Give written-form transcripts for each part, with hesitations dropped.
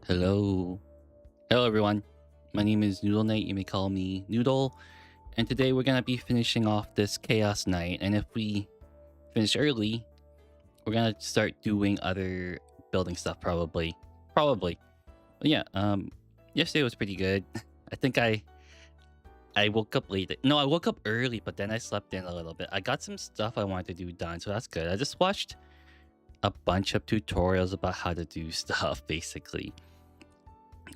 Hello. Hello, everyone. My name is Noodleknite. You may call me Noodle. And today we're going to be finishing off this Chaos Night. And if we finish early, we're going to start doing other building stuff, probably. Probably. But yeah, yesterday was pretty good. I think I woke up late. No, I woke up early, but then I slept in a little bit. I got some stuff I wanted to do done, so that's good. I just watched a bunch of tutorials about how to do stuff, basically.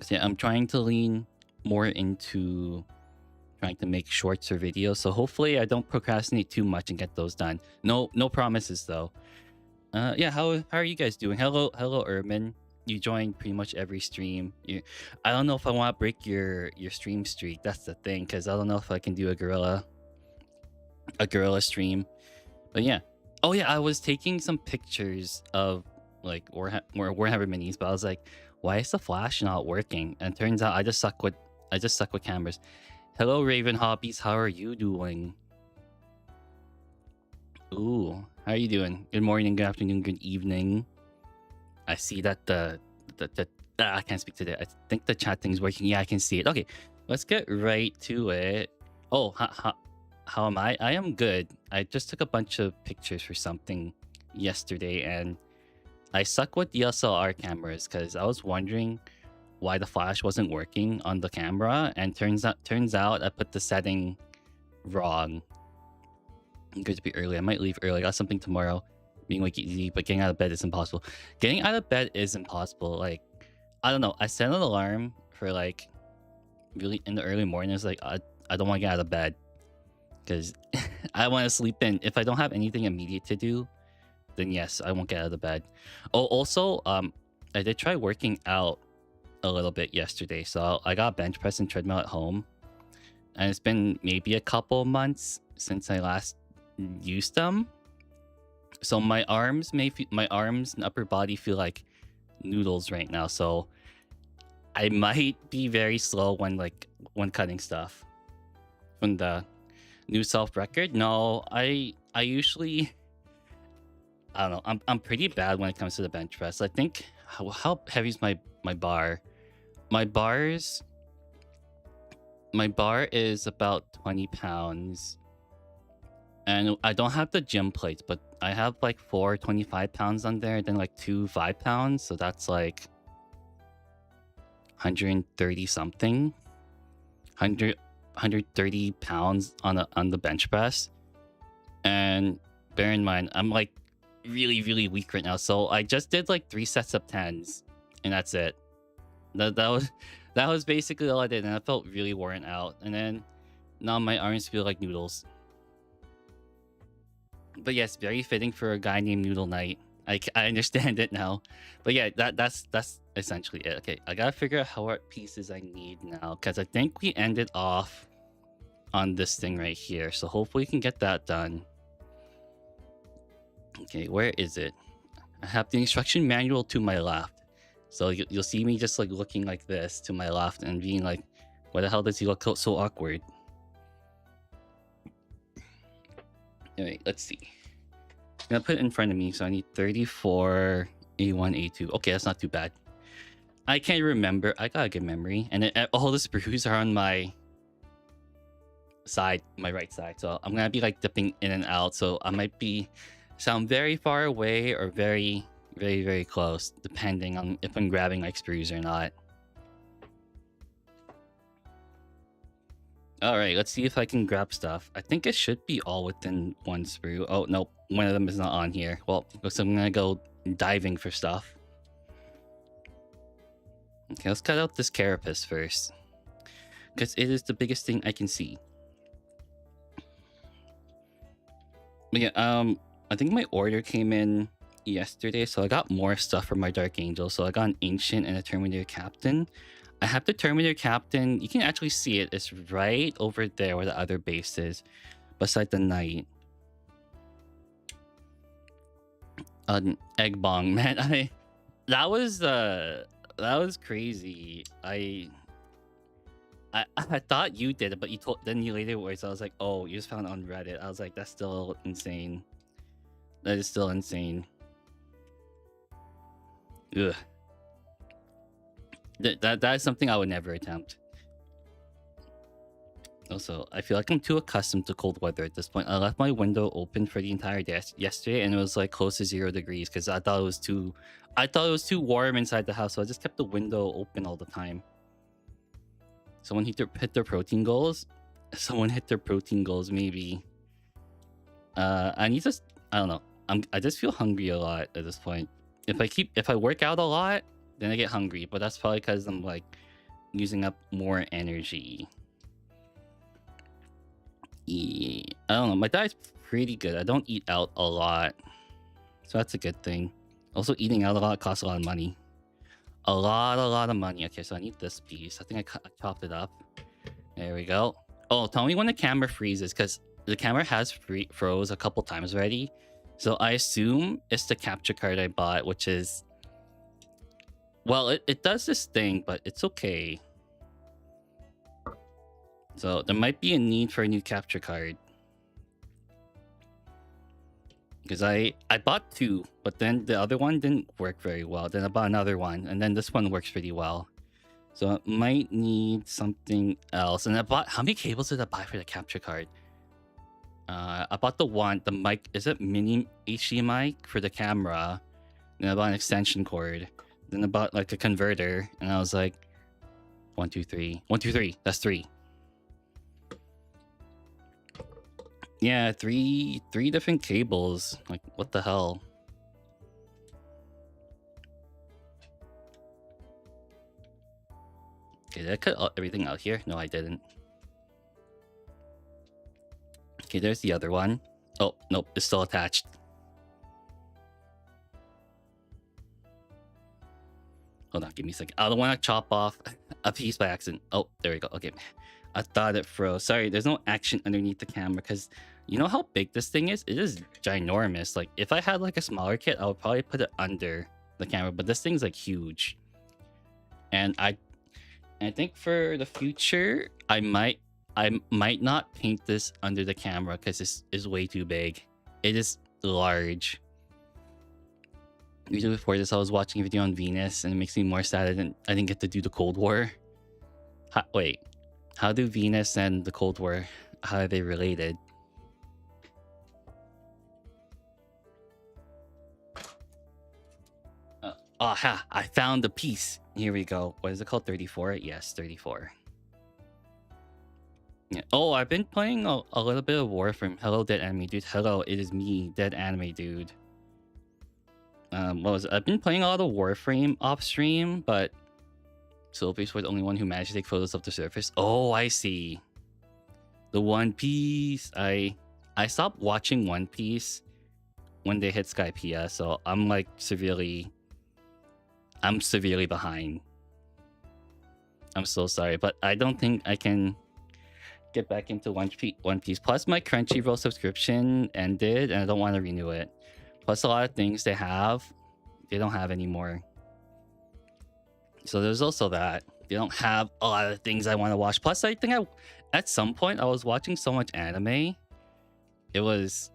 So yeah, I'm trying to lean more into trying to make shorts or videos. So hopefully I don't procrastinate too much and get those done. No promises though. Yeah, how are you guys doing? Hello, Urban. You join pretty much every stream. I don't know if I want to break your stream streak. That's the thing, because I don't know if I can do a gorilla stream. But yeah. Oh yeah, I was taking some pictures of like Warhammer minis, but I was like, why is the flash not working? And it turns out I just suck with cameras. Hello, Raven Hobbies. How are you doing? Ooh, how are you doing? Good morning, good afternoon, good evening. I see that I can't speak today. I think the chat thing's working. Yeah, I can see it. Okay, let's get right to it. Oh, how am I? I am good. I just took a bunch of pictures for something yesterday, and I suck with DSLR cameras because I was wondering why the flash wasn't working on the camera, and turns out I put the setting wrong. I'm good to be early. I might leave early. I got something tomorrow. Being like easy, but getting out of bed is impossible. Getting out of bed is impossible. Like, I don't know. I set an alarm for like really in the early mornings. Like, I don't want to get out of bed because I want to sleep in. If I don't have anything immediate to do, then yes, I won't get out of the bed. Oh, also, I did try working out a little bit yesterday. So I got bench press and treadmill at home, and it's been maybe a couple months since I last used them. So my arms and upper body feel like noodles right now. So I might be very slow when cutting stuff. From the new self record, no, I usually, I don't know. I'm pretty bad when it comes to the bench press. I think how heavy is my bar? My bar is about 20 pounds. And I don't have the gym plates, but I have like 4 25 pounds on there, then like 2 5 pounds. So that's like 130 something. 130 pounds on the bench press. And bear in mind, I'm like really weak right now. So I just did like 3 sets of 10s, and that's it. That was basically all I did, and I felt really worn out. And then now my arms feel like noodles. But yes, very fitting for a guy named Noodleknite. I understand it now. But yeah, that's essentially it. Okay, I gotta figure out what pieces I need now, because I think we ended off on this thing right here. So hopefully we can get that done. Okay, where is it? I have the instruction manual to my left. So you'll see me just like looking like this to my left and being like, why the hell does he look so awkward? Anyway, let's see. I'm gonna put it in front of me, so I need 34 A1 A2. Okay, that's not too bad. I can't remember. I got a good memory, and all the sprues are on my side, my right side. So I'm gonna be like dipping in and out. So I might sound very far away or very close, depending on if I'm grabbing like sprues or not. All right, let's see if I can grab stuff. I think it should be all within one sprue. Oh, nope. One of them is not on here. Well, so I'm going to go diving for stuff. Okay, let's cut out this carapace first, because it is the biggest thing I can see. But yeah, I think my order came in yesterday, so I got more stuff for my Dark Angel. So I got an Ancient and a Terminator Captain. I have the Terminator Captain. You can actually see it. It's right over there where the other base is, beside the Knight. Egg bong, man. That was crazy. I thought you did it, but then you later words. I was like, oh, you just found it on Reddit. I was like, that's still insane. That is still insane. Ugh. That is something I would never attempt. Also, I feel like I'm too accustomed to cold weather at this point. I left my window open for the entire day yesterday, and it was like close to 0 degrees because I thought it was too. I thought it was too warm inside the house, so I just kept the window open all the time. Someone hit their protein goals. Someone hit their protein goals, maybe. I need to. I don't know. I just feel hungry a lot at this point. If I work out a lot, then I get hungry. But that's probably because I'm like using up more energy. Yeah, I don't know. My diet's pretty good. I don't eat out a lot, so that's a good thing. Also, eating out a lot costs a lot of money. A lot of money. Okay, so I need this piece. I think I chopped it up. There we go. Oh, tell me when the camera freezes, because the camera has froze a couple times already. So I assume it's the capture card I bought, which is... Well, it does this thing, but it's okay. So there might be a need for a new capture card. Because I bought 2, but then the other one didn't work very well. Then I bought another one, and then this one works pretty well. So it might need something else. And I bought... How many cables did I buy for the capture card? I bought the mic. Is it mini HDMI for the camera? Then I bought an extension cord. Then I bought like a converter, and I was like, 1, 2, 3. 1, 2, 3. That's 3. Yeah, three different cables. Like, what the hell? Okay, did I cut everything out here? No, I didn't. Okay, there's the other one. Oh, nope, it's still attached. Hold on, give me a second. I don't want to chop off a piece by accident. Oh, there we go. Okay, I thought it froze. Sorry, there's no action underneath the camera because you know how big this thing is? It is ginormous. Like, if I had like a smaller kit, I would probably put it under the camera, but this thing's like huge. And I think for the future, I might not paint this under the camera because this is way too big. It is large. Usually before this, I was watching a video on Venus, and it makes me more sad I didn't get to do the Cold War. Wait, how do Venus and the Cold War, how are they related? Aha, I found the piece. Here we go. What is it called? 34? Yes, 34. Yeah. Oh, I've been playing a little bit of Warframe. Hello, Dead Anime Dude. Hello, it is me, Dead Anime Dude. What was it? I've been playing a lot of Warframe off stream, but Soulface was the only one who managed to take photos of the surface. Oh, I see. The One Piece. I stopped watching One Piece when they hit Skypiea, so I'm like severely behind. I'm so sorry, but I don't think I can get back into One Piece. Plus, my Crunchyroll subscription ended, and I don't want to renew it. Plus, a lot of things they don't have anymore. So there's also that. They don't have a lot of things I want to watch. Plus, I think at some point I was watching so much anime. It was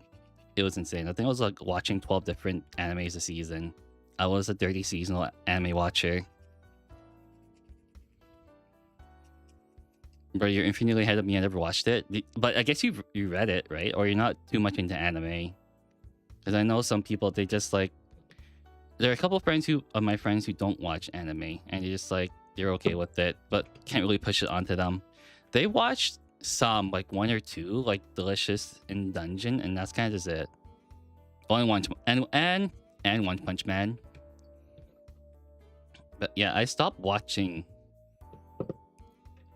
insane. I think I was like watching 12 different animes a season. I was a dirty seasonal anime watcher. Bro, you're infinitely ahead of me. I never watched it. But I guess you read it, right? Or you're not too much into anime. Because I know some people, they just like... There are a couple of my friends who don't watch anime. And they're just like, they're okay with it. But can't really push it onto them. They watched some, like 1 or 2, like Delicious in Dungeon. And that's kind of just it. Only one... And One Punch Man. But yeah, I stopped watching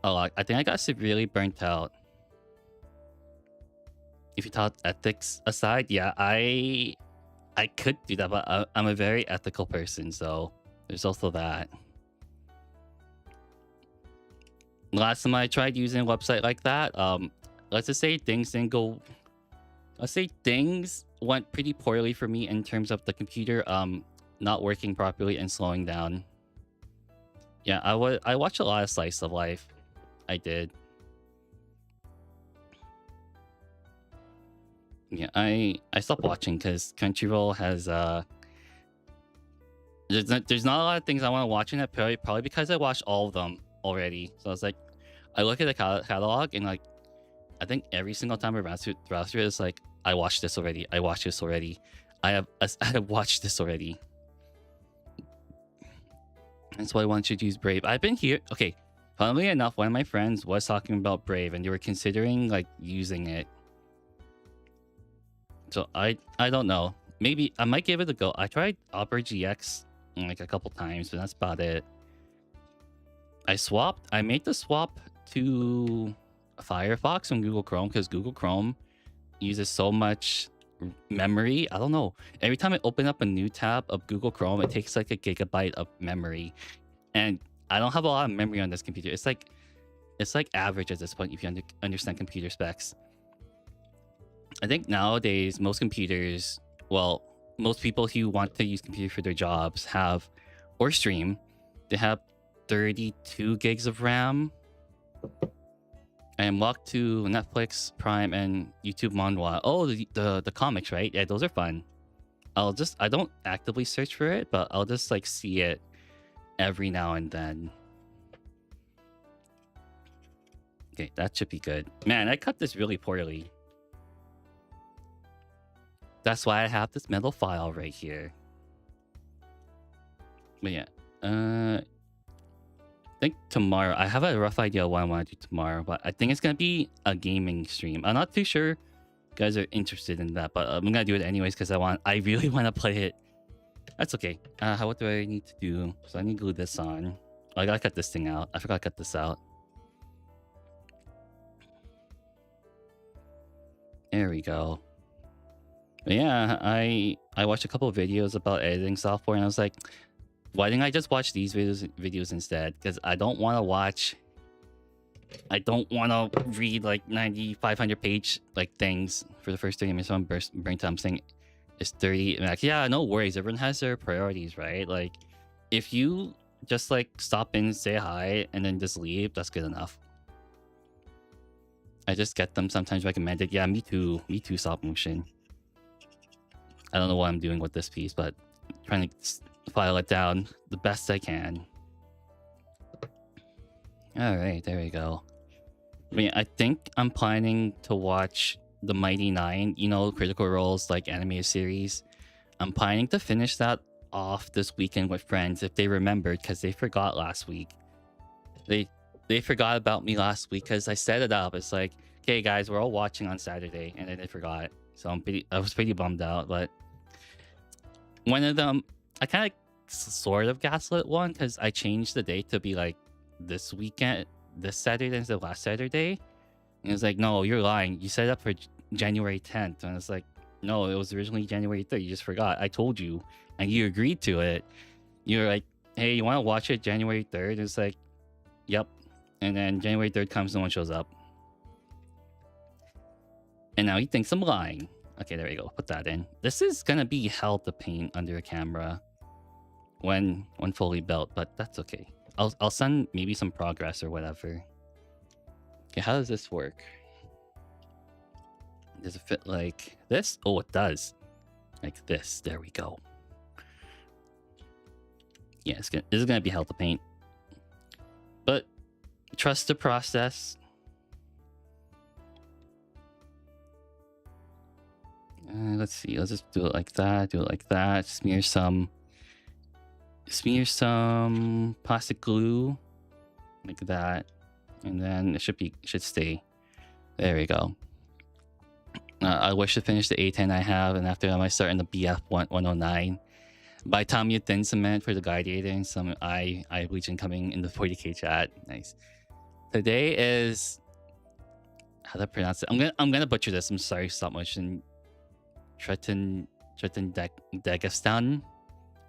a lot. I think I got severely burnt out. If you thought ethics aside, yeah, I could do that, but I'm a very ethical person, so there's also that. Last time I tried using a website like that, let's just say things didn't go... Let's say things went pretty poorly for me in terms of the computer not working properly and slowing down. Yeah, I watched a lot of Slice of Life. I did. Yeah, I stopped watching because Crunchyroll has there's not a lot of things I want to watch in it, probably because I watched all of them already. So it's like, I look at the catalog and like, I think every single time I browse through it, it's like, I watched this already. I watched this already. I have watched this already. That's why I want you to use Brave. I've been here. Okay, funnily enough, one of my friends was talking about Brave, and they were considering like using it. So I don't know. Maybe I might give it a go. I tried Opera GX like a couple times, but that's about it. I made the swap to Firefox on Google Chrome because Google Chrome uses so much memory. I don't know. Every time I open up a new tab of Google Chrome, it takes like a gigabyte of memory, and I don't have a lot of memory on this computer. It's like average at this point if you understand computer specs. I think nowadays most computers, well, most people who want to use computer for their jobs have, or stream, they have 32 gigs of RAM. I am locked to Netflix, Prime, and YouTube Manhwa. Oh, the comics, right? Yeah, those are fun. I don't actively search for it, but I'll just like see it every now and then. Okay, that should be good. Man, I cut this really poorly. That's why I have this metal file right here. But yeah, I think tomorrow, I have a rough idea of what I want to do tomorrow, but I think it's going to be a gaming stream. I'm not too sure you guys are interested in that, but I'm going to do it anyways because I really want to play it. That's okay. What do I need to do? So I need to glue this on. Oh, I got to cut this thing out. I forgot to cut this out. There we go. But yeah, I watched a couple of videos about editing software, and I was like, why didn't I just watch these videos instead? Because I don't want to read like 9,500 page like things for the first 30 minutes on brain time. Saying it's 30. Like, yeah, no worries. Everyone has their priorities, right? Like, if you just like stop in, say hi, and then just leave, that's good enough. I just get them sometimes recommended. Yeah, me too. Me too, stop motion. I don't know what I'm doing with this piece, but I'm trying to file it down the best I can. All right, there we go. I mean, I think I'm planning to watch The Mighty Nine, you know, Critical Role's like animated series. I'm planning to finish that off this weekend with friends if they remembered, because they forgot last week. They forgot about me last week because I set it up. It's like, okay, guys, we're all watching on Saturday, and then they forgot. So I was pretty bummed out. But one of them, I kind of sort of gaslit one because I changed the date to be like this weekend, this Saturday instead of last Saturday. And it's like, no, you're lying. You set it up for January 10th. And it's like, no, it was originally January 3rd. You just forgot. I told you, and you agreed to it. You're like, hey, you want to watch it January 3rd? It's like, yep. And then January 3rd comes, no one shows up. And now he thinks I'm lying. Okay, there we go. Put that in. This is gonna be hell to paint under a camera when fully built, but that's okay. I'll send maybe some progress or whatever. Okay, how does this work? Does it fit like this? Oh, it does. Like this. There we go. Yeah, this is gonna be hell to paint. But trust the process. Let's see. Let's just do it like that. Do it like that. Smear some plastic glue like that, and then it should stay. There we go. I wish to finish the A10 I have, and after that I might start in the BF 109. By time you thin cement for the gladiator, some eye bleaching coming in the 40k chat. Nice. Today is, how do I pronounce it? I'm gonna butcher this. I'm sorry so much. And Tretin Dagestan.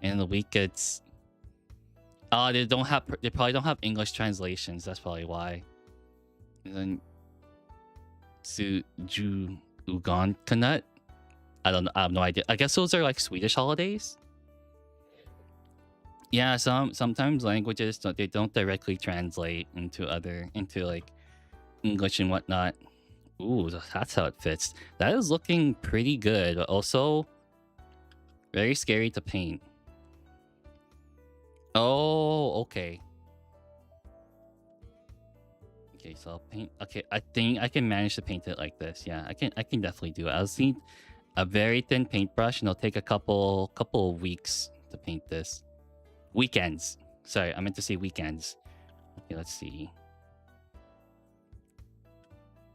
And in the week it's they probably don't have English translations. That's probably why. And then Ju Ugan Kanut. I don't know. I have no idea. I guess those are like Swedish holidays. Yeah, sometimes languages don't directly translate into like English and whatnot. Ooh, that's how it fits. That is looking pretty good, but also very scary to paint. Oh, okay. Okay, so I'll paint. Okay, I think I can manage to paint it like this. Yeah, I can definitely do it. I'll need a very thin paintbrush, and it'll take a couple of weeks to paint this. Weekends. Sorry, I meant to say weekends. Okay, let's see.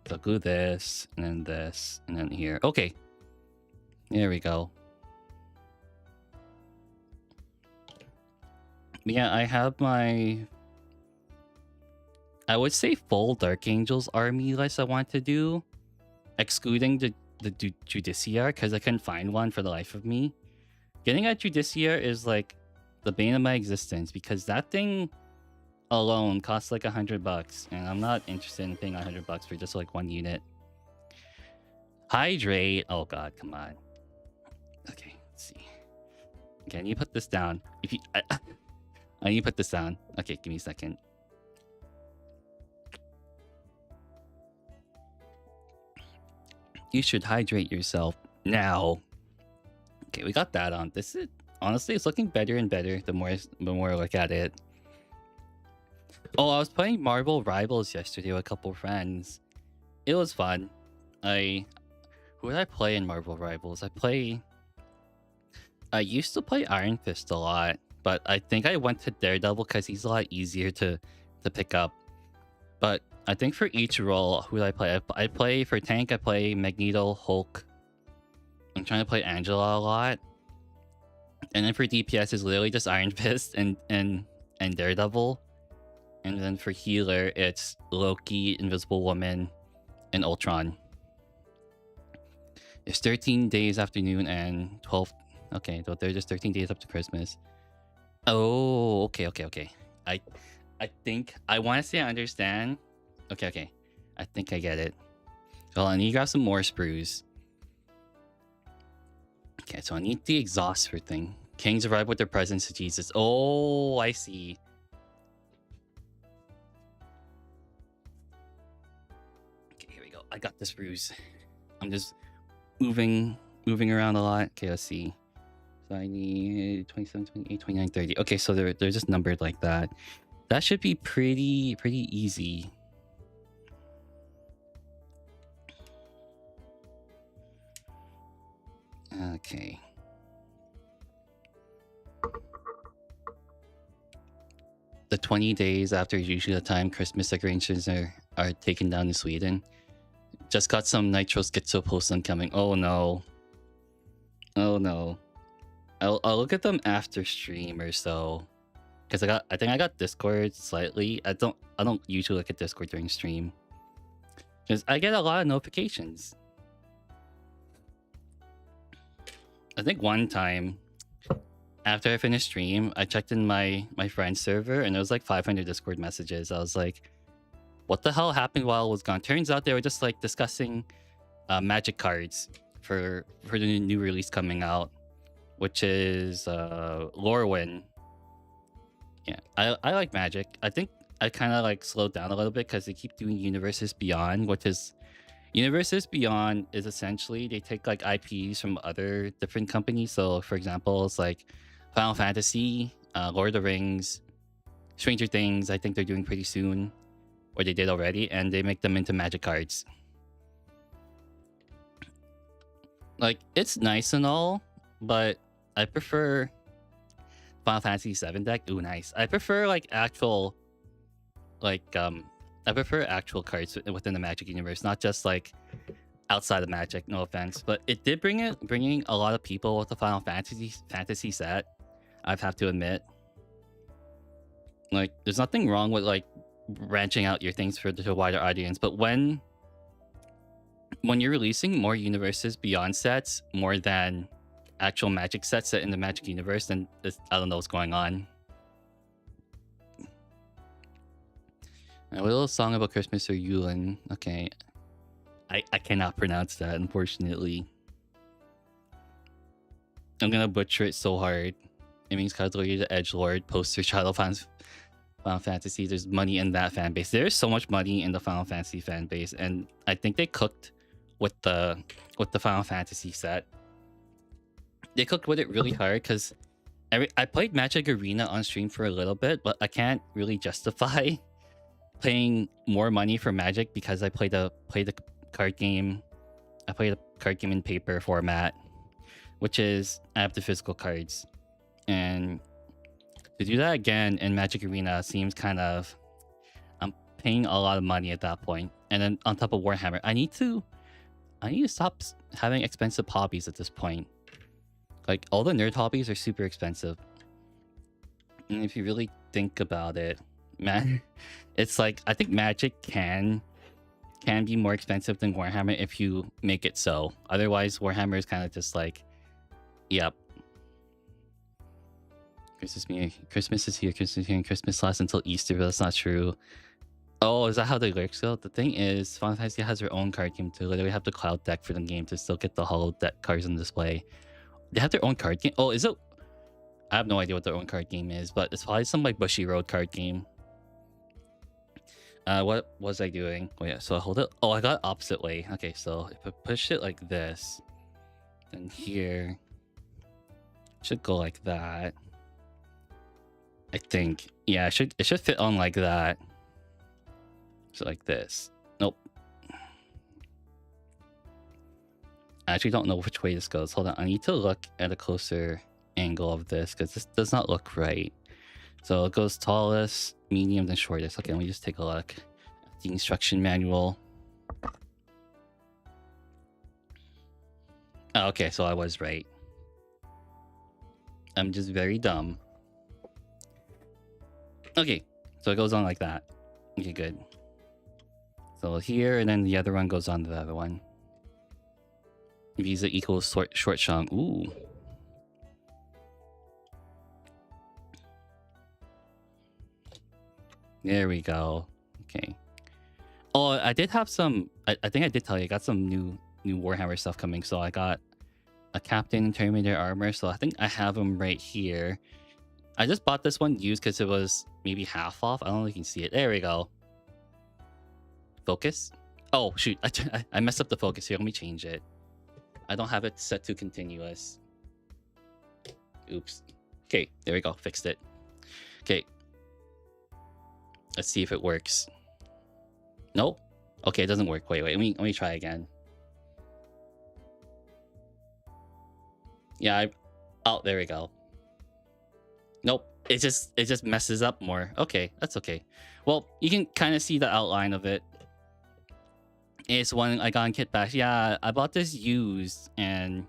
So glue this, and then here. Okay. There we go. Yeah, I have my... I would say full Dark Angels army list I want to do. Excluding the Judiciar, because I couldn't find one for the life of me. Getting a Judiciar is like the bane of my existence, because that thing alone costs like $100, and I'm not interested in paying $100 for just like one unit. Hydrate. Oh god, come on. Okay, let's see. Okay, I need to put this down. If you, I need to put this down. Okay, give me a second. You should hydrate yourself now. Okay, we got that on. This is honestly, it's looking better and better the more I look at it. Oh, I was playing Marvel Rivals yesterday with a couple friends. It was fun. Who did I play in Marvel Rivals? I used to play Iron Fist a lot, but I think I went to Daredevil because he's a lot easier to pick up. But I think for each role, who did I play? I play for tank. I play Magneto, Hulk. I'm trying to play Angela a lot, and then for DPS is literally just Iron Fist and Daredevil, and then for healer it's Loki, Invisible Woman, and Ultron. It's 13 days after noon and 12. Okay, so they're just 13 days up to Christmas. Oh, okay. I think I want to say I understand. Okay. I think I get it. Well, I need to grab some more sprues. Okay, so I need the exhaust for thing. Kings arrive with their presents to Jesus. Oh, I see. Okay, here we go. I got the sprues. I'm just moving around a lot. Okay, let's see. So I need 27, 28, 29, 30. Okay, so they're just numbered like that. That should be pretty easy. Okay. The 20 days after is usually the time Christmas decorations are taken down in Sweden. Just got some Nitro Schizo posts incoming. Oh no. I'll look at them after stream or so. Because I think I got Discord slightly. I don't usually look at Discord during stream. Because I get a lot of notifications. I think one time after I finished stream, I checked in my friend's server and there was like 500 Discord messages. I was like, what the hell happened while I was gone? Turns out they were just like discussing magic cards for the new release coming out, which is Lorwyn. Yeah, I like Magic. I think I kind of like slowed down a little bit because they keep doing Universes Beyond, which is... Universes Beyond is essentially they take like IPs from other different companies. So for example, it's like Final Fantasy, Lord of the Rings, Stranger Things. I think they're doing pretty soon, or they did already, and they make them into Magic cards. Like, it's nice and all, but I prefer Final Fantasy 7 deck. Ooh, nice. I prefer like actual, like I prefer actual cards within the Magic universe, not just like outside of Magic. No offense, but it did bringing a lot of people with the Final Fantasy set. I have to admit, like, there's nothing wrong with like branching out your things for the wider audience, but when you're releasing more Universes Beyond sets, more than actual Magic sets set in the Magic universe, then I don't know what's going on. A little song about Christmas or Yulin. Okay. I cannot pronounce that, unfortunately. I'm gonna butcher it so hard. It means Kazuya the Edgelord, poster Shadow fans, Final Fantasy. There's money in that fan base. There's so much money in the Final Fantasy fan base, and I think they cooked with the Final Fantasy set. They cooked with it really hard because I played Magic Arena on stream for a little bit, but I can't really justify paying more money for Magic because I played the card game. I played a card game in paper format, which is I have the physical cards, and to do that again in Magic Arena seems kind of, I'm paying a lot of money at that point. And then on top of Warhammer, I need to stop having expensive hobbies at this point. Like, all the nerd hobbies are super expensive. And if you really think about it, man, it's like, I think Magic can be more expensive than Warhammer if you make it so. Otherwise, Warhammer is kind of just like, yep. Christmas is here, and Christmas lasts until Easter, but that's not true. Oh, is that how the lyrics go? The thing is, Final Fantasy has their own card game to literally have the cloud deck for the game to still get the holo deck cards on display. They have their own card game. Oh, is it? I have no idea what their own card game is, but it's probably some like Bushy Road card game. What was I doing? Oh yeah, so I hold it. Oh, I got it opposite way. Okay, so if I push it like this, then here it should go like that. I think. Yeah, it should fit on like that. So like this. Nope. I actually don't know which way this goes. Hold on. I need to look at a closer angle of this because this does not look right. So it goes tallest, medium, then shortest. Okay, let me just take a look at the instruction manual. Oh, okay, so I was right. I'm just very dumb. Okay, so it goes on like that. Okay, good. So here, and then the other one goes on to the other one. Visa equals short chunk. Ooh. There we go. Okay. Oh, I did have some. I think I did tell you I got some new Warhammer stuff coming. So I got a Captain and Terminator armor. So I think I have them right here. I just bought this one used because it was maybe half off. I don't know if you can see it. There we go. Focus. Oh shoot! I messed up the focus here. Let me change it. I don't have it set to continuous. Oops. Okay, there we go. Fixed it. Okay. Let's see if it works. Nope. Okay, it doesn't work. Wait. Let me try again. Yeah. Oh, there we go. Nope. It just messes up more. Okay, that's okay. Well, you can kind of see the outline of it. It's one I got in Kit Bash. Yeah, I bought this used, and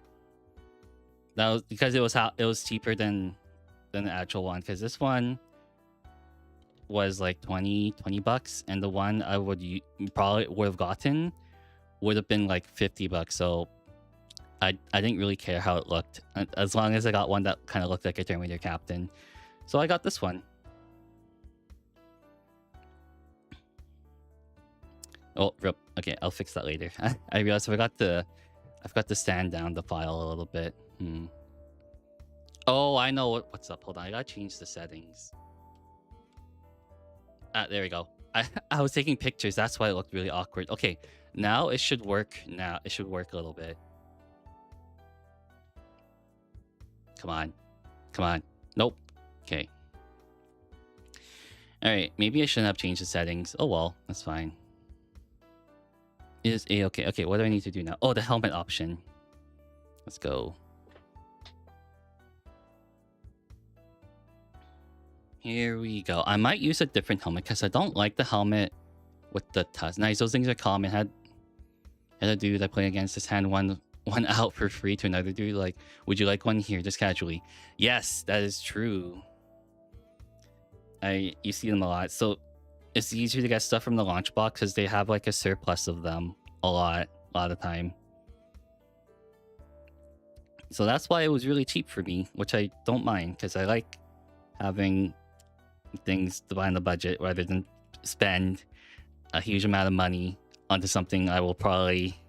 that was because it was cheaper than the actual one. Because this one was like 20 bucks, and the one I probably would have gotten would have been like 50 bucks. So I didn't really care how it looked, as long as I got one that kind of looked like a Terminator Captain. So I got this one. Oh, rip. Okay, I'll fix that later. I realized I forgot to stand down the file a little bit. Oh, I know what's up. Hold on, I gotta change the settings. There we go. I was taking pictures. That's why it looked really awkward. Okay, now it should work. Now it should work a little bit. Come on. Nope. Okay. All right. Maybe I shouldn't have changed the settings. Oh well, that's fine. Is A-okay. Okay, what do I need to do now? Oh, the helmet option. Let's go. Here we go. I might use a different helmet because I don't like the helmet with the tusk. Nice, those things are common. Had a dude I play against just hand one out for free to another dude. Like, would you like one? Here, just casually. Yes, that is true. You see them a lot. So it's easier to get stuff from the launch box because they have like a surplus of them a lot of the time. So that's why it was really cheap for me, which I don't mind because I like having things to buy on the budget rather than spend a huge amount of money onto something I will probably.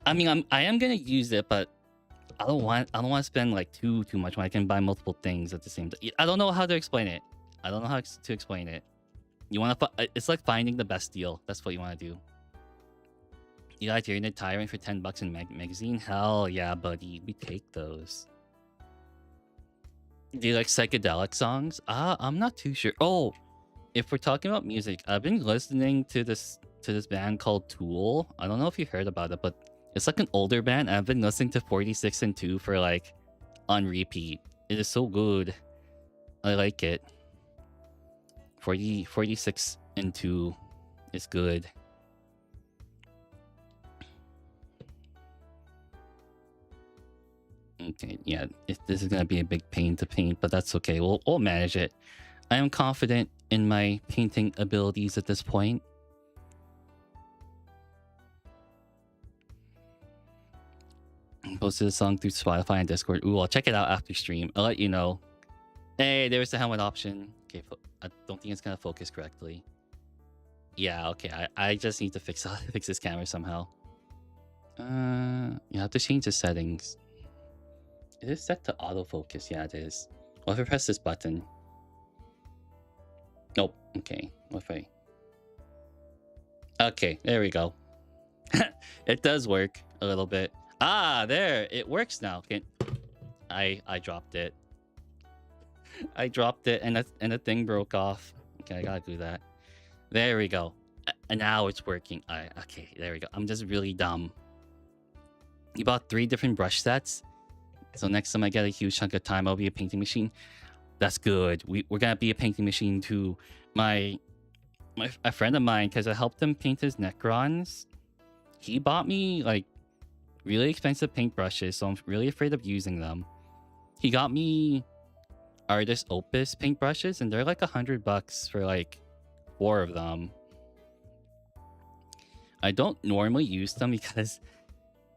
I mean, I am gonna use it, but I don't want to spend like too much when I can buy multiple things at the same time. I don't know how to explain it. I don't know how to explain it. You want to? It's like finding the best deal. That's what you want to do. You got your Tyrant for $10 in magazine? Hell yeah, buddy. We take those. Do you like psychedelic songs? I'm not too sure. Oh, if we're talking about music, I've been listening to this band called Tool. I don't know if you heard about it, but it's like an older band. I've been listening to 46 and 2 for like on repeat. It is so good. I like it. 46 and 2 is good. Okay, yeah, this is gonna be a big pain to paint, but that's okay. We'll manage it. I am confident in my painting abilities at this point. Posted a song through Spotify and Discord. Ooh, I'll check it out after stream. I'll let you know. Hey, there's the helmet option. Okay, I don't think it's gonna focus correctly. Yeah, okay. I just need to fix this camera somehow. You have to change the settings. It is set to autofocus. Yeah, it is. Well, if I press this button. Nope. Okay. What if I... Okay, there we go. It does work a little bit. Ah, there. It works now. Okay. I dropped it. I dropped it and the thing broke off. Okay, I gotta do that. There we go. And now it's working. Okay, there we go. I'm just really dumb. You bought 3 different brush sets. So next time I get a huge chunk of time, I'll be a painting machine. That's good. We're gonna be a painting machine too. A friend of mine, because I helped him paint his Necrons, he bought me like really expensive paintbrushes, so I'm really afraid of using them. He got me Artist Opus paintbrushes, and they're like $100 for like 4 of them. I don't normally use them because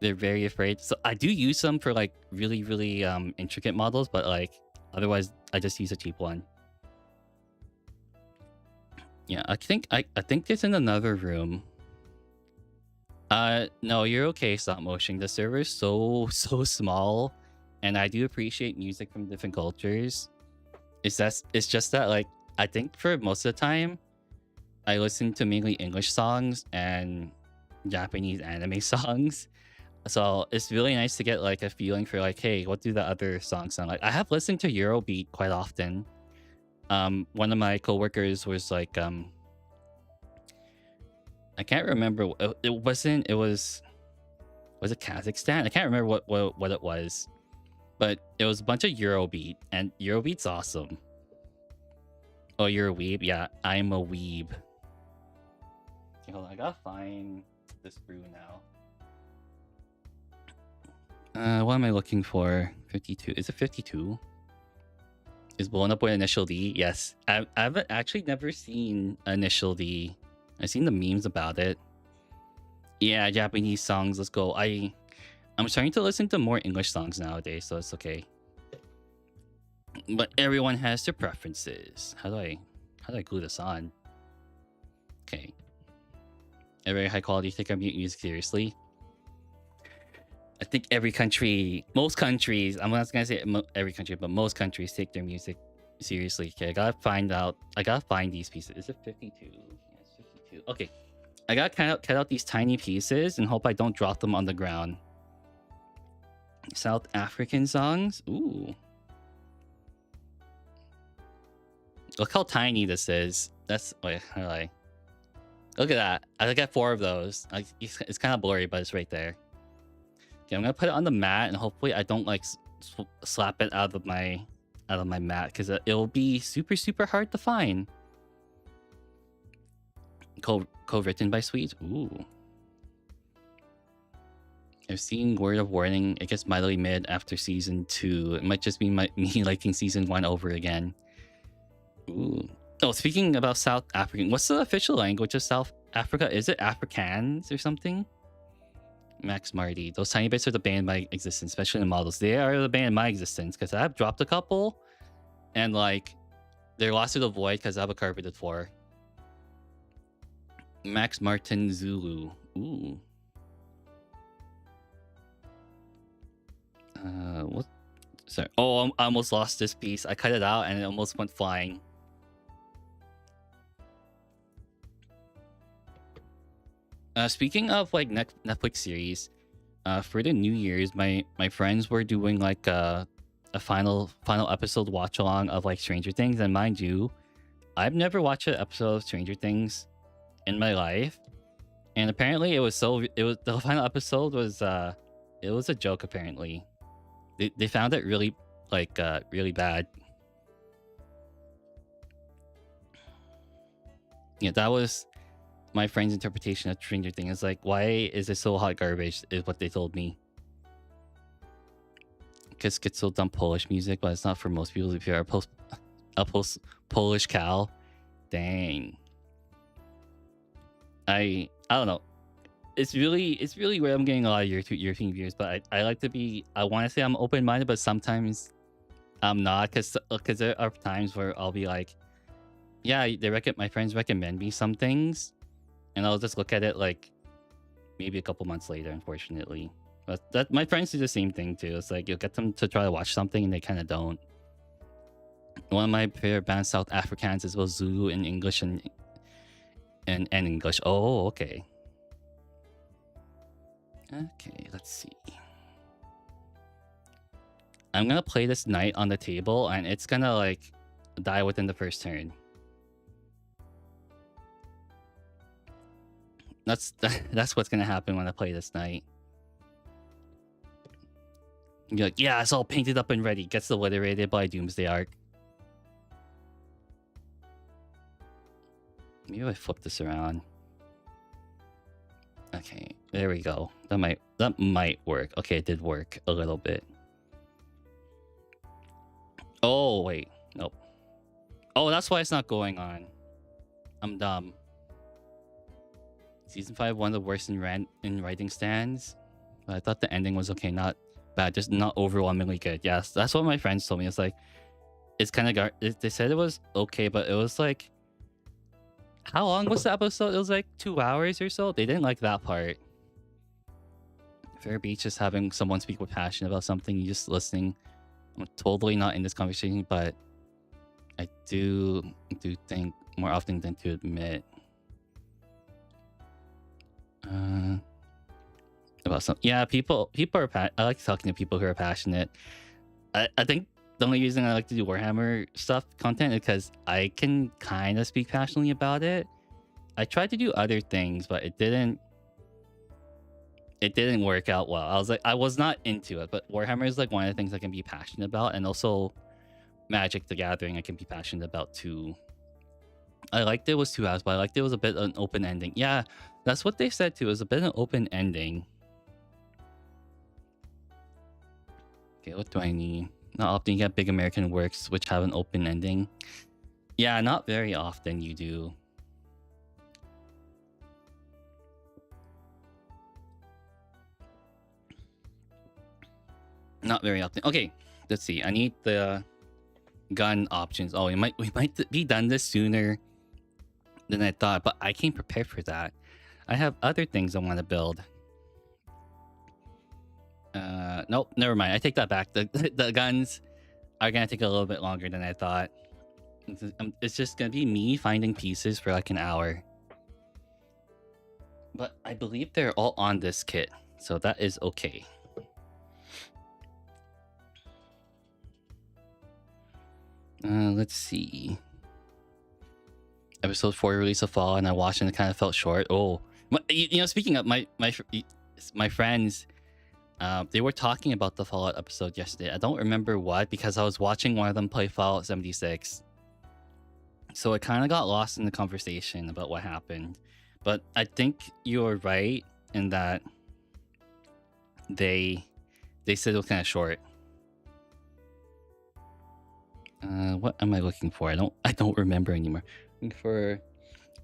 they're very afraid. So I do use them for like really, really intricate models, but like otherwise I just use a cheap one. Yeah, I think it's in another room. No, you're okay, Stop Motion. The server is so small, and I do appreciate music from different cultures. It's just that like I think for most of the time I listen to mainly English songs and Japanese anime songs. So it's really nice to get like a feeling for like, hey, what do the other songs sound like? I have listened to Eurobeat quite often. One of my coworkers was like, I can't remember. It was it Kazakhstan? I can't remember what it was, but it was a bunch of Eurobeat, and Eurobeat's awesome. Oh, you're a weeb? Yeah, I'm a weeb. Okay, hold on, I gotta find this brew now. What am I looking for? 52. Is it 52? Is blown up with Initial D? Yes. I've actually never seen Initial D. I've seen the memes about it. Yeah, Japanese songs. Let's go. I'm starting to listen to more English songs nowadays, so it's okay. But everyone has their preferences. How do I glue this on? Okay. A very high quality take our music seriously. I think most countries, I'm not gonna say every country, but most countries take their music seriously. Okay, I gotta find these pieces. Is it 52? Yes, 52. Okay, I gotta cut out these tiny pieces and hope I don't drop them on the ground. South African songs. Ooh, look how tiny this is. Wait, how do I? Look at that. I got 4 of those. It's kind of blurry, but it's right there. Okay, I'm gonna put it on the mat, and hopefully I don't like slap it out of my mat, because it'll be super hard to find. Co-written by Swedes. Ooh. I've seen Word of Warning. It gets mightily mid after season 2. It might just be me liking season 1 over again. Ooh. Oh, speaking about South African, what's the official language of South Africa? Is it Afrikaans or something? Max Marty. Those tiny bits are the bane of my existence, especially in the models. They are the bane of my existence, because I've dropped a couple, and like they're lost to the void because I have a carpeted floor. Max Martin Zulu. Ooh. What? Sorry. Oh, I almost lost this piece. I cut it out and it almost went flying. Speaking of like Netflix series, for the New Year's, my friends were doing like a final episode watch along of like Stranger Things, and mind you, I've never watched an episode of Stranger Things in my life, and apparently it was the final episode was it was a joke. Apparently, they found it really really bad. Yeah, that was my friend's interpretation of Stranger Things. It's like, why is it so hot garbage? Is what they told me. Because it's so dumb Polish music, but it's not for most people. If you're a Polish cow, dang. I don't know. It's really weird. I'm getting a lot of European viewers, but I like to be. I want to say I'm open minded, but sometimes I'm not, because there are times where I'll be like, yeah, my friends recommend me some things, and I'll just look at it like maybe a couple months later, unfortunately. But that my friends do the same thing too. It's like you'll get them to try to watch something and they kind of don't. One of my favorite bands, South Africans, is well Zulu in English and English. Oh, okay. Okay, let's see. I'm gonna play this knight on the table, and it's gonna like die within the first turn. That's what's gonna happen when I play this knight. You're like, yeah, it's all painted up and ready. Gets obliterated by Doomsday Arc. Maybe if I flip this around. Okay, there we go. That might work. Okay, it did work a little bit. Oh wait, nope. Oh, that's why it's not going on. I'm dumb. Season 5, one of the worst in writing stands. But I thought the ending was okay, not bad, just not overwhelmingly good. Yes, that's what my friends told me. It's like, it's kind of they said it was okay, but it was like, how long was the episode? It was like 2 hours or so. They didn't like that part. Fair Beach, just having someone speak with passion about something, you just listening. I'm totally not in this conversation, but I do think more often than to admit about some. Yeah, people are I like talking to people who are passionate. I think the only reason I like to do Warhammer stuff content is because I can kind of speak passionately about it. I tried to do other things, but it didn't work out well. I was not into it, but Warhammer is like one of the things I can be passionate about, and also Magic the Gathering I can be passionate about too. I liked it was 2 hours, but I liked it was a bit of an open ending. Yeah, that's what they said too. It was a bit of an open ending. Okay, what do I need? Not often you get big American works which have an open ending. Yeah, not very often you do. Not very often. Okay, let's see. I need the gun options. Oh, we might be done this sooner than I thought, but I can't prepare for that. I have other things I want to build. Nope, never mind. I take that back. The guns are gonna take a little bit longer than I thought. It's just gonna be me finding pieces for like an hour. But I believe they're all on this kit, so that is okay. Let's see. Episode 4 release of Fall, and I watched and it kind of felt short. Oh, you know, speaking of my friends, they were talking about the Fallout episode yesterday. I don't remember what, because I was watching one of them play Fallout 76. So I kind of got lost in the conversation about what happened. But I think you're right in that they said it was kind of short. What am I looking for? I don't remember anymore. Looking for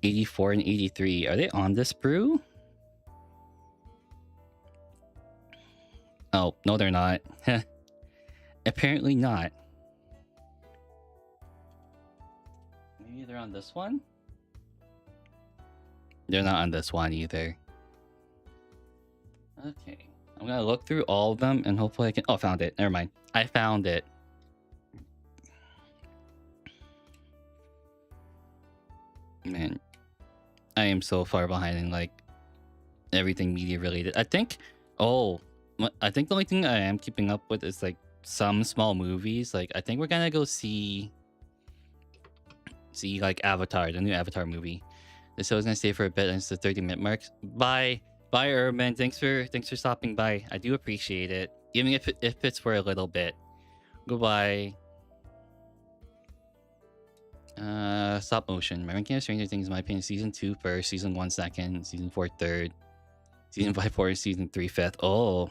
84 and 83. Are they on this brew? Oh, no, they're not. Apparently not. Maybe they're on this one? They're not on this one either. Okay. I'm gonna look through all of them and hopefully I can... Oh, found it. Never mind. I found it. Man, I am so far behind in like everything media related. I think the only thing I am keeping up with is like some small movies. Like I think we're gonna go see like Avatar, the new Avatar movie. This show's gonna stay for a bit, and it's the 30-minute mark. Bye, Urban. Thanks for stopping by. I do appreciate it, even if it's for a little bit. Goodbye. Stop motion. My ranking of Stranger Things, in my opinion, season 2 first, season 1 second, season 4 third, season 5 fourth, season 3 fifth. Oh,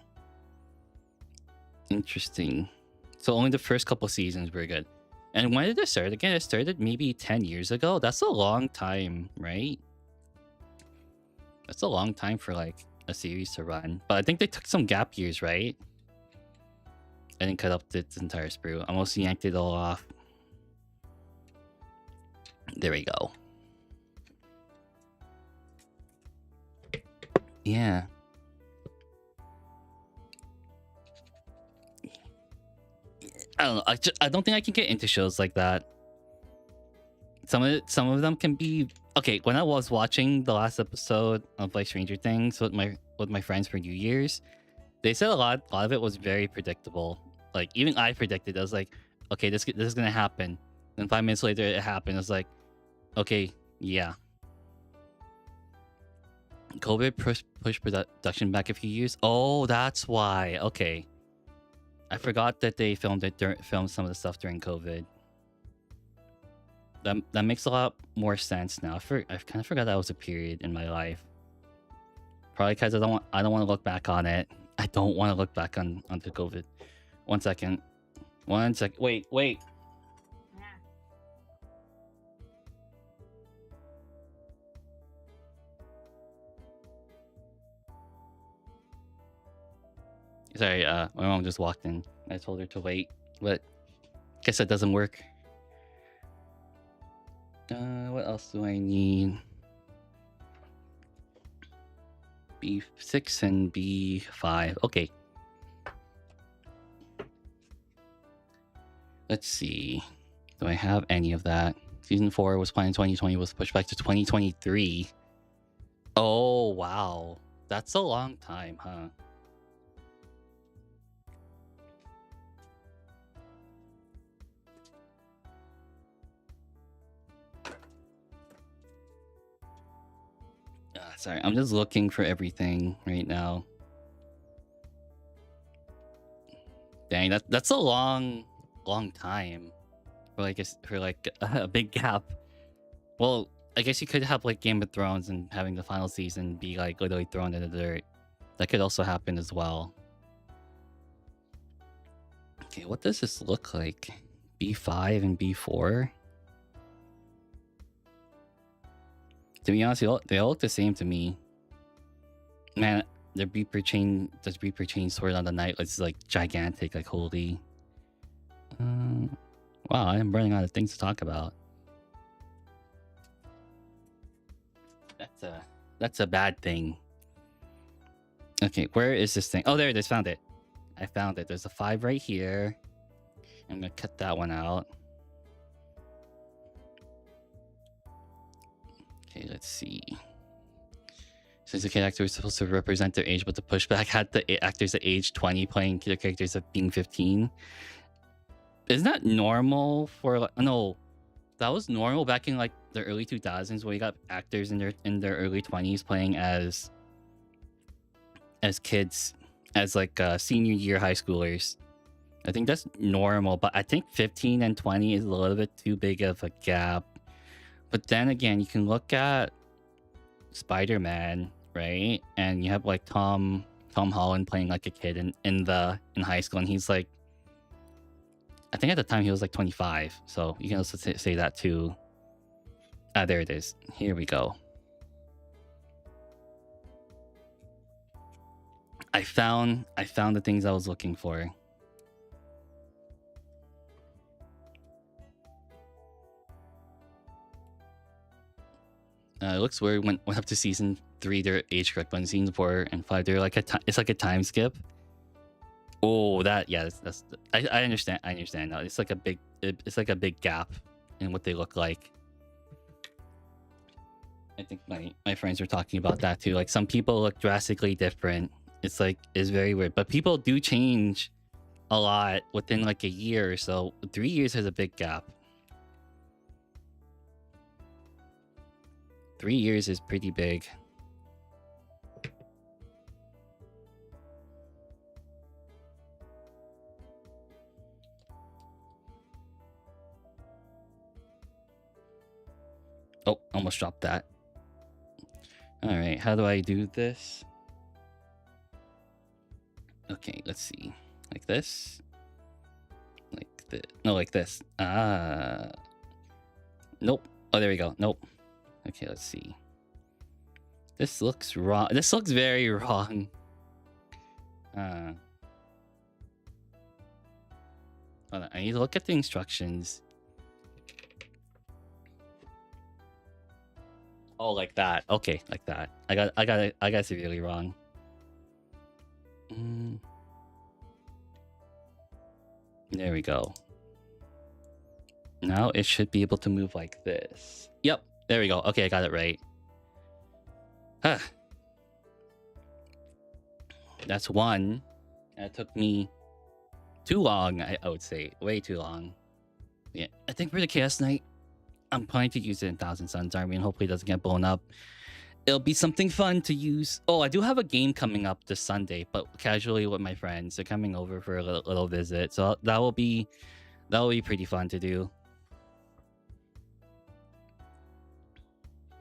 interesting. So only the first couple seasons were good. And when did it start? Again, it started maybe 10 years ago. That's a long time, right? That's a long time for like a series to run. But I think they took some gap years, right? I didn't cut up its entire sprue. I almost yanked it all off. There we go. Yeah. I don't know. I don't think I can get into shows like that. Some of them can be okay. When I was watching the last episode of like Stranger Things with my friends for New Year's, they said a lot of it was very predictable. Like even I predicted. I was like, okay, this is gonna happen. Then 5 minutes later, it happened. I was like, okay, yeah. COVID pushed production back a few years. Oh, that's why. Okay. I forgot that they filmed some of the stuff during COVID. That makes a lot more sense now. I kind of forgot that was a period in my life. Probably because I don't want to look back on it. I don't want to look back on the COVID. 1 second. 1 sec. Wait. Sorry, my mom just walked in. I told her to wait, but guess that doesn't work. What else do I need? B6 and B5. Okay. Let's see. Do I have any of that? Season 4 was planned in 2020, was pushed back to 2023. Oh, wow. That's a long time, huh? Sorry, I'm just looking for everything right now. Dang, that's a long time for like a big gap. Well, I guess you could have like Game of Thrones and having the final season be like literally thrown in the dirt. That could also happen as well. Okay, what does this look like? B5 and B4? To be honest, they all look the same to me. Man, the Reaper chain Sword on the Night is like gigantic, like holy. Wow, I'm running out of things to talk about. That's a bad thing. Okay, where is this thing? Oh, there it is. Found it. I found it. There's a 5 right here. I'm gonna cut that one out. Okay, let's see. Since the kid actor was supposed to represent their age, but the pushback had the actors at age 20 playing kid characters at being 15. Isn't that normal for like, no, that was normal back in like the early 2000s where you got actors in their early 20s playing as kids, as like senior year high schoolers. I think that's normal, but I think 15 and 20 is a little bit too big of a gap. But then again, you can look at Spider-Man, right? And you have like Tom Holland playing like a kid in high school, and he's like, I think at the time he was like 25. So you can also say that too. There it is. Here we go. I found the things I was looking for. It looks weird when up to season 3 they're age correct, but in season 4 and 5 they're like it's like a time skip. Oh, that, yeah, that's I understand now. It's like a big gap in what they look like. I think my friends were talking about that too. Like some people look drastically different. It's very weird, but people do change a lot within like a year or so. 3 years is a big gap. 3 years is pretty big. Oh, almost dropped that. All right, how do I do this? Okay, let's see. Like this? Like this? No, like this. Nope. Oh, there we go. Nope. Okay, let's see. This looks wrong. This looks very wrong. Hold on, I need to look at the instructions. Oh, like that. Okay, like that. I got it severely wrong. There we go. Now it should be able to move like this. Yep, there we go. Okay, I got it right. That's one. It took me too long, I would say. Way too long. Yeah, I think for the Chaos Knight, I'm planning to use it in Thousand Suns Army and hopefully it doesn't get blown up. It'll be something fun to use. Oh, I do have a game coming up this Sunday, but casually with my friends. They're coming over for a little visit. So that will be pretty fun to do.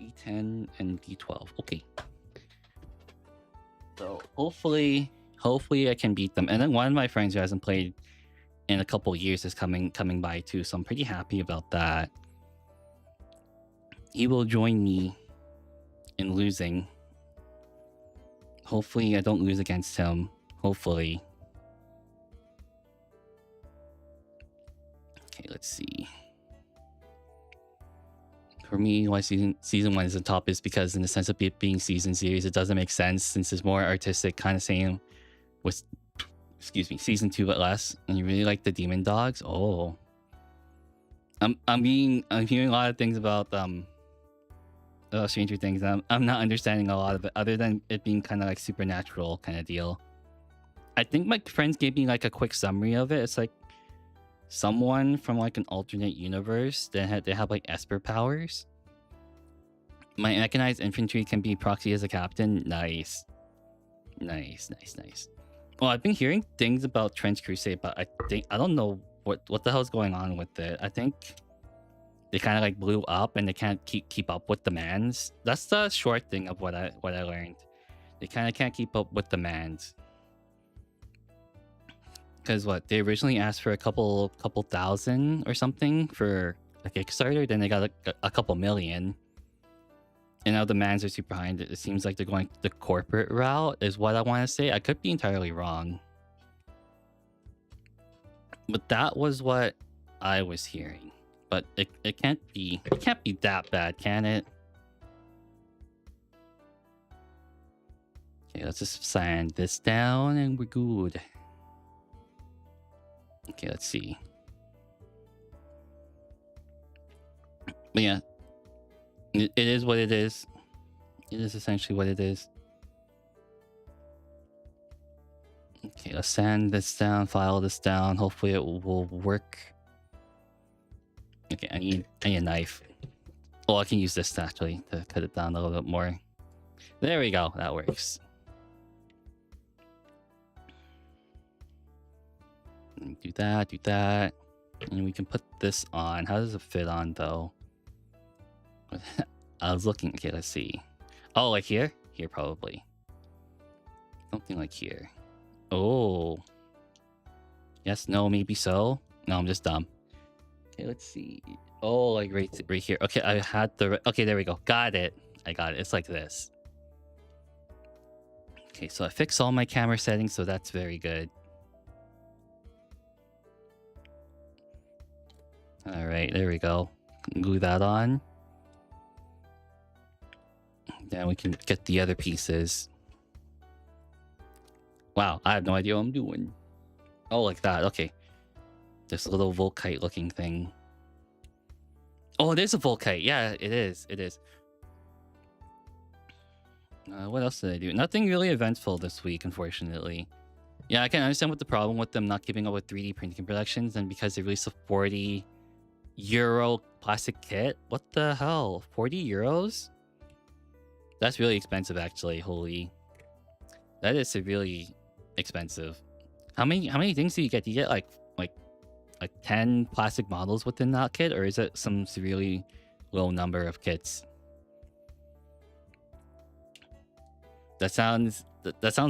D10 and D12. Okay. So hopefully I can beat them. And then one of my friends who hasn't played in a couple years is coming by too. So I'm pretty happy about that. He will join me in losing. Hopefully I don't lose against him. Hopefully. Okay, let's see. For me, why season 1 is the top is because in the sense of it being season series, it doesn't make sense since it's more artistic, kind of same with, season 2 but less. And you really like the demon dogs? Oh. I'm hearing a lot of things about Stranger Things. I'm not understanding a lot of it other than it being kind of like supernatural kind of deal. I think my friends gave me like a quick summary of it. It's like someone from like an alternate universe that they have like Esper powers. My mechanized infantry can be proxy as a captain. Nice. Well, I've been hearing things about Trench Crusade, but I don't know what the hell's going on with it. I think they kind of like blew up and they can't keep up with demands. That's the short thing of what I learned. They kind of can't keep up with demands. Because they originally asked for a couple thousand or something for a Kickstarter, then they got a couple million. And now demands are super high. It seems like they're going the corporate route is what I want to say. I could be entirely wrong. But that was what I was hearing. But it can't be that bad, can it? Okay, let's just sand this down and we're good. Okay, let's see. But yeah, it is what it is. It is essentially what it is. Okay, let's sand this down, file this down. Hopefully it will work. Okay, I need a knife. Oh, I can use this actually to cut it down a little bit more. There we go. That works. Do that. And we can put this on. How does it fit on though? I was looking. Okay, let's see. Oh, like here? Here, probably. Something like here. Oh. Yes, no, maybe so. No, I'm just dumb. Okay, let's see. Oh, like right here. Okay, I had the... Okay, there we go. Got it. I got it. It's like this. Okay, so I fixed all my camera settings, so that's very good. All right, there we go. Glue that on. Then we can get the other pieces. Wow, I have no idea what I'm doing. Oh, like that. Okay. This little Volkite looking thing. Oh, it is a Volkite. Yeah, it is. It is. What else did I do? Nothing really eventful this week, unfortunately. Yeah, I can understand what the problem with them not keeping up with 3D printing productions, and because they released a 40 euro plastic kit. What the hell? 40 euros? That's really expensive, actually. Holy, that is really expensive. How many things do you get? Do you get like 10 plastic models within that kit, or is it some severely low number of kits? That sounds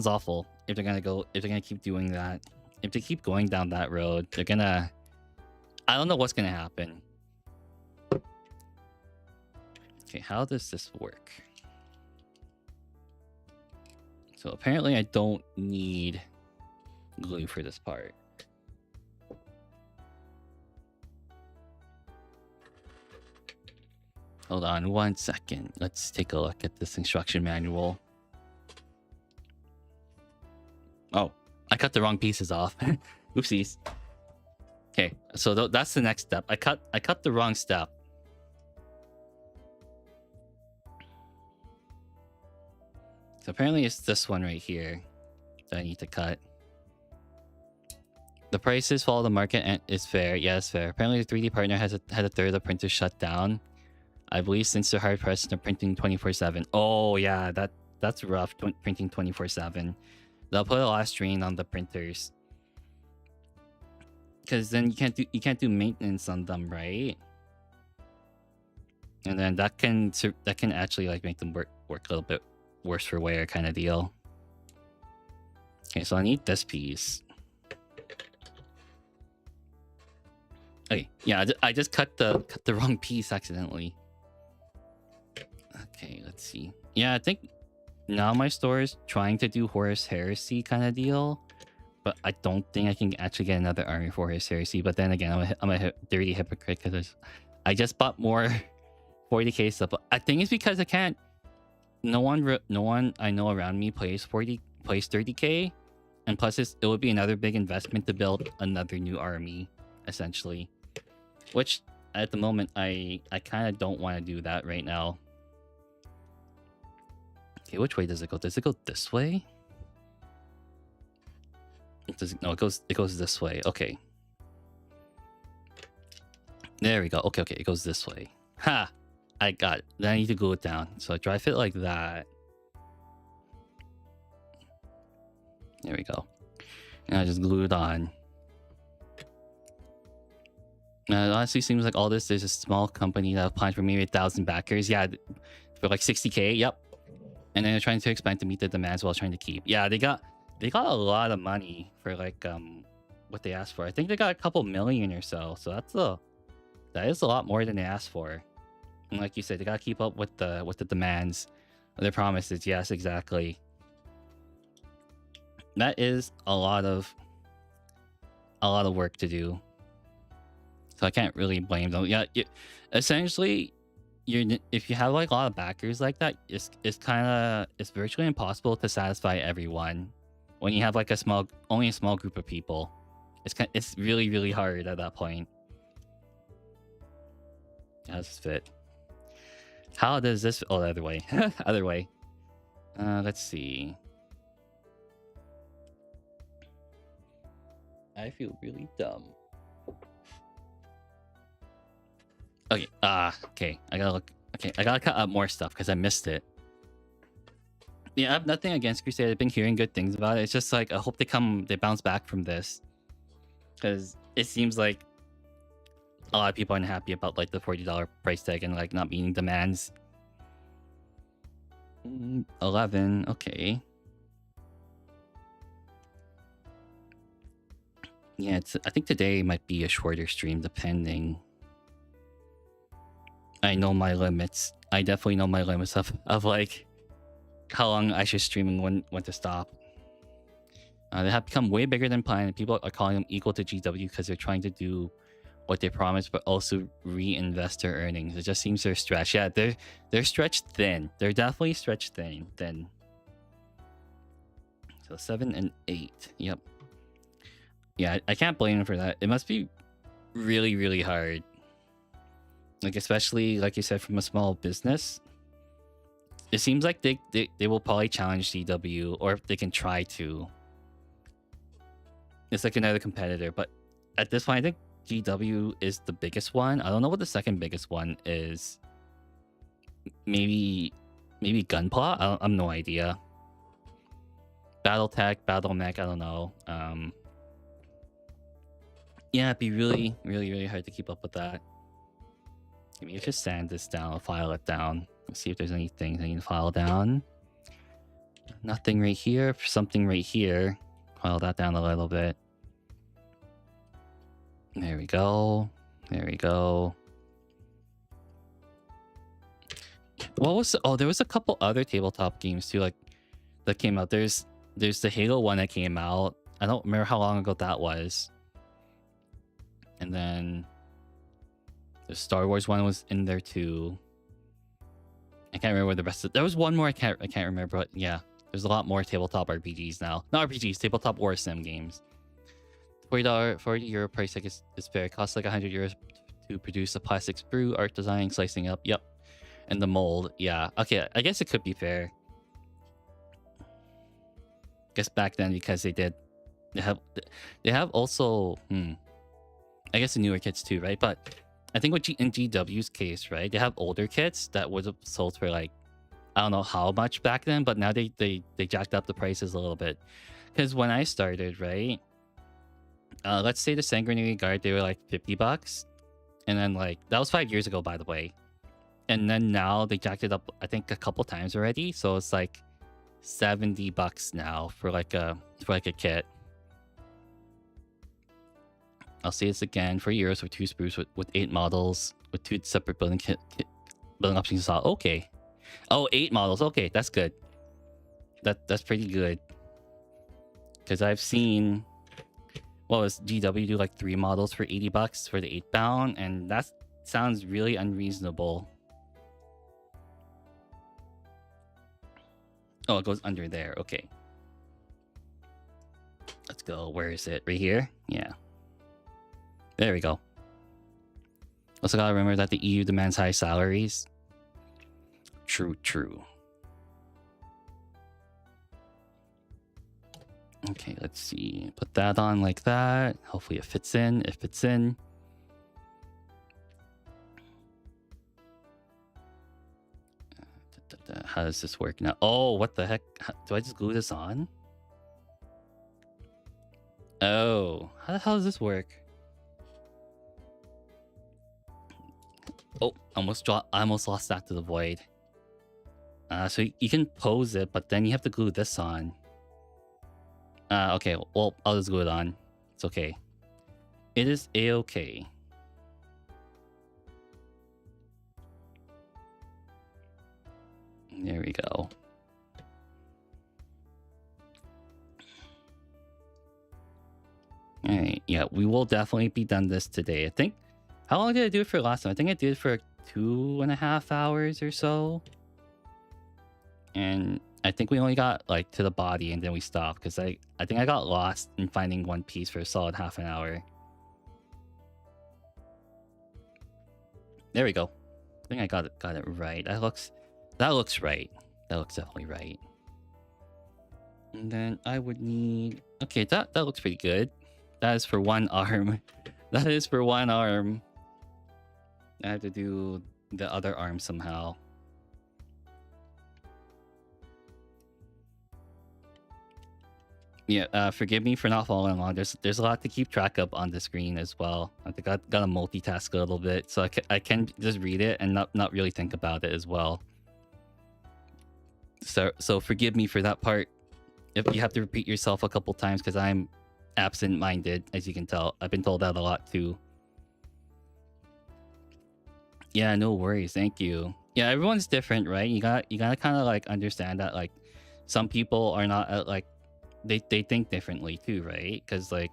awful. If they're gonna keep doing that, if they keep going down that road, they're gonna. I don't know what's gonna happen. Okay, how does this work? So apparently I don't need glue for this part. Hold on 1 second. Let's take a look at this instruction manual. Oh, I cut the wrong pieces off. Oopsies. Okay, so that's the next step. I cut the wrong step. So apparently it's this one right here that I need to cut. The prices follow the market and is fair. Yeah, it's fair. Apparently the 3D partner had a third of the printers shut down. I believe since they're hard pressed, they're printing 24/7. Oh yeah, that's rough. Printing 24/7. They'll put a lot of strain on the printers. Because then you can't do maintenance on them, right? And then that can actually like make them work a little bit worse for wear kind of deal. Okay, so I need this piece. Okay, yeah, I just cut the wrong piece accidentally. Okay, let's see. Yeah, I think now my store is trying to do Horus Heresy kind of deal, but I don't think I can actually get another army for Horus Heresy. But then again, I'm a dirty hypocrite because I just bought more 40k stuff. I think it's because I can't. No one I know around me plays 30k, and plus it would be another big investment to build another new army, essentially. Which at the moment I kind of don't want to do that right now. Okay, which way does it go? Does it go this way? No, it goes this way. Okay. There we go. Okay, it goes this way. Ha! I got it. Then I need to glue it down. So I dry fit like that. There we go. And I just glue it on. Now, it honestly seems like all this, there's a small company that applied for maybe 1,000 backers. Yeah, for like 60k. Yep. And then they're trying to expand to meet the demands while trying to keep. Yeah, they got a lot of money for like what they asked for. I think they got a couple million or so. So that is a lot more than they asked for. And like you said, they gotta keep up with the demands, their promises. Yes, exactly. That is a lot of work to do. So I can't really blame them. Yeah, essentially, if you have like a lot of backers like that, it's virtually impossible to satisfy everyone. When you have like only a small group of people, it's really hard at that point. How does this fit? How does this? Oh, the other way. Other way. Let's see. I feel really dumb. Okay. Okay. I gotta look. Okay, I gotta cut up more stuff because I missed it. Yeah, I have nothing against Crusade. I've been hearing good things about it. It's just like I hope they bounce back from this, because it seems like a lot of people aren't happy about like the $40 price tag and like not meeting demands. 11. Okay. Yeah, I think today might be a shorter stream depending. I know my limits. I definitely know my limits of like how long I should stream and when to stop. They have become way bigger than planned. People are calling them equal to GW because they're trying to do what they promised, but also reinvest their earnings. It just seems they're stretched. Yeah, they're stretched thin. They're definitely stretched thin. So 7 and 8. Yep. Yeah, I can't blame them for that. It must be really hard. Like, especially, like you said, from a small business. It seems like they will probably challenge CW, or they can try to. It's like another competitor, but at this point, I think GW is the biggest one. I don't know what the second biggest one is. Maybe Gunpla? I have no idea. Battletech, Battle Mech, I don't know. Yeah, it'd be really, really, really hard to keep up with that. Maybe just sand this down, file it down. Let's see if there's anything I need to file down. Nothing right here. Something right here. File that down a little bit. There we go. There we go. What was... Oh, there was a couple other tabletop games too, like, that came out. There's the Halo one that came out. I don't remember how long ago that was. And then the Star Wars one was in there too. I can't remember the rest of... There was one more I can't remember, but yeah. There's a lot more tabletop RPGs now. Not RPGs, tabletop war sim games. €40 price tag is fair. It costs like €100 to produce a plastic sprue, art design, slicing up. Yep. And the mold. Yeah. Okay, I guess it could be fair. Guess back then, because they have also I guess the newer kits too, right? But I think with in GW's case, right, they have older kits that would have sold for like, I don't know how much back then, but now they jacked up the prices a little bit. Because when I started, right, let's say the Sanguinary Guard, they were like $50, and then like that was 5 years ago, by the way, and then now they jacked it up, I think, a couple times already, so it's like $70 now for like a kit. I'll say this again, €40 for 2 sprues with 8 models with 2 separate building options. Okay. Oh, 8 models. Okay, that's good. That's pretty good. Because I've seen, what was GW do, like 3 models for $80 for the 8 bound, and that sounds really unreasonable. Oh, it goes under there. Okay. Let's go. Where is it? Right here? Yeah. There we go. Also gotta remember that the EU demands high salaries. True. Okay, let's see. Put that on like that. Hopefully it fits in. It fits in. How does this work now? Oh, what the heck? Do I just glue this on? Oh, how the hell does this work? Oh, I almost lost that to the void. So you can pose it, but then you have to glue this on. Okay, well, I'll just glue it on. It's okay. It is a-okay. There we go. Alright, yeah, we will definitely be done this today. I think... How long did I do it for last time? I think I did it for 2.5 hours or so. And I think we only got like to the body and then we stopped because I think I got lost in finding one piece for a solid half an hour. There we go. I think I got it right. That looks right. That looks definitely right. And then I would need... Okay, that looks pretty good. That is for one arm. That is for one arm. I have to do the other arm somehow. Yeah, forgive me for not following along. There's a lot to keep track of on the screen as well. I think I gotta multitask a little bit, so I can just read it and not really think about it as well. So forgive me for that part. If you have to repeat yourself a couple times, because I'm absent-minded, as you can tell. I've been told that a lot too. Yeah, no worries. Thank you. Yeah, everyone's different, right? You gotta kind of like understand that like some people are not like they think differently too, right? Because like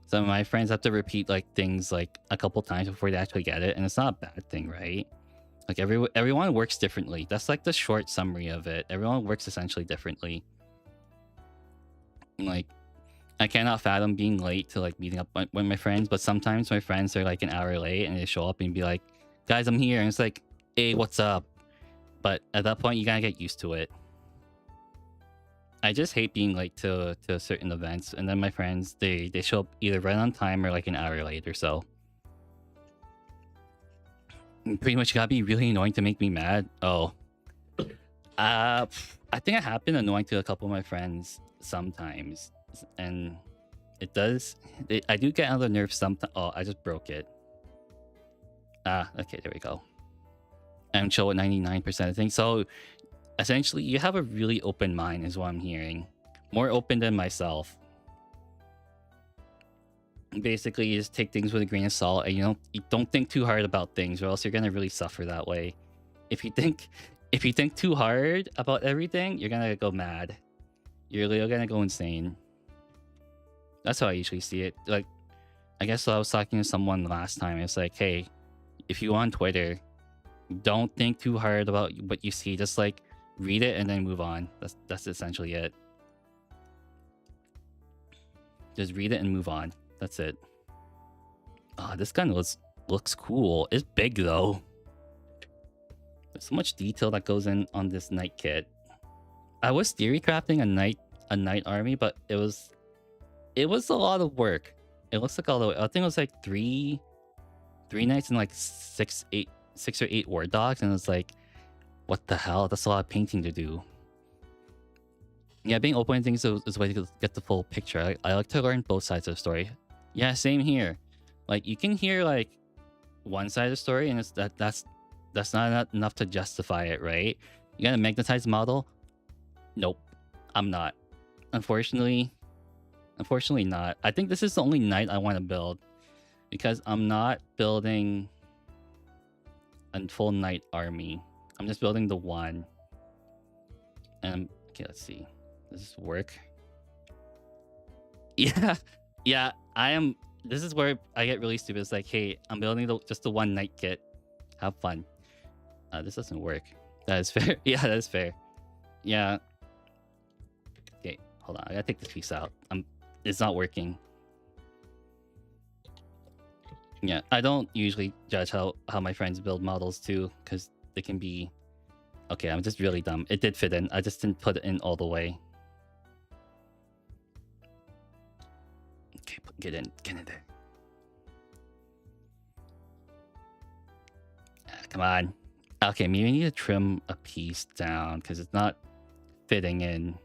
some of my friends have to repeat like things like a couple times before they actually get it, and it's not a bad thing, right? Like everyone works differently. That's like the short summary of it. Everyone works essentially differently. Like I cannot fathom being late to like meeting up with my friends, but sometimes my friends are like an hour late and they show up and be like, guys, I'm here. And it's like, hey, what's up? But at that point, you gotta get used to it. I just hate being late to certain events, and then my friends they show up either right on time or like an hour late or so. And pretty much gotta be really annoying to make me mad. Oh, I think I have been annoying to a couple of my friends sometimes, and it does. I do get on the nerves sometimes. Oh, I just broke it. Okay, there we go. I'm chill at 99%. I think so. Essentially, you have a really open mind, is what I'm hearing. More open than myself. Basically, you just take things with a grain of salt, and you don't think too hard about things, or else you're gonna really suffer that way. If you think too hard about everything, you're gonna go mad. You're gonna go insane. That's how I usually see it. Like, I guess I was talking to someone last time. It's like, hey, if you on Twitter, don't think too hard about what you see. Just like read it and then move on. That's essentially it. Just read it and move on. That's it. Oh, this gun looks cool. It's big though. There's so much detail that goes in on this knight kit. I was theory crafting a knight army, but it was a lot of work. It looks like I think it was like three knights and like six or eight war dogs, and it's like, what the hell? That's a lot of painting to do. Yeah, being open to things is a way to get the full picture. I like to learn both sides of the story. Yeah, same here. Like, you can hear like one side of the story, and that's not enough to justify it, right? You got a magnetized model? Nope, I'm not. Unfortunately not. I think this is the only knight I want to build, because I'm not building a full knight army. I'm just building the one. And okay, let's see. Does this work? Yeah, I am. This is where I get really stupid. It's like, hey, I'm building just the one knight kit. Have fun. This doesn't work. That is fair. Yeah, that is fair. Yeah. Okay, hold on. I gotta take this piece out. It's not working. Yeah, I don't usually judge how my friends build models too, because they can be... Okay, I'm just really dumb. It did fit in. I just didn't put it in all the way. Okay, get in there. Come on. Okay, maybe I need to trim a piece down because it's not fitting in.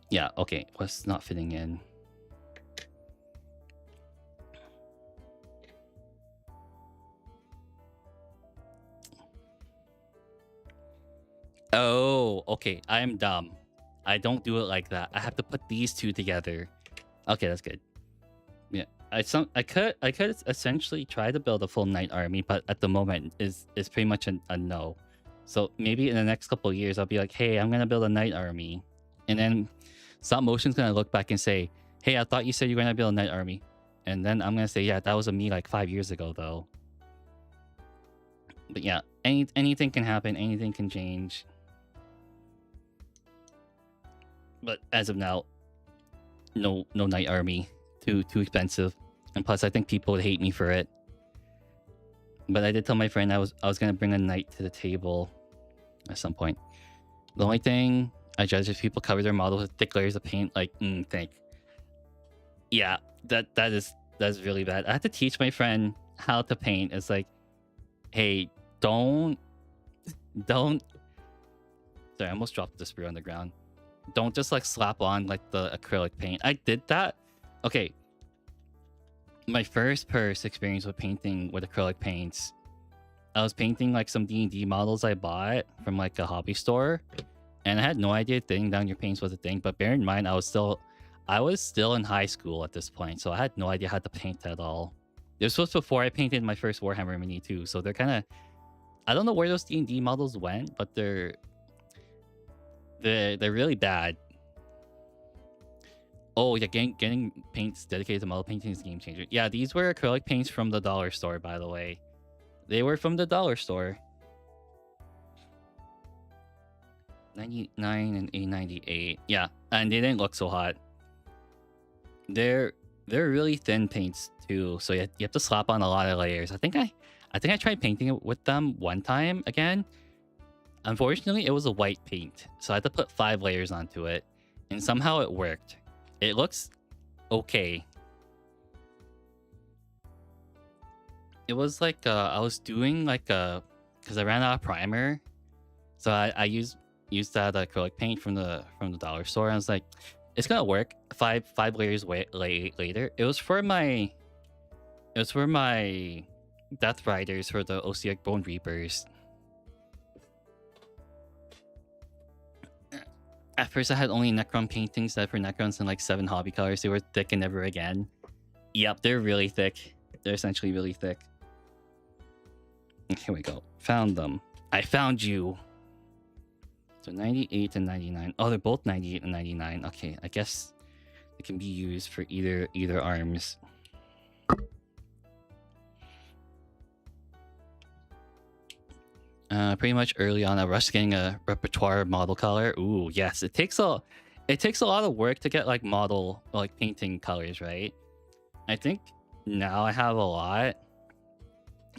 Yeah, okay. What's not fitting in? Oh, okay. I am dumb. I don't do it like that. I have to put these two together. Okay, that's good. Yeah, I could essentially try to build a full knight army, but at the moment is pretty much a no. So maybe in the next couple of years, I'll be like, hey, I'm gonna build a knight army, and then Stop Motion's gonna look back and say, hey, I thought you said you were gonna build a knight army, and then I'm gonna say, yeah, that was me like 5 years ago though. But yeah, anything can happen, anything can change. But as of now, no knight army. Too expensive, and plus I think people would hate me for it. But I did tell my friend I was gonna bring a knight to the table at some point. The only thing I judge is people cover their models with thick layers of paint. Like, think. Yeah, that's really bad. I had to teach my friend how to paint. It's like, hey, don't. Sorry, I almost dropped the sprayer on the ground. Don't just like slap on like the acrylic paint. I did that. Okay. My first experience with painting with acrylic paints, I was painting like some D&D models I bought from like a hobby store, and I had no idea thinning down your paints was a thing. But bear in mind, I was still in high school at this point, so I had no idea how to paint at all. This was before I painted my first Warhammer mini too, so they're kind of... I don't know where those D&D models went, but they're really bad. Oh yeah, getting paints dedicated to model painting is a game changer. Yeah, these were acrylic paints from the dollar store, by the way. They were from the dollar store. 99 and 898. Yeah, and they didn't look so hot. They're really thin paints too, so you have to slap on a lot of layers. I think I tried painting it with them one time again. Unfortunately, it was a white paint, so I had to put 5 layers onto it, and somehow it worked. It looks okay. It was like I was doing like because I ran out of primer, so I used that acrylic paint from the dollar store. And I was like, it's gonna work. Five layers later, it was for my Death Riders for the Ossiarch Bone Reapers. At first, I had only Necron paintings that for Necrons in like 7 hobby colors. They were thick and never again. Yep, they're really thick. They're essentially really thick. Here we go. Found them. I found you. So 98 and 99. Oh, they're both 98 and 99. Okay, I guess it can be used for either arms. Pretty much early on, I rushed getting a repertoire model color. Ooh, yes, it takes a lot of work to get like model like painting colors, right? I think now I have a lot.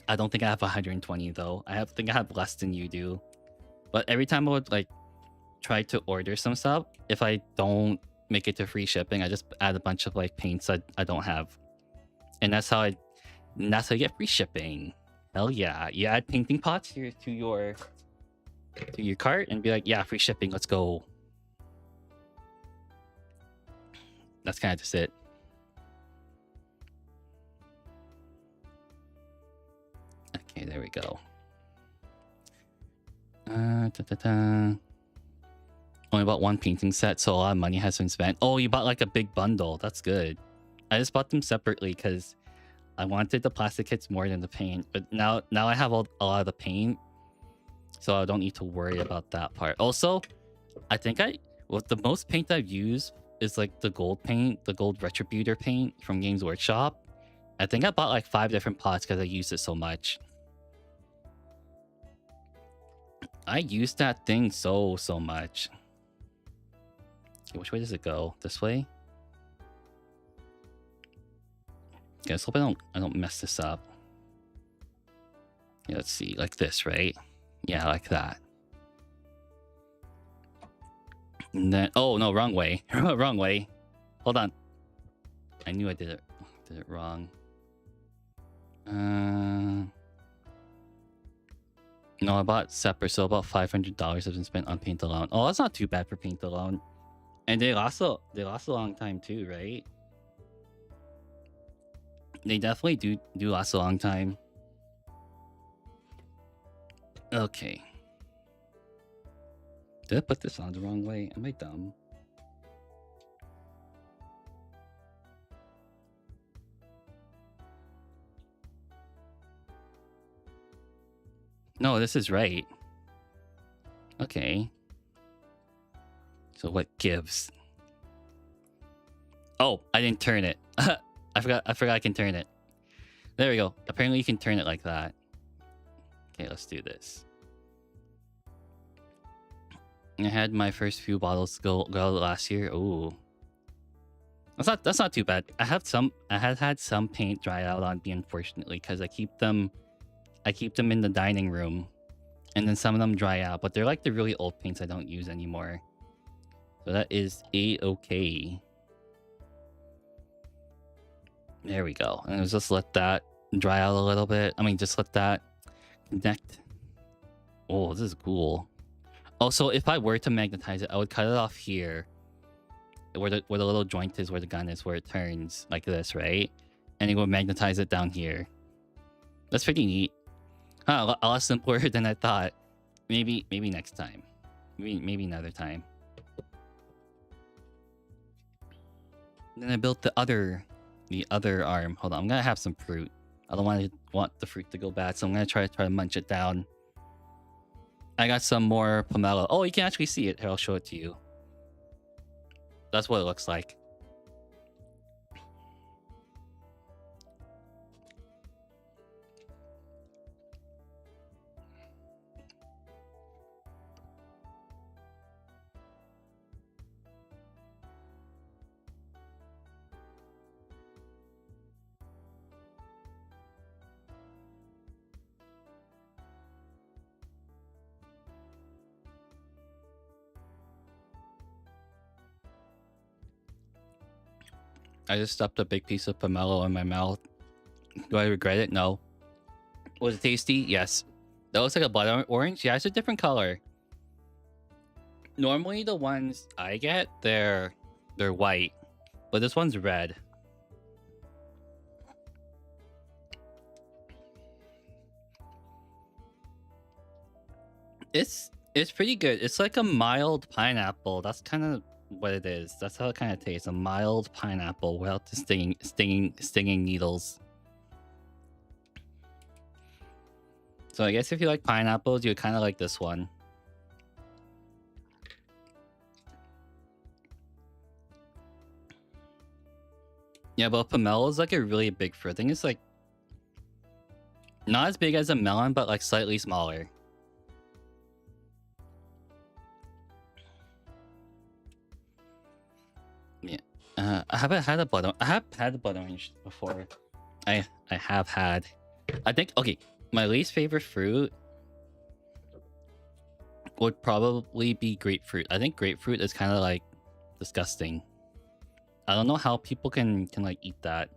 I don't think I have 120 though. think I have less than you do. But every time I would like try to order some stuff, if I don't make it to free shipping, I just add a bunch of like paints I don't have, and that's how you get free shipping. Hell yeah! You add painting pots to your cart and be like, yeah, free shipping. Let's go. That's kind of just it. Okay, there we go. Only bought 1 painting set, so a lot of money has been spent. Oh, you bought like a big bundle. That's good. I just bought them separately because I wanted the plastic kits more than the paint. But now I have a lot of the paint, so I don't need to worry about that part. Also, I think the most paint I've used is like the gold paint, the gold Retributor paint from Games Workshop. I think I bought like 5 different pots because I used it so much. I used that thing so much. Okay, which way does it go? This way? Yeah, let's hope I don't mess this up. Yeah, let's see, like this, right? Yeah, like that. And then, oh no, wrong way. Wrong way. Hold on. I knew I did it wrong. No, I bought separate, so about $500 has been spent on paint alone. Oh, that's not too bad for paint alone. And they last a long time too, right? They definitely do last a long time. Okay. Did I put this on the wrong way? Am I dumb? No, this is right. Okay. So what gives? Oh, I didn't turn it. I forgot I can turn it. There we go. Apparently you can turn it like that. Okay, let's do this. I had my first few bottles go last year. Ooh. That's not too bad. I had had some paint dry out on me, unfortunately, because I keep them in the dining room, and then some of them dry out, but they're like the really old paints I don't use anymore. So that is a-okay. There we go. And let's just let that dry out a little bit. I mean, just let that connect. Oh, this is cool. Also, if I were to magnetize it, I would cut it off here, where the little joint is, where the gun is, where it turns like this, right? And it would magnetize it down here. That's pretty neat. Huh, a lot simpler than I thought. Maybe next time. Maybe another time. Then I built the other arm. Hold on, I'm gonna have some fruit. I don't want the fruit to go bad, so I'm gonna try to munch it down. I got some more pomelo. Oh, you can actually see it. Here, I'll show it to you. That's what it looks like. I just stuffed a big piece of pomelo in my mouth. Do I regret it? No. Was it tasty? Yes. That looks like a blood orange? Yeah, it's a different color. Normally the ones I get, they're white, but this one's red. It's pretty good. It's like a mild pineapple. That's kind of what it is. That's how it kind of tastes. A mild pineapple without the stinging needles. So I guess if you like pineapples, you would kind of like this one. Yeah, but pomelo is like a really big fruit. I think it's like not as big as a melon, but like slightly smaller. Yeah, I haven't had a blood. I have had a blood orange before. I have had. I think okay. My least favorite fruit would probably be grapefruit. I think grapefruit is kind of like disgusting. I don't know how people can like eat that.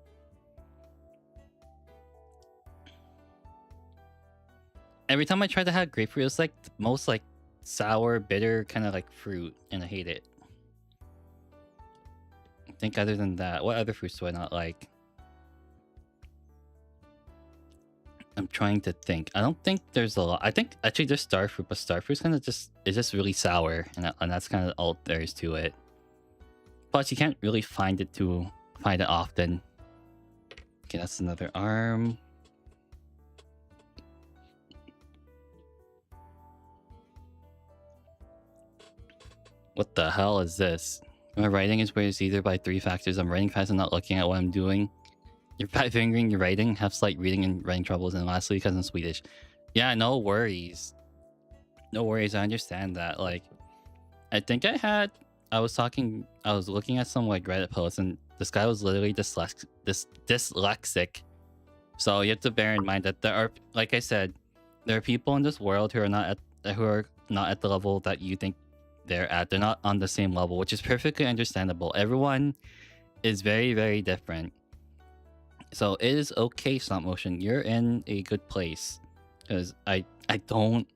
Every time I try to have grapefruit, it's like the most like sour, bitter kind of like fruit, and I hate it. I think other than that, what other fruits do I not like? I'm trying to think. I don't think there's a lot. I think actually there's starfruit, but starfruit's kind of just it's just really sour, and that's kind of all there is to it. Plus, you can't really find it often. Okay, that's another arm. What the hell is this? My writing is raised either by 3 factors. I'm writing fast and not looking at what I'm doing. You're fat fingering your writing, have slight reading and writing troubles, and lastly, because I'm Swedish. Yeah, no worries. No worries, I understand that. Like, I think I was looking at some like Reddit posts, and this guy was literally dyslexic. So you have to bear in mind that there are, like I said, there are people in this world who are not at the level that you think they're at. They're not on the same level, which is perfectly understandable. Everyone is very, very different. So it is okay, stop motion. You're in a good place, because I don't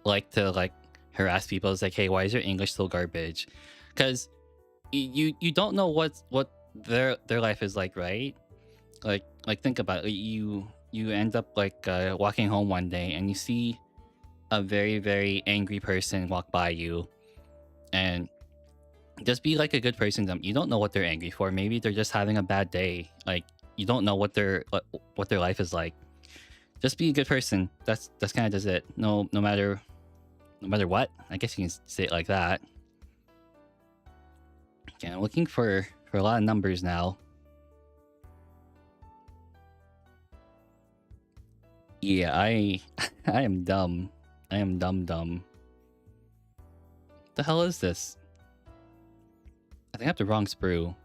like to like harass people. It's like, hey, why is your English so garbage? Because you don't know what their life is like, right? Like think about it. You end up like walking home one day and you see a very, very angry person walk by you, and just be like a good person to them. You don't know what they're angry for. Maybe they're just having a bad day. Like, you don't know what their life is like. Just be a good person. That's kind of does it. No matter what. I guess you can say it like that. Okay, I'm looking for a lot of numbers now. Yeah, I am dumb. I am dumb. What the hell is this? I think I have the wrong sprue.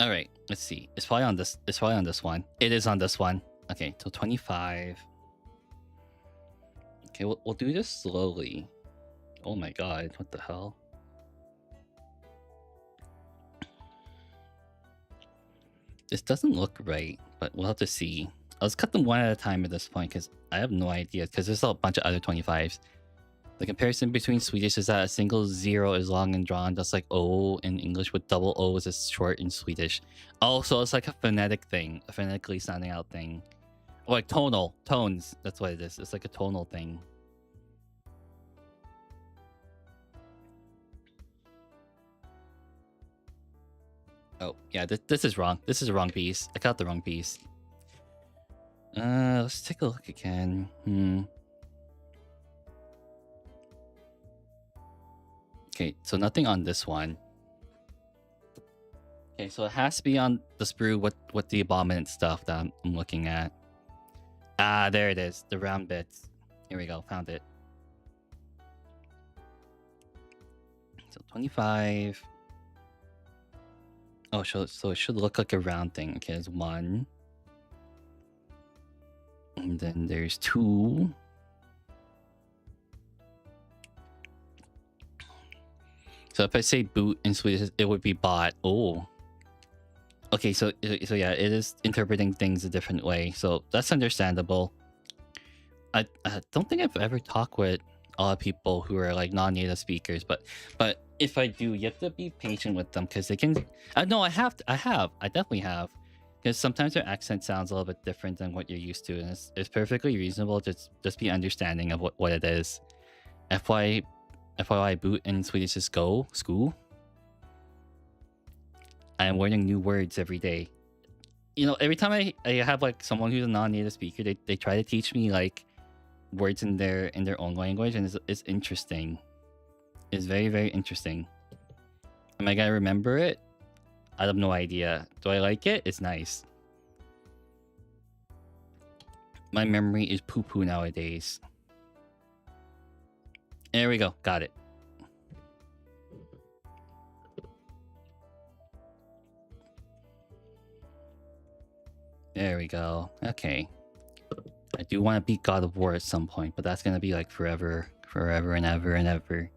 All right, let's see. It's probably on this. It's probably on this one. It is on this one. Okay, so 25. Okay, we'll do this slowly. Oh my god, what the hell? This doesn't look right, but we'll have to see. Let's cut them one at a time at this point, because I have no idea, because there's a bunch of other 25s. The comparison between Swedish is that a single 0 is long and drawn, just like O in English, with double O's is short in Swedish. Oh, so it's like a phonetic thing, a phonetically sounding out thing. Or like tones, that's what it is. It's like a tonal thing. Oh, yeah, this is wrong. This is a wrong piece. I got the wrong piece. Let's take a look again. Okay, so nothing on this one. Okay, so it has to be on the sprue with the abominant stuff that I'm looking at. Ah, there it is. The round bits. Here we go. Found it. So 25. Oh, so it should look like a round thing. Okay, there's 1. And then there's 2. So if I say boot in Swedish, it would be bot. Oh. Okay, so yeah, it is interpreting things a different way. So that's understandable. I don't think I've ever talked with a lot of people who are like non-native speakers, but if I do, you have to be patient with them because they can. No, I definitely have, because sometimes their accent sounds a little bit different than what you're used to, and it's perfectly reasonable. Just be understanding of what it is. FYI, boot in Swedish is go school. I am learning new words every day. You know, every time I have like someone who's a non-native speaker, they try to teach me like words in their own language, and it's interesting. It's very, very interesting. Am I gonna remember it? I have no idea. Do I like it? It's nice. My memory is poo-poo nowadays. There we go. Got it. There we go. Okay. I do want to beat God of War at some point, but that's gonna be like forever and ever and ever.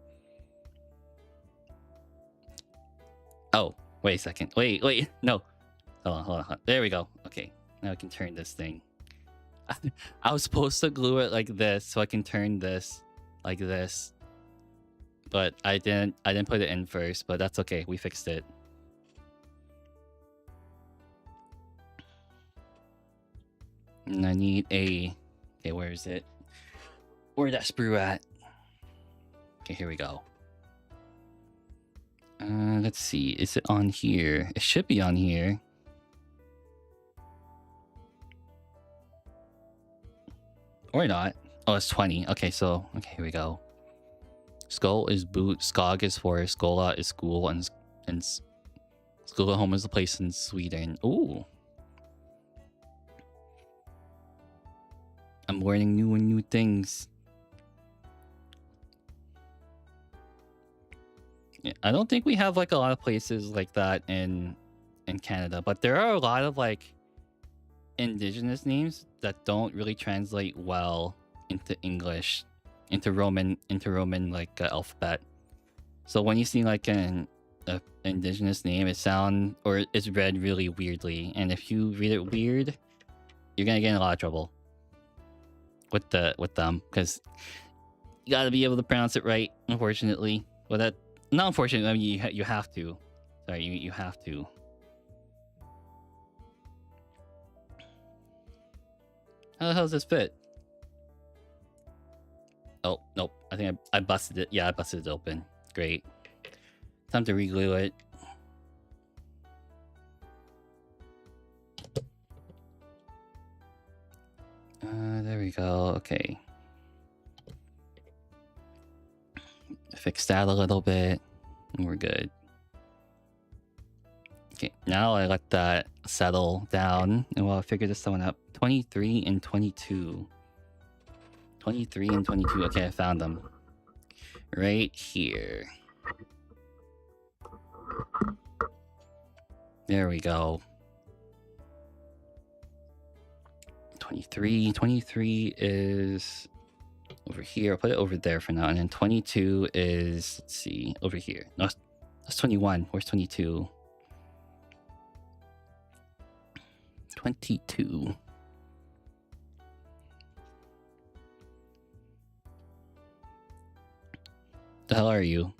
Oh, wait a second. Wait. No. Hold on. There we go. Okay. Now I can turn this thing. I was supposed to glue it like this so I can turn this like this. But I didn't put it in first, but that's okay. We fixed it. And I need a... Okay, where is it? Where's that sprue at? Okay, here we go. Let's see. Is it on here? It should be on here. Or not. Oh, it's 20. Okay, so... Okay, here we go. Skull is boot. Skog is forest. Skola is school. And Skolaholm is a place in Sweden. Ooh. I'm learning new things. Yeah, I don't think we have like a lot of places like that in Canada, but there are a lot of like indigenous names that don't really translate well into English, into Roman like alphabet. So when you see like an indigenous name, it it's read really weirdly, and if you read it weird, you're gonna get in a lot of trouble with them, because you gotta be able to pronounce it right, unfortunately. Well, that not unfortunately, I mean, you have to. Sorry, you have to. How the hell does this fit? Oh, nope. I think I busted it. Yeah, I busted it open. Great. Time to re-glue it. There we go. Okay. Fix that a little bit, and we're good. Okay, now I let that settle down, and we'll figure this one out. 23 and 22. 23 and 22. Okay, I found them. Right here. There we go. 23 is over here. I'll put it over there for now. And then 22 is, let's see, over here. No, that's 21. Where's 22? 22. The hell are you?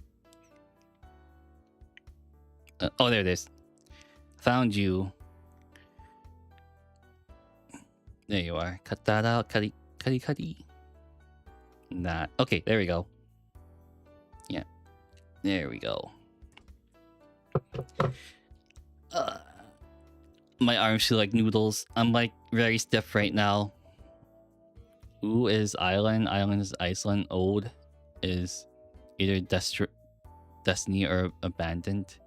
Oh, there it is. Found you. There you are. Cut that out. Cutty. That. Okay, there we go. Yeah. There we go. My arms feel like noodles. I'm like very stiff right now. Ooh is island. Island is Iceland. Old is either destiny or abandoned.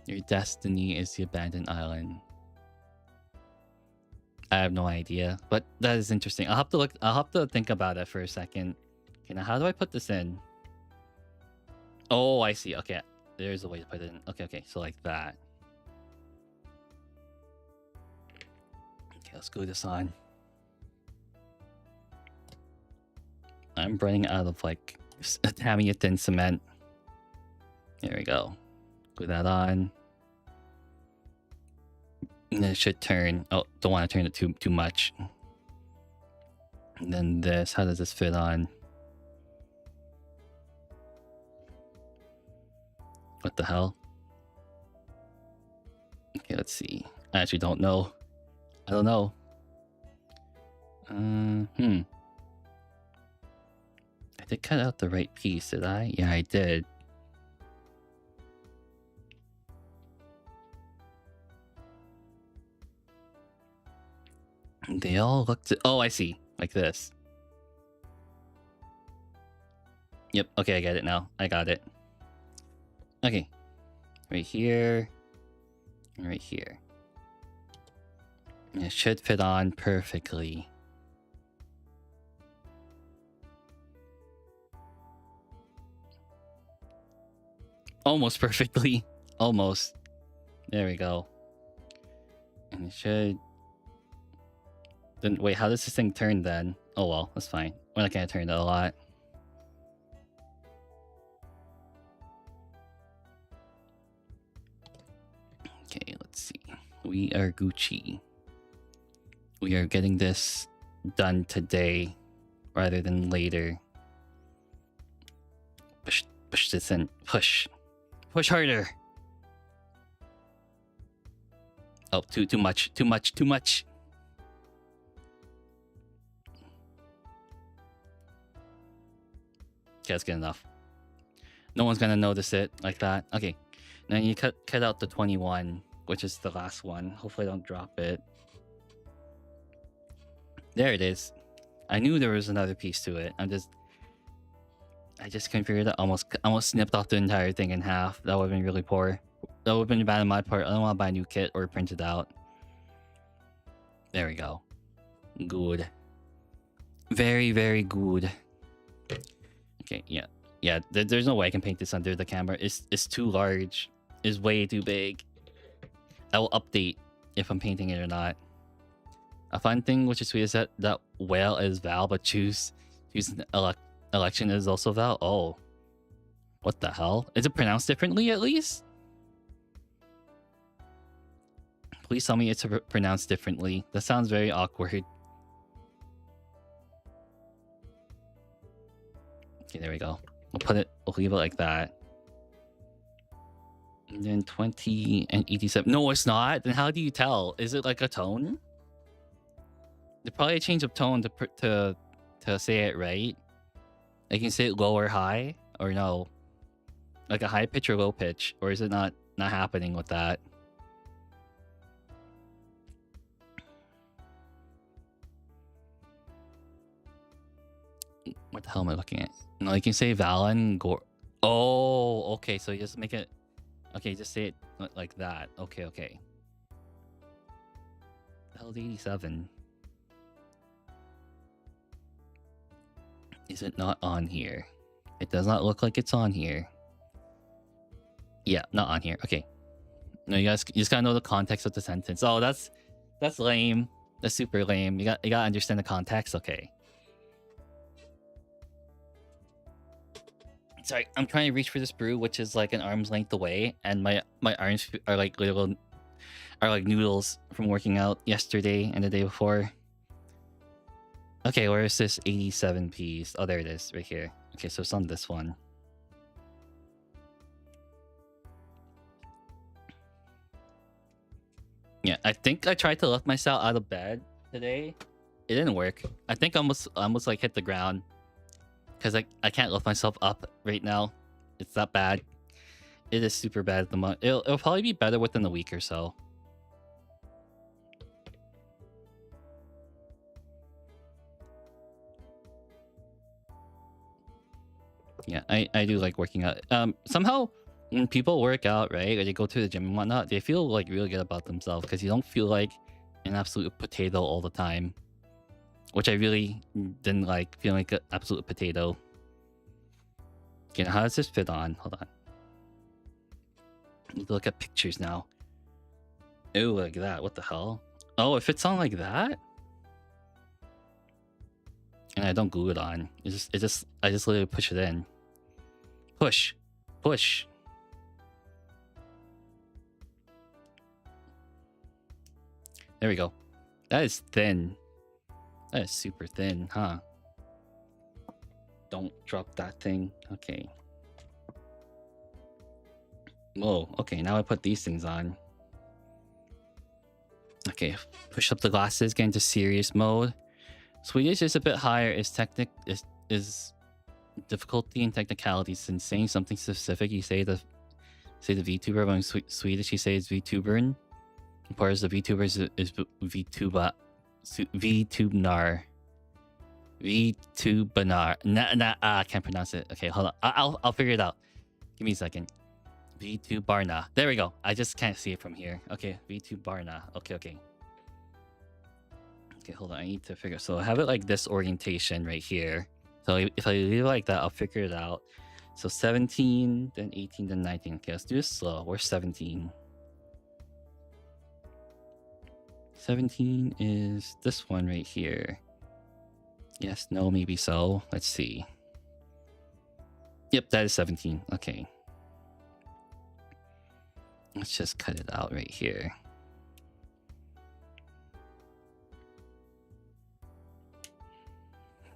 Your destiny is the abandoned island. I have no idea, but that is interesting. I'll have to think about it for a second. Okay, now how do I put this in? Oh, I see. Okay, there's a way to put it in. Okay, so like that. Okay, let's glue this on. I'm running out of like Tamiya-thin cement. There we go. Put that on. And it should turn. Oh, don't want to turn it too much. And then this. How does this fit on? What the hell? Okay, let's see. I actually don't know. I don't know. I did cut out the right piece, did I? Yeah, I did. They all look... Oh, I see. Like this. Yep. Okay, I get it now. I got it. Okay. Right here. And right here. And it should fit on perfectly. Almost perfectly. Almost. There we go. And it should... Then wait, how does this thing turn then? Oh well, that's fine. We're not gonna turn it a lot. Okay, let's see. We are Gucci. We are getting this done today rather than later. Push this in. Push harder. Oh, too much. Okay, that's good enough. No one's gonna notice it like that. Okay, now you cut out the 21, which is the last one. Hopefully I don't drop it. There it is. I knew there was another piece to it. I just configured it. Almost snipped off the entire thing in half. That would have been really poor. That would have been bad on my part. I don't want to buy a new kit or print it out. There we go. Good. Very, very good. Okay, yeah. There's no way I can paint this under the camera. It's too large. It's way too big. I will update if I'm painting it or not. A fun thing which is sweet is that whale is Val, but choose election is also Val. Oh, what the hell? Is it pronounced differently at least? Please tell me it's pronounced differently. That sounds very awkward. Okay, there we go. We'll leave it like that. And then 20 and 87. No, it's not. Then how do you tell? Is it like a tone? There's probably a change of tone to say it right. I can say it low or high, or no. Like a high pitch or low pitch, or is it not happening with that? What the hell am I looking at? No, you can say Valen Gore. Oh, okay. So you just make it. Okay, just say it like that. Okay. The hell is 87? Is it not on here? It does not look like it's on here. Yeah, not on here. Okay. No, you just gotta know the context of the sentence. Oh, that's lame. That's super lame. You gotta understand the context. Okay. Sorry, I'm trying to reach for this brew, which is like an arm's length away, and my arms are like like noodles from working out yesterday and the day before. Okay, where is this 87 piece? Oh, there it is, right here. Okay, so it's on this one. Yeah, I think I tried to lift myself out of bed today. It didn't work. I think I almost like hit the ground. Because I can't lift myself up right now. It's that bad. It is super bad at the moment. It'll probably be better within a week or so. Yeah, I do like working out. Somehow when people work out, right, or they go to the gym and whatnot, they feel like really good about themselves because you don't feel like an absolute potato all the time. Which I really didn't like, feeling like an absolute potato. Okay, now how does this fit on? Hold on. I need to look at pictures now. Oh, like that. What the hell? Oh, it fits on like that? and I don't glue it on. I just literally push it in. Push. There we go. That is thin. That is super thin, huh? Don't drop that thing. Okay. Whoa, okay, now I put these things on. Okay, push up the glasses, get into serious mode. Swedish is a bit higher. Is difficulty and technicalities in saying something specific. You say the VTuber, when Swedish you say it's VTubern. Whereas the VTuber is VTuba, VTubenar. VTubenar. I can't pronounce it. Okay, hold on. I'll figure it out. Give me a second. VTubarna. There we go. I just can't see it from here. Okay, VTubarna. Okay. Okay, hold on. I need to figure. So I have it like this orientation right here. So if I leave it like that, I'll figure it out. So 17, then 18, then 19. Okay, let's do this slow. We're 17. 17 is this one right here. Yes, no, maybe so. Let's see. Yep, that is 17. Okay. Let's just cut it out right here.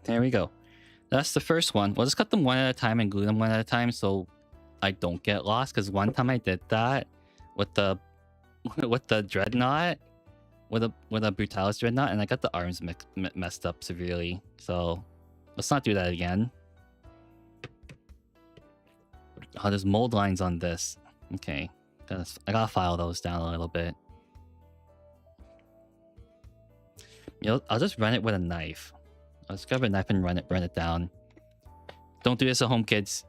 There we go. That's the first one. We'll just cut them one at a time and glue them one at a time so I don't get lost. Because one time I did that with the dreadnought, with a Brutalis dreadnought, and I got the arms messed up severely. So let's not do that again. Oh, there's mold lines on this. Okay, I gotta file those down a little bit. You know, I'll just run it with a knife. I'll just grab a knife and run it down. Don't do this at home, kids.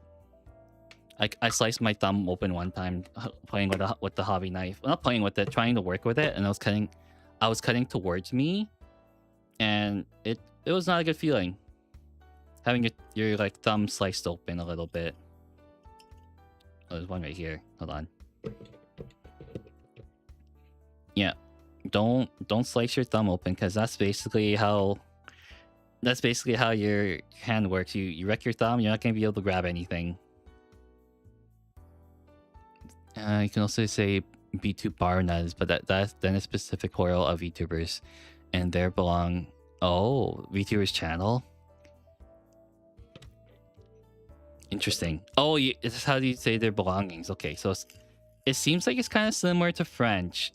I sliced my thumb open one time playing with the hobby knife. Well, not playing with it, trying to work with it, and I was cutting towards me, and it was not a good feeling. Having your like thumb sliced open a little bit. Oh, there's one right here. Hold on. Yeah, don't slice your thumb open, because that's basically how your hand works. You wreck your thumb, you're not gonna be able to grab anything. You can also say VTubarnas, but that's then a specific plural of VTubers, and there belong. Oh, VTubers channel. Interesting. Oh, it's how do you say their belongings? Okay, so it seems like it's kind of similar to French.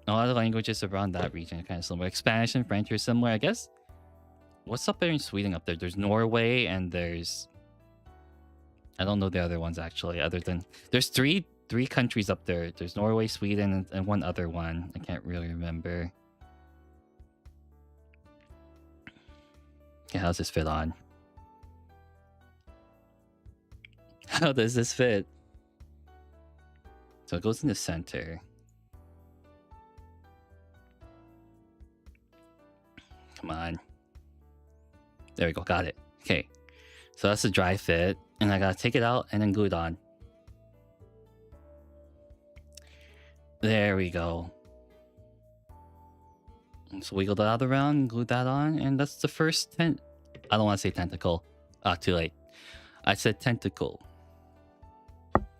A lot of languages around that region are kind of similar. Like Spanish and French are similar, I guess. What's up there in Sweden up there? There's Norway and there's... I don't know the other ones actually, other than... There's three countries up there. There's Norway, Sweden, and one other one. I can't really remember. Okay, how's this fit on? How does this fit? So it goes in the center. Come on. There we go. Got it. Okay. So that's a dry fit. And I gotta take it out and then glue it on. There we go. Just wiggle that around, glue that on, and that's the first I don't want to say tentacle. Too late. I said tentacle.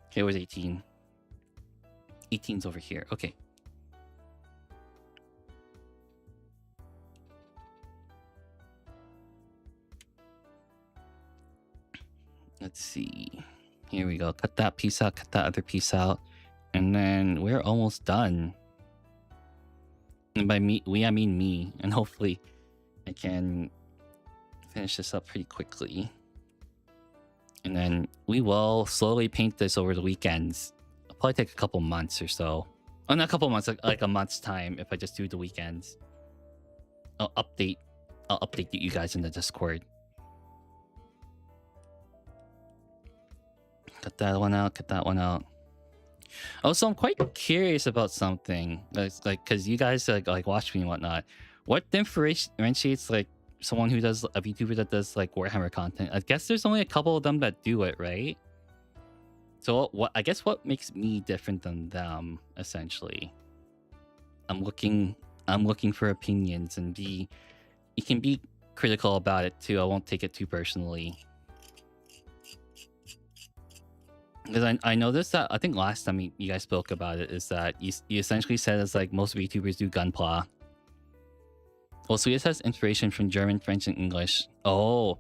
Okay, where's 18? 18's over here. Okay. Let's see. Here we go. Cut that piece out, cut that other piece out. And then we're almost done. And by we, I mean me. And hopefully I can finish this up pretty quickly. And then we will slowly paint this over the weekends. It'll probably take a couple months or so. Oh, not a couple months, like a month's time if I just do the weekends. I'll update you guys in the Discord. Cut that one out, cut that one out. Also, I'm quite curious about something. Like, cause you guys like watch me and whatnot. What differentiates like someone who does a VTuber that does like Warhammer content? I guess there's only a couple of them that do it, right? So I guess what makes me different than them, essentially. I'm looking for opinions and you can be critical about it too. I won't take it too personally. Because I noticed that, I think last time you guys spoke about it, is that you essentially said it's like most VTubers do gunpla. Also, it has inspiration from German, French, and English. Oh,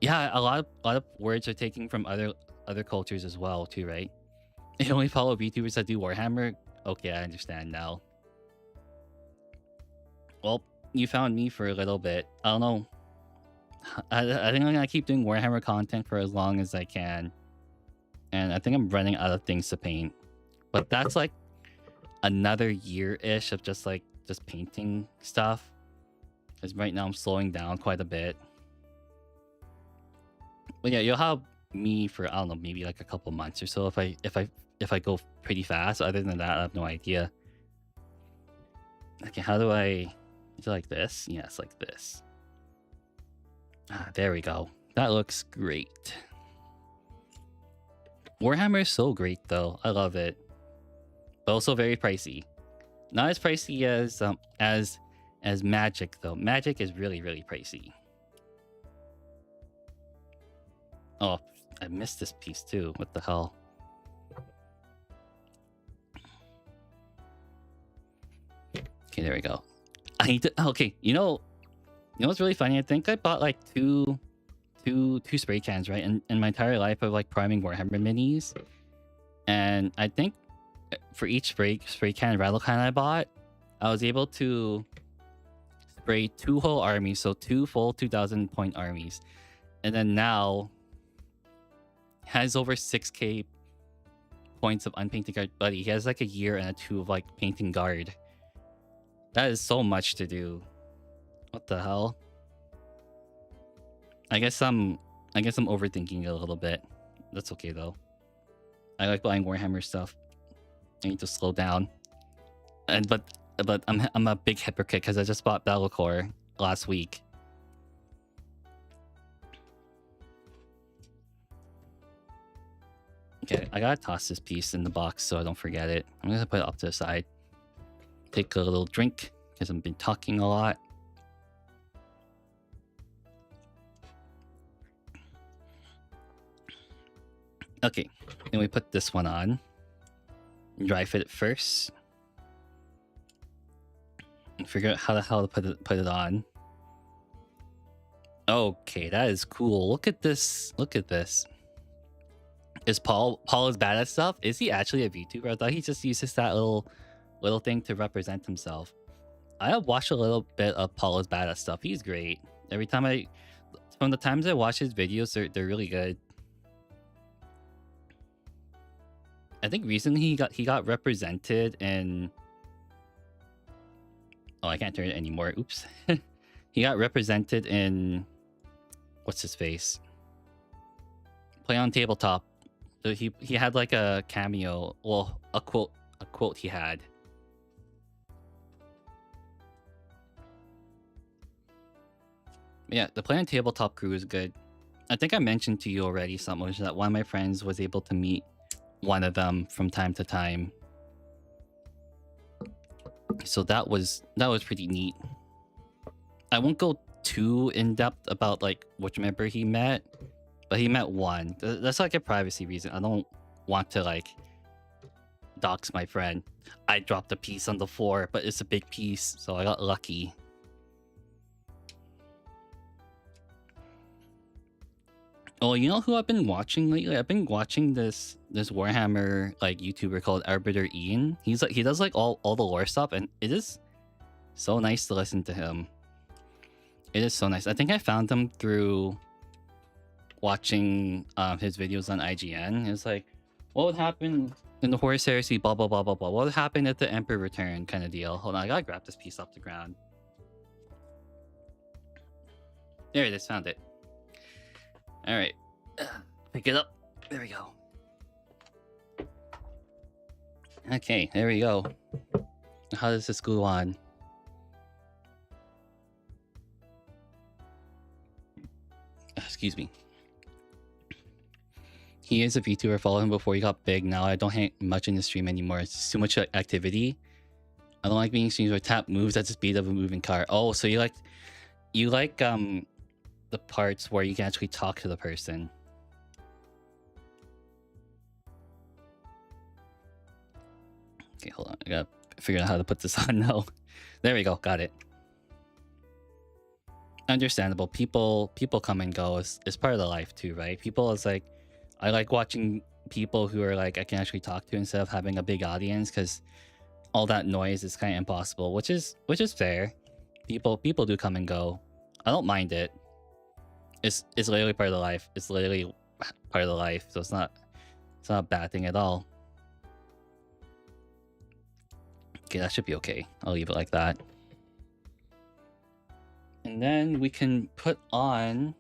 yeah, a lot of words are taken from other cultures as well too, right? You only follow VTubers that do Warhammer. Okay, I understand now. Well, you found me for a little bit. I don't know. I think I'm gonna keep doing Warhammer content for as long as I can. And I think I'm running out of things to paint. But that's like another year-ish of just painting stuff. Because right now I'm slowing down quite a bit. But yeah, you'll have me for, I don't know, maybe like a couple months or so if I go pretty fast. Other than that, I have no idea. Okay, how do I do like this? Yes, like this. Ah, there we go. That looks great. Warhammer is so great though. I love it. But also very pricey. Not as pricey as Magic though. Magic is really, really pricey. Oh, I missed this piece too. What the hell? Okay, there we go. I need to, okay, you know what's really funny? I think I bought like two spray cans, right? In my entire life of like priming Warhammer minis. And I think for each spray can rattle can I bought, I was able to spray 2 whole armies, so 2 full 2,000 point armies. And then now has over 6k points of unpainted guard. Buddy, he has like a year and a 2 of like painting guard. That is so much to do. What the hell? I guess I'm overthinking it a little bit. That's okay though. I like buying Warhammer stuff. I need to slow down. But I'm a big hypocrite because I just bought Battlecore last week. Okay, I gotta toss this piece in the box so I don't forget it. I'm gonna put it off to the side. Take a little drink because I've been talking a lot. Okay, then we put this one on. Dry fit it first. And figure out how the hell to put it on. Okay, that is cool. Look at this. Look at this. Is Paul is bad at stuff? Is he actually a VTuber? I thought he just uses that little thing to represent himself. I have watched a little bit of Paul is bad at stuff. He's great. Every time from the times I watch his videos, they're really good. I think recently he got represented in. Oh, I can't turn it anymore. Oops. He got represented in. What's his face? Play on Tabletop. So he had like a cameo. Well, a quote he had. Yeah, the Play on Tabletop crew is good. I think I mentioned to you already something that one of my friends was able to meet one of them from time to time. So that was pretty neat. I won't go too in depth about like which member he met, but he met one. That's like a privacy reason. I don't want to like dox my friend. I dropped a piece on the floor, but it's a big piece, so I got lucky. Oh, you know who I've been watching lately? I've been watching this Warhammer like YouTuber called Arbiter Ian. He does like all the lore stuff, and it is so nice to listen to him. It is so nice. I think I found him through watching his videos on IGN. It's like, what would happen in the Horus Heresy? Blah blah blah blah blah. What would happen if the Emperor returned? Kind of deal. Hold on, I gotta grab this piece off the ground. There it is. Found it. All right, pick it up. There we go. Okay, there we go. How does this glue on? Excuse me. He is a VTuber. Follow him before he got big. Now I don't hang much in the stream anymore. It's just too much activity. I don't like being streams where tap moves at the speed of a moving car. Oh, so you like You like the parts where you can actually talk to the person. Okay, hold on. I gotta figure out how to put this on now. There we go. Got it. Understandable. People come and go. It's part of the life too, right? People is like, I like watching people who are like I can actually talk to instead of having a big audience, because all that noise is kind of impossible, which is fair. People do come and go. I don't mind it. It's literally part of the life. It's literally part of the life, so it's not a bad thing at all. Okay, that should be okay. I'll leave it like that. And then we can put on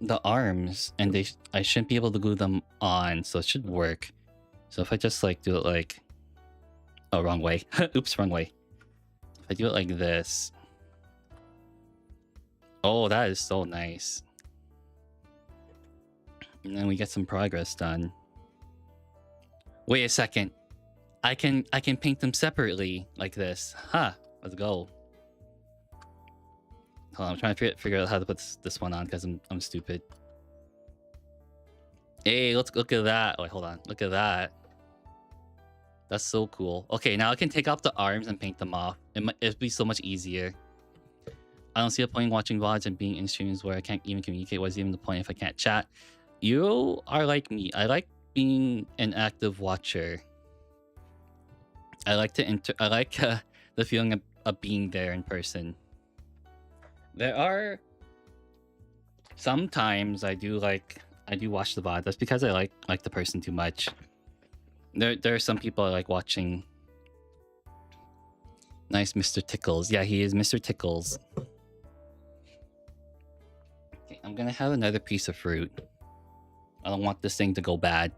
the arms, and I shouldn't be able to glue them on, so it should work. So if I just like do it like, oh, wrong way. Oops, wrong way. If I do it like this. Oh, that is so nice. And then we get some progress done. Wait a second. I can paint them separately like this. Huh. Let's go. Hold on, I'm trying to figure out how to put this one on because I'm stupid. Hey, let's look at that. Wait, hold on. Look at that. That's so cool. Okay, now I can take off the arms and paint them off. It'd be so much easier. I don't see a point in watching VODs and being in streams where I can't even communicate. What's even the point if I can't chat? You are like me. I like being an active watcher. I like to I like the feeling of being there in person. There are sometimes I do watch the VOD. That's because I like the person too much. There are some people I like watching. Nice, Mr. Tickles. Yeah, he is Mr. Tickles. Okay, I'm gonna have another piece of fruit. I don't want this thing to go bad.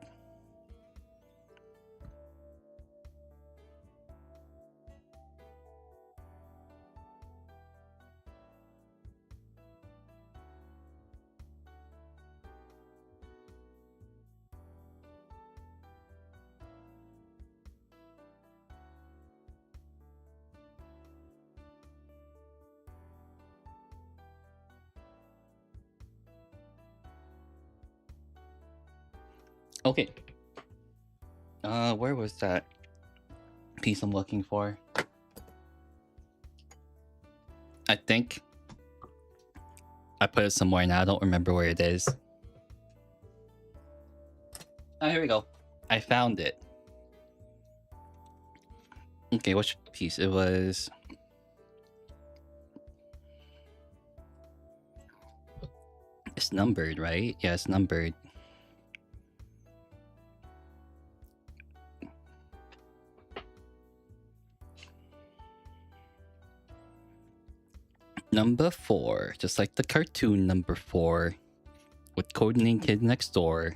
Okay. Where was that piece I'm looking for? I think I put it somewhere now. I don't remember where it is. Oh, here we go. I found it. Okay, which piece? It was... It's numbered, right? Yeah, it's numbered. Number 4, just like the cartoon number 4, with codename Kid Next Door.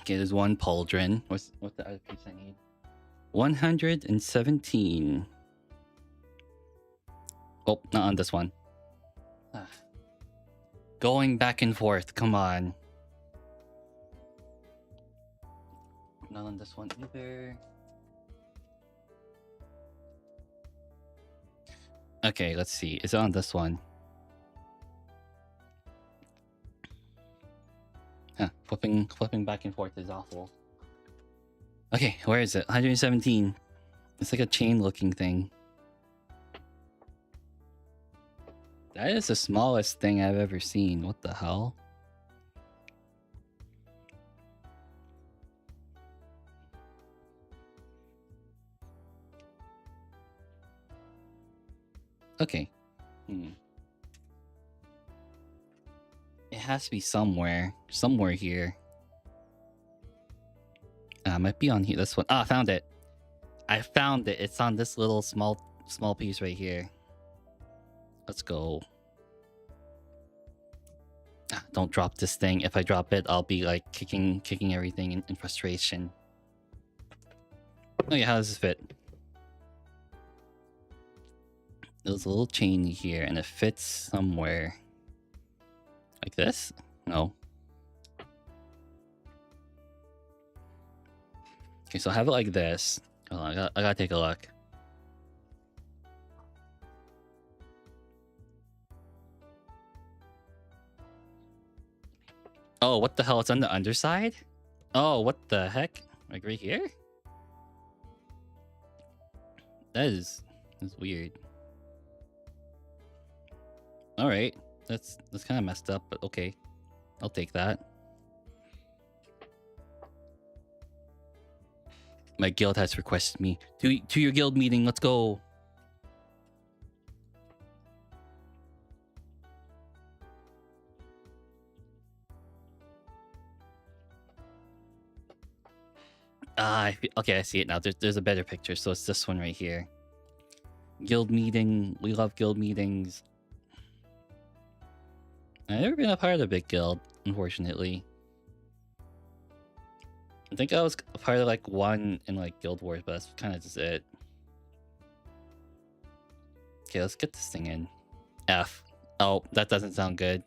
Okay, there's one pauldron. What's the other piece I need? 117. Oh, not on this one. Going back and forth, come on. Not on this one either. Okay, let's see. Is it on this one? Huh, flipping back and forth is awful. Okay, where is it? 117. It's like a chain looking thing. That is the smallest thing I've ever seen. What the hell? Okay. It has to be somewhere here. Might be on here. This one. Ah, I found it. I found it. It's on this little small piece right here. Let's go. Don't drop this thing. If I drop it, I'll be like kicking everything in frustration. Oh yeah, how does this fit? There's a little chain here, and it fits somewhere. Like this? No. Okay, so have it like this. Hold on, I gotta take a look. Oh, what the hell? It's on the underside? Oh, what the heck? Like right here? That's weird. All right, that's kind of messed up, but okay, I'll take that. My guild has requested me to your guild meeting. Let's go. Okay, I see it now. There's a better picture, so it's this one right here. Guild meeting. We love guild meetings. I've never been a part of a big guild, unfortunately. I think I was a part of like one in like Guild Wars, but that's kind of just it. Okay, let's get this thing in. F. Oh, that doesn't sound good.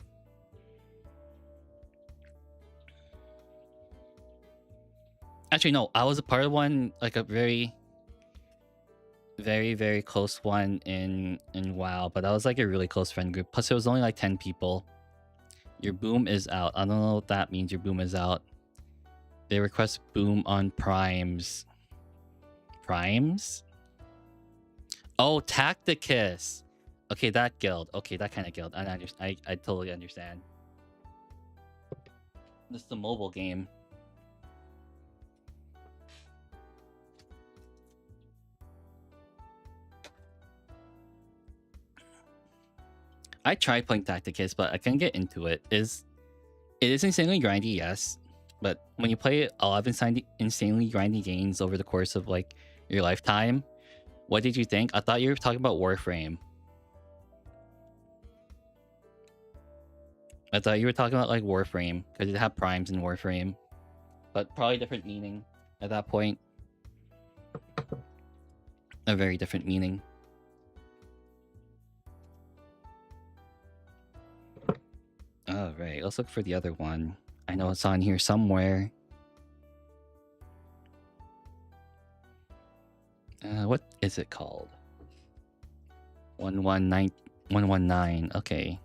Actually, no, I was a part of one, like a very, very, very close one in WoW, but that was like a really close friend group. Plus, it was only like 10 people. Your boom is out. I don't know what that means. Your boom is out. They request boom on primes. Primes? Oh, Tacticus. Okay, that guild. Okay, that kind of guild. I totally understand. This is the mobile game. I tried playing Tacticus, but I couldn't get into it. It is insanely grindy, yes. But when you play a lot of insanely grindy games over the course of like your lifetime, what did you think? I thought you were talking about Warframe. I thought you were talking about like Warframe, because it had primes in Warframe. But probably different meaning at that point. A very different meaning. Alright, let's look for the other one. I know it's on here somewhere. What is it called? 119. Okay.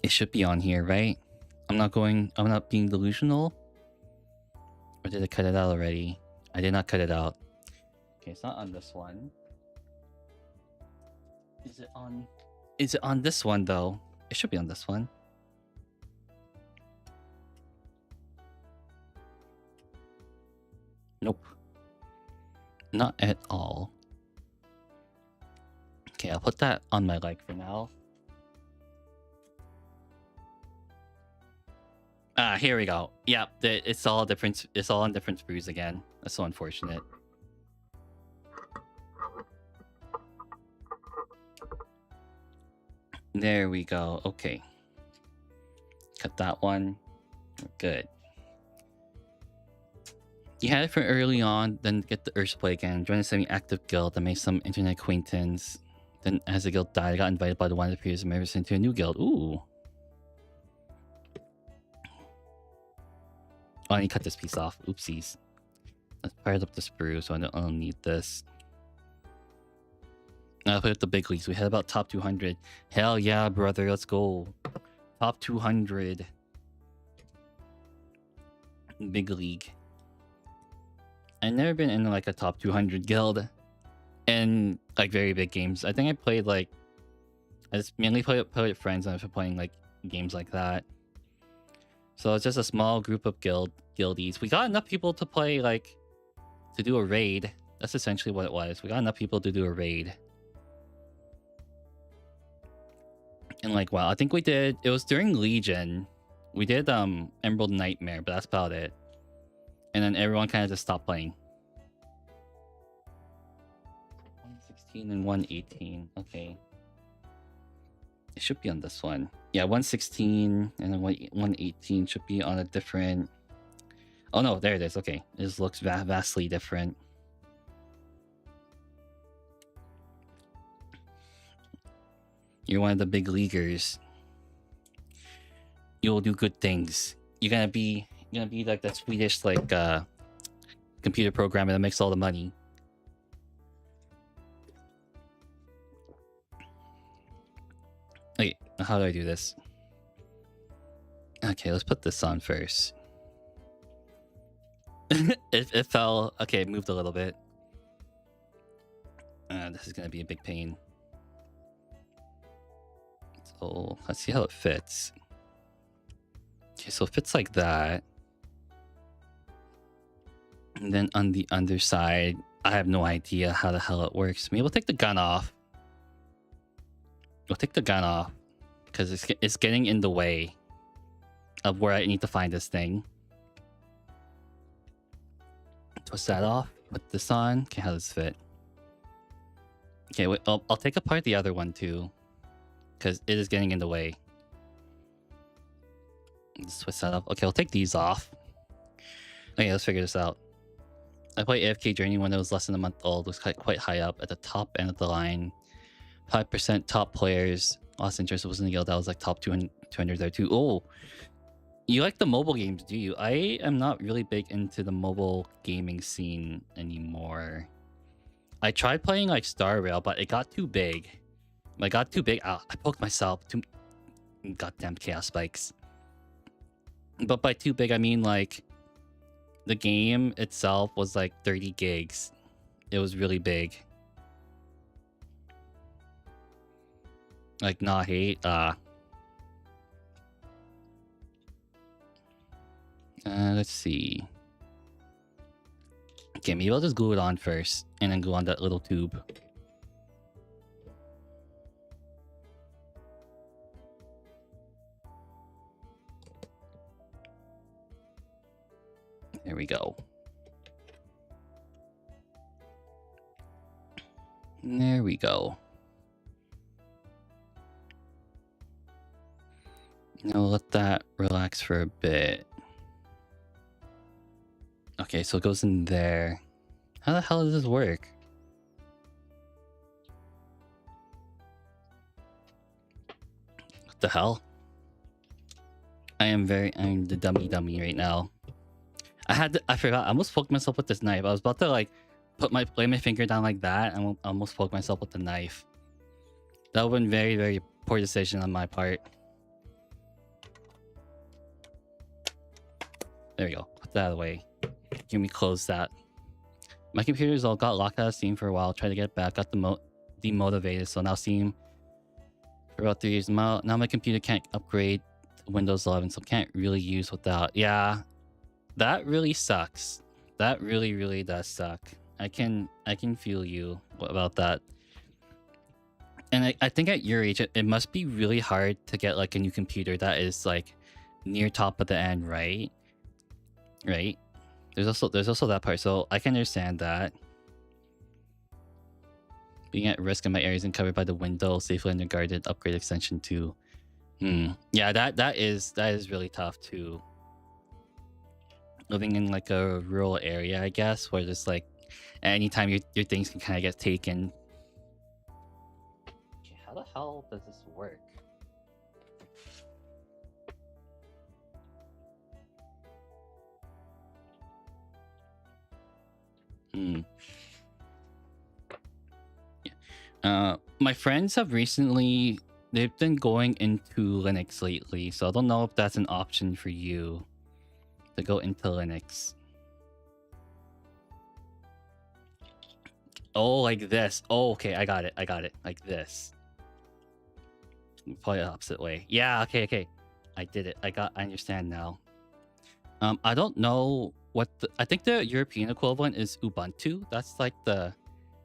It should be on here, right? I'm not being delusional. Or did I cut it out already? I did not cut it out. Okay, it's not on this one. Is it on this one though? It should be on this one. Nope. Not at all. Okay, I'll put that on my like for now. Here we go. Yeah, it's all different. It's all on different sprues again. That's so unfortunate. There we go. Okay. Cut that one. Good. You had it from early on, then get the urge to play again. Join a semi-active guild and make some internet acquaintance. Then as the guild died, I got invited by the one of the previous members into a new guild. Ooh. Oh, I need to cut this piece off. Oopsies. Let's fire up the sprue, so I don't need this. I'll put up the big leagues. We had about top 200. Hell yeah, brother. Let's go. Top 200. Big league. I've never been in like a top 200 guild in like very big games. I think I played like... I just mainly play with friends and I've been playing like games like that. So it's just a small group of guildies. We got enough people to play like... to do a raid. That's essentially what it was. We got enough people to do a raid. And like, wow, I think we did... It was during Legion. We did Emerald Nightmare, but that's about it. And then everyone kind of just stopped playing. 116 and 118. Okay. It should be on this one. Yeah, 116 and then 118 should be on a different... Oh no, there it is. Okay. This looks vastly different. You're one of the big leaguers. You'll do good things. You're gonna be like that Swedish like computer programmer that makes all the money. Wait, how do I do this? Okay, let's put this on first. it fell. Okay, it moved a little bit. This is gonna be a big pain. So let's see how it fits. Okay, so it fits like that. And then on the underside, I have no idea how the hell it works. Maybe we'll take the gun off. We'll take the gun off because it's getting in the way of where I need to find this thing. Twist that off. Put this on. Okay, how does this fit? Okay, wait. I'll take apart the other one too, because it is getting in the way. Let's twist that up. Okay, I'll take these off. Okay, let's figure this out. I played AFK Journey when it was less than a month old. It was quite high up at the top end of the line. 5% top players. Lost interest. It wasn't a guild that was like top 200 there too. Oh, you like the mobile games, do you? I am not really big into the mobile gaming scene anymore. I tried playing like Star Rail, but it got too big. I got too big. I poked myself. Too goddamn chaos spikes. But by too big, I mean like the game itself was like 30 gigs. It was really big. Like not hate. Let's see. Okay, maybe I'll just glue it on first and then glue on that little tube. There we go. There we go. Now let that relax for a bit. Okay, so it goes in there. How the hell does this work? What the hell? I'm the dummy right now. I forgot. I almost poked myself with this knife. I was about to like lay my finger down like that and I almost poked myself with the knife. That would have been very, very poor decision on my part. There we go. Put that out of the way. Can we close that? My computers all got locked out of Steam for a while. Tried to get back. Got demotivated. So now Steam for about 3 years. Now my computer can't upgrade to Windows 11. So can't really use without. Yeah. That really sucks. That really, really does suck. I can feel you about that. And I think at your age, it must be really hard to get like a new computer that is like near top of the end, right? Right? There's also that part, so I can understand that. Being at risk in my areas and covered by the window, safely under guarded, upgrade extension too. Yeah, that is really tough too. Living in like a rural area, I guess, where just like anytime your things can kind of get taken. Okay, how the hell does this work? My friends have recently, they've been going into Linux lately, so I don't know if that's an option for you to go into Linux. Oh, like this. Oh, okay, I got it. Like this. Probably the opposite way. Yeah, okay. I did it. I understand now. I don't know what I think the European equivalent is Ubuntu. That's like the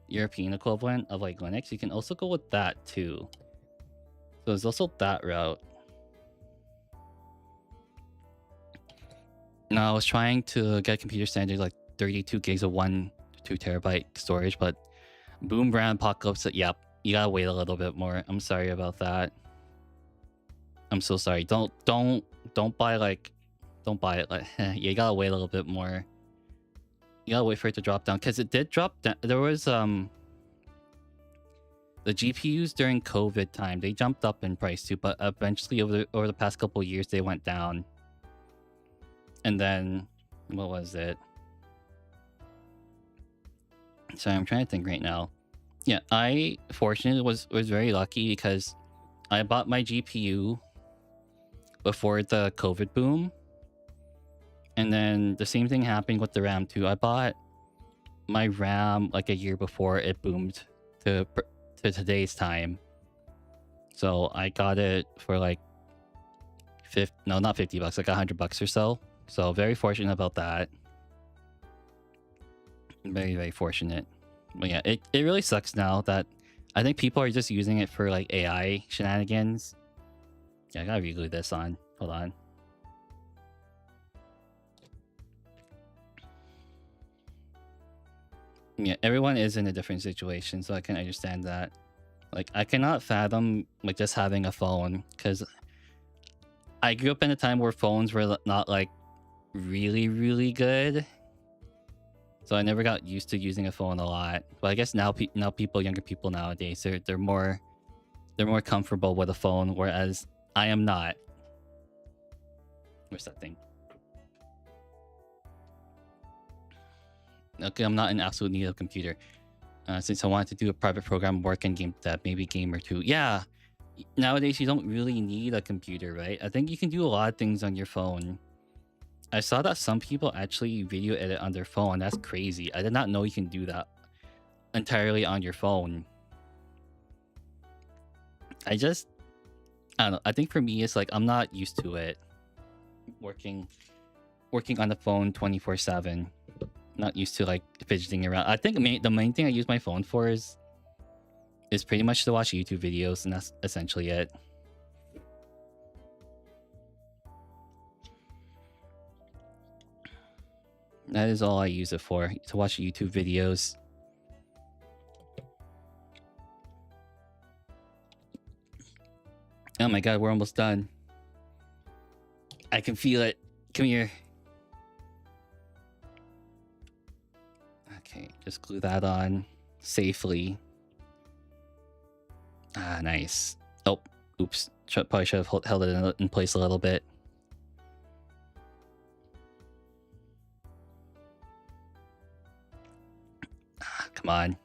European equivalent of like Linux. You can also go with that too. So there's also that route. Now I was trying to get computer standard like 32 gigs of 1 to 2 terabyte storage, but Boom Brand Apocalypse, yep, you gotta wait a little bit more. I'm sorry about that. I'm so sorry. Don't buy like, don't buy it like, you gotta wait a little bit more. You gotta wait for it to drop down, because it did drop down. There was The GPUs during COVID time, they jumped up in price too, but eventually over the past couple of years, they went down. And then, what was it? So I'm trying to think right now. Yeah, I fortunately was very lucky because I bought my GPU before the COVID boom. And then the same thing happened with the RAM too. I bought my RAM like a year before it boomed to today's time. So I got it for like not $50, like $100 or so. So very fortunate about that. Very, very fortunate. But yeah, it really sucks now that I think people are just using it for like AI shenanigans. Yeah, I gotta reglue this on. Hold on. Yeah, everyone is in a different situation, so I can understand that. Like, I cannot fathom like just having a phone, because I grew up in a time where phones were not like really, really good. So I never got used to using a phone a lot. But I guess now younger people nowadays, they're more comfortable with a phone, whereas I am not. Where's that thing? Okay, I'm not in absolute need of a computer. Since I wanted to do a private program work and game that maybe game or two. Yeah, nowadays you don't really need a computer, right? I think you can do a lot of things on your phone. I saw that some people actually video edit on their phone. That's crazy. I did not know you can do that entirely on your phone. I don't know. I think for me, it's like I'm not used to it. Working on the phone 24/7. Not used to like fidgeting around. I think the main thing I use my phone for is pretty much to watch YouTube videos, and that's essentially it. That is all I use it for, to watch YouTube videos. Oh my god, we're almost done. I can feel it. Come here. Okay, just glue that on safely. Ah, nice. Oh, oops. Probably should have held it in place a little bit. Ah, come on.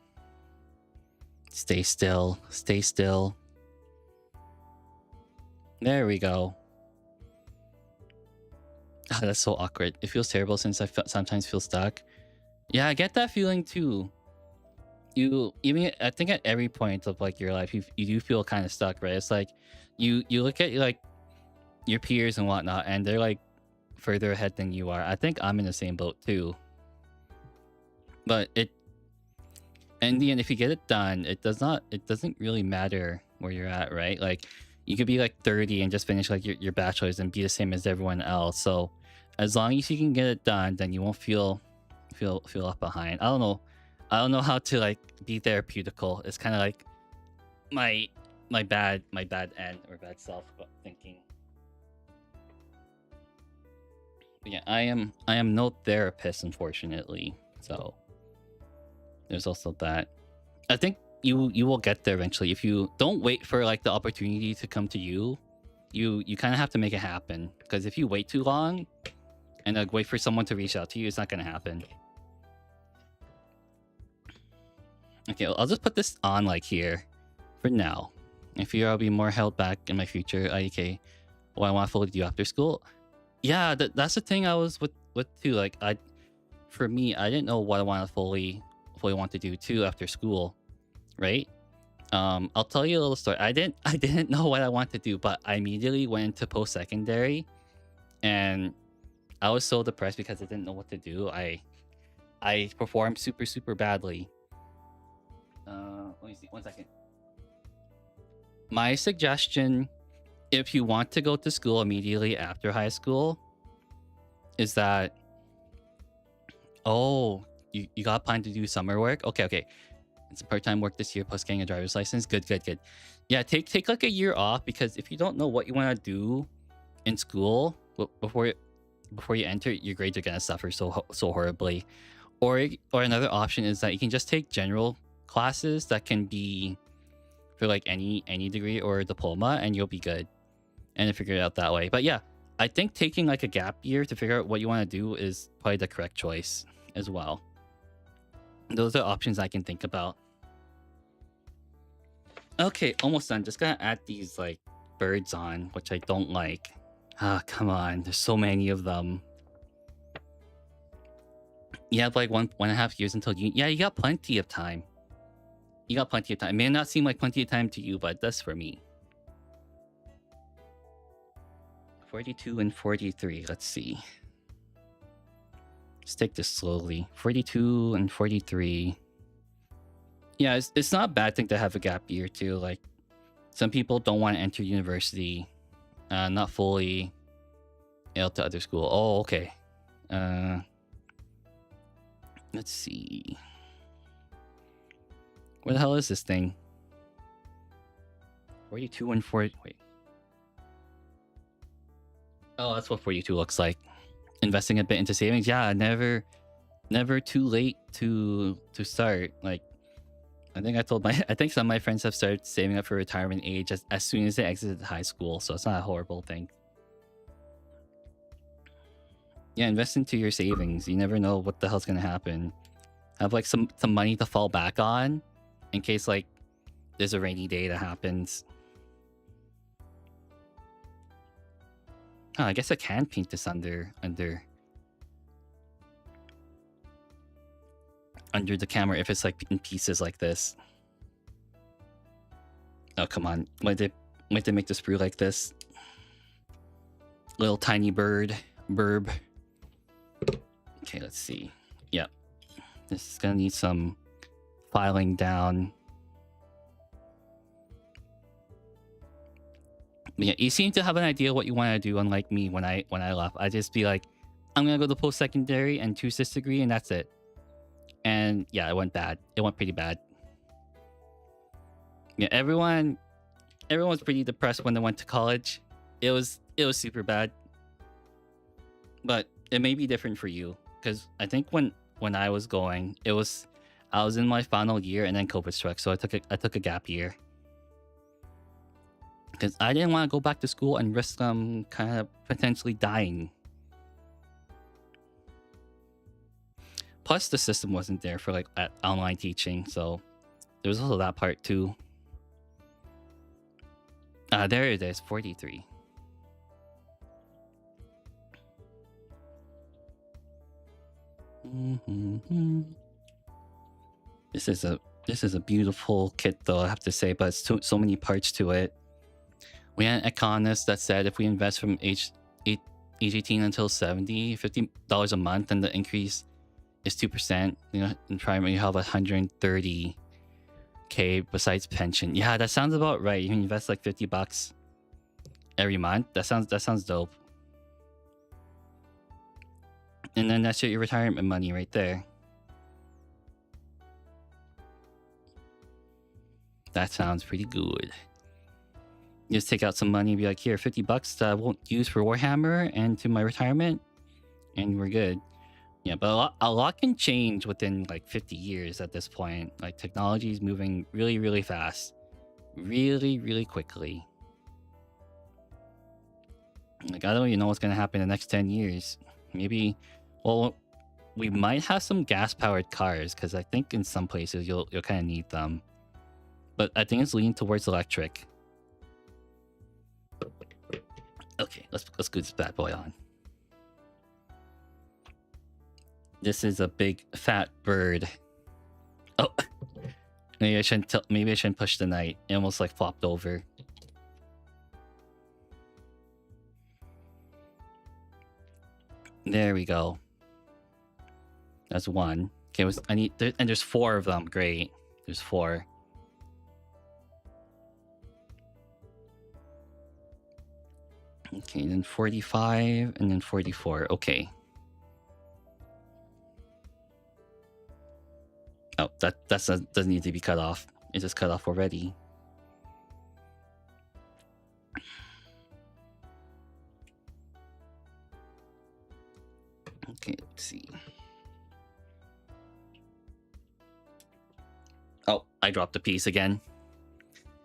Stay still. Stay still. There we go. Ah, that's so awkward. It feels terrible since I sometimes feel stuck. Yeah, I get that feeling too. I think at every point of like your life, you do feel kind of stuck, right? It's like you look at like your peers and whatnot, and they're like further ahead than you are. I think I'm in the same boat too. But in the end, if you get it done, it doesn't really matter where you're at, right? Like you could be like 30 and just finish like your bachelor's and be the same as everyone else. So as long as you can get it done, then you won't feel left behind. I don't know how to like be therapeutical. It's kind of like my bad end or bad self thinking. But yeah, I am no therapist, unfortunately. So there's also that. I think you will get there eventually. If you don't wait for like the opportunity to come to you, you kind of have to make it happen. Because if you wait too long and like wait for someone to reach out to you, it's not gonna happen. Okay, well, I'll just put this on like here for now. I fear I'll be more held back in my future. IDK, what I want to fully do after school. Yeah, that's the thing I was with too. Like for me, I didn't know what I want to fully want to do too after school, right? I'll tell you a little story. I didn't know what I want to do, but I immediately went into post-secondary, and I was so depressed because I didn't know what to do. I performed super badly. Let me see. 1 second. My suggestion, if you want to go to school immediately after high school, is that you got planned to do summer work. Okay. It's a part-time work this year plus getting a driver's license. Good. Yeah, take like a year off, because if you don't know what you want to do in school before you enter, your grades are gonna suffer so horribly. Or another option is that you can just take general classes that can be for like any degree or diploma, and you'll be good and figure it out that way. But yeah, I think taking like a gap year to figure out what you want to do is probably the correct choice as well. Those are options I can think about. Okay, almost done. Just gotta add these like birds on, which I don't like. Ah, come on. There's so many of them. You have like 1.5 years until you... Yeah, you got plenty of time. You got plenty of time. It may not seem like plenty of time to you, but it does for me. 42 and 43. Let's see. Let's take this slowly. 42 and 43. Yeah, it's not a bad thing to have a gap year too. Like, some people don't want to enter university, not fully, out to other school. Oh, okay. Let's see. Where the hell is this thing? 42 and 40. Wait. Oh, that's what 42 looks like. Investing a bit into savings. Yeah, never too late to start. Like, I think some of my friends have started saving up for retirement age as soon as they exited high school, so it's not a horrible thing. Yeah, invest into your savings. You never know what the hell's gonna happen. Have like some money to fall back on in case like there's a rainy day that happens. Oh, I guess I can paint this under the camera if it's like in pieces like this. Oh, come on. Why did they make the sprue like this? Little tiny burb. Okay, let's see. Yep. This is gonna need some filing down. But yeah, you seem to have an idea what you want to do, unlike me when I left. I just be like, I'm gonna go to post-secondary and choose this degree, and that's it. And yeah, it went bad. It went pretty bad. Yeah, everyone was pretty depressed when they went to college. It was super bad. But it may be different for you, because I think when I was going, I was in my final year and then COVID struck, so I took a gap year. Because I didn't want to go back to school and risk kind of potentially dying. Plus, the system wasn't there for like online teaching, so there was also that part too. There it is, 43. This is a beautiful kit, though, I have to say, but it's so many parts to it. We had an economist that said if we invest from age 18 until 70, $50 a month, and the increase is 2%. You know, in primary, you have 130K besides pension. Yeah, that sounds about right. You can invest like $50 every month. That sounds dope. And then that's your retirement money right there. That sounds pretty good. You just take out some money and be like, here, $50 that I won't use for Warhammer and to my retirement, and we're good. Yeah, but a lot can change within like 50 years at this point. Like, technology is moving really, really fast. Really, really quickly. Like, I don't even know what's going to happen in the next 10 years. Maybe, well, we might have some gas-powered cars, because I think in some places you'll kind of need them. But I think it's leaning towards electric. Okay, let's glue this bad boy on. This is a big fat bird. Oh, maybe I shouldn't push the knight. It almost like flopped over. There we go. That's one. Okay, and there's 4 of them. Great. There's 4. Okay, then 45 and then 44. Okay. Oh, that doesn't need to be cut off. It just cut off already. Okay, let's see. Oh, I dropped a piece again.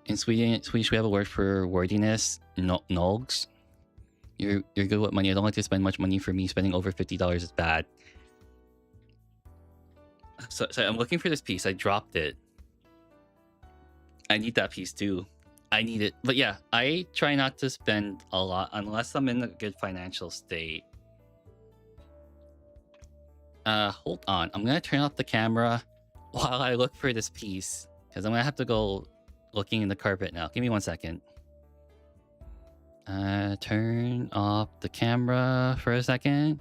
In Swedish, we have a word for wordiness, nolgs. You're good with money. I don't like to spend much money. For me, spending over $50 is bad. So I'm looking for this piece. I dropped it. I need that piece too. I need it. But yeah, I try not to spend a lot unless I'm in a good financial state. Hold on. I'm gonna turn off the camera while I look for this piece, because I'm gonna have to go looking in the carpet now. Give me 1 second. Turn off the camera for a second.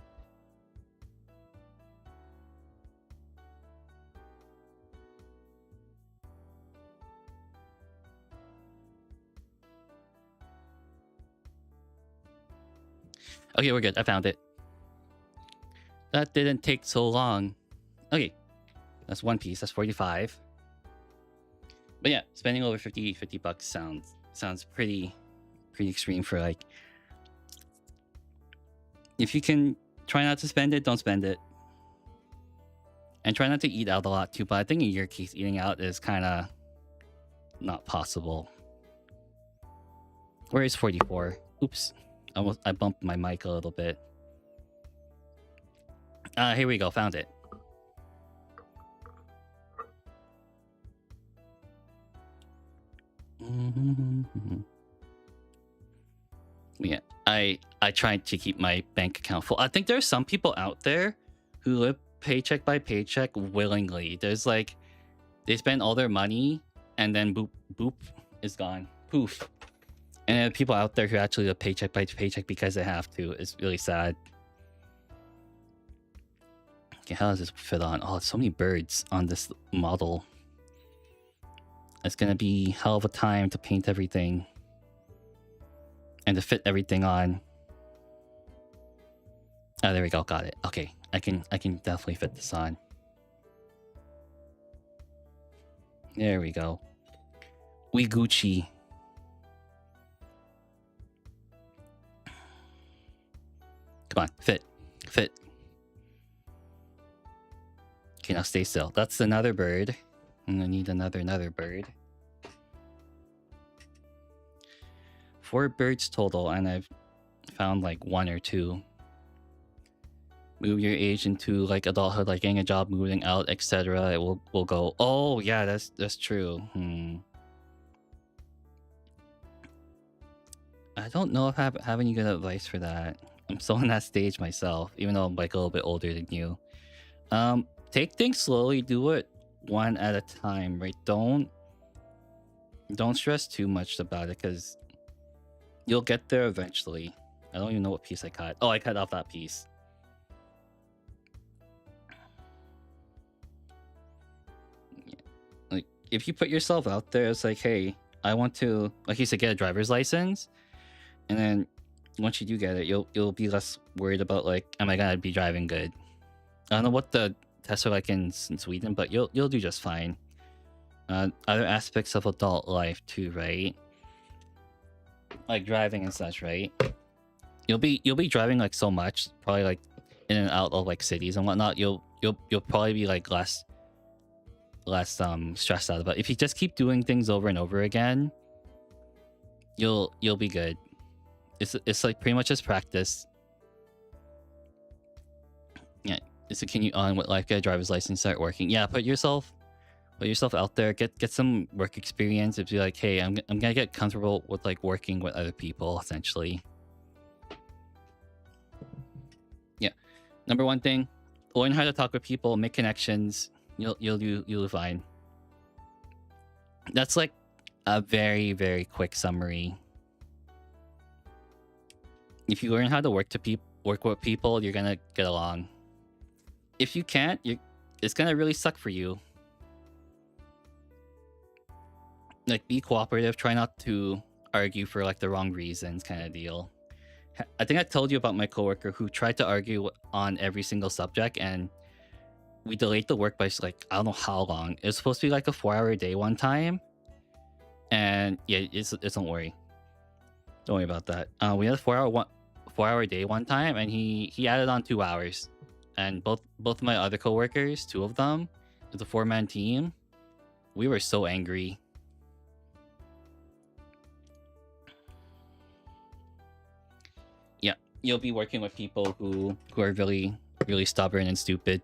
Okay, we're good. I found it. That didn't take so long. Okay, that's one piece. That's 45. But yeah, spending over 50 bucks sounds pretty extreme for like. If you can try not to spend it, don't spend it. And try not to eat out a lot too. But I think in your case, eating out is kind of not possible. Where is 44? Oops. I bumped my mic a little bit. Here we go. Found it. Yeah, I tried to keep my bank account full. I think there's some people out there who live paycheck by paycheck willingly. There's like, they spend all their money and then boop is gone. Poof. And there are people out there who actually live paycheck by paycheck because they have to. It's really sad. Okay, how does this fit on? Oh, so many birds on this model. It's gonna be hell of a time to paint everything and to fit everything on. Oh, there we go. Got it. Okay, I can definitely fit this on. There we go. We Gucci. Come on, fit. Okay, now stay still. That's another bird. I'm gonna need another bird. 4 birds total, and I've found like 1 or 2. Move your age into like adulthood, like getting a job, moving out, etc. It will go. Oh yeah, that's true. I don't know if I have any good advice for that. I'm still in that stage myself, even though I'm like a little bit older than you. Take things slowly, do it one at a time, right? Don't stress too much about it, because you'll get there eventually. I don't even know what piece I cut. Oh, I cut off that piece. Like, if you put yourself out there, it's like, hey, I want to, like you said, get a driver's license, and then once you do get it, you'll be less worried about like, am I gonna be driving good? I don't know what the tests are like in Sweden, but you'll do just fine. Other aspects of adult life too, right? Like driving and such, right? You'll be driving like so much, probably like in and out of like cities and whatnot. You'll probably be like less stressed out about it. If you just keep doing things over and over again, you'll be good. It's like pretty much just practice. Yeah, just continue on with life. Get a driver's license, start working. Yeah, put yourself out there. Get some work experience. If you're like, hey, I'm gonna get comfortable with like working with other people, essentially. Yeah, number 1 thing, learn how to talk with people, make connections. You'll do fine. That's like a very, very quick summary. If you learn how to work with people, you're gonna get along. If you can't, it's gonna really suck for you. Like, be cooperative. Try not to argue for like the wrong reasons, kind of deal. I think I told you about my coworker who tried to argue on every single subject, and we delayed the work by like, I don't know how long. It was supposed to be like a 4-hour day one time, and yeah, it's don't worry about that. We had a 4-hour day one time, and he added on 2 hours, and both of my other coworkers, 2 of them, it was a 4-man team. We were so angry. you'll be working with people who are really stubborn and stupid,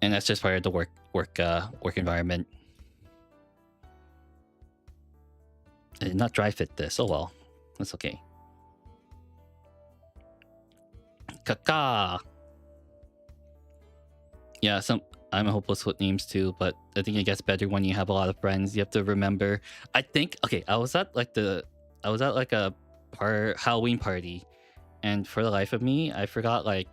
and that's just part of the work environment. I did not dry fit this. Oh well, that's okay. Kaka. Yeah, I'm hopeless with names too, but I think it gets better when you have a lot of friends. You have to remember. I think okay, I was at like a Halloween party, and for the life of me, I forgot like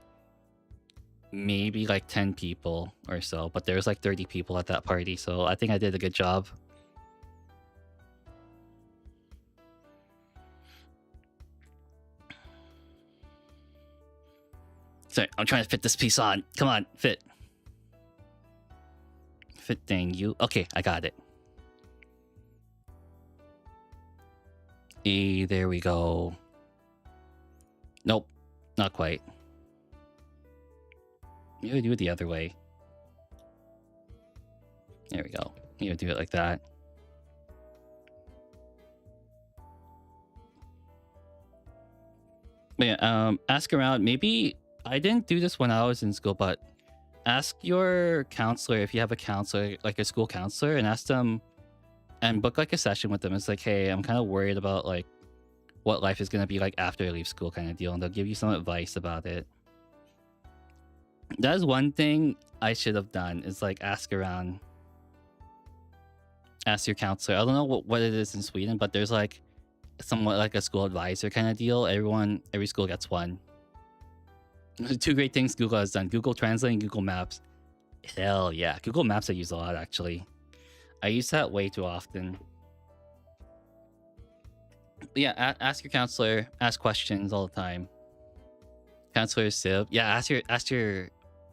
maybe like 10 people or so, but there was like 30 people at that party, so I think I did a good job. Sorry, I'm trying to fit this piece on. Come on, fit. Fit thing, you. Okay, I got it. There we go. Nope, not quite. You gotta do it the other way. There we go. You gotta do it like that. But yeah, ask around. Maybe I didn't do this when I was in school, but ask your counselor if you have a counselor, like a school counselor, and ask them and book like a session with them. It's like, hey, I'm kind of worried about like what life is gonna be like after I leave school, kind of deal, and they'll give you some advice about it. That is one thing I should have done. Is like ask around, ask your counselor. I don't know what it is in Sweden, but there's like somewhat like a school advisor kind of deal. Every school gets one. Two great things Google has done: Google Translate and Google Maps. Hell yeah, Google Maps I use a lot actually. I use that way too often. But yeah, ask your counselor. Ask questions all the time. Counselor Siv. Yeah, ask your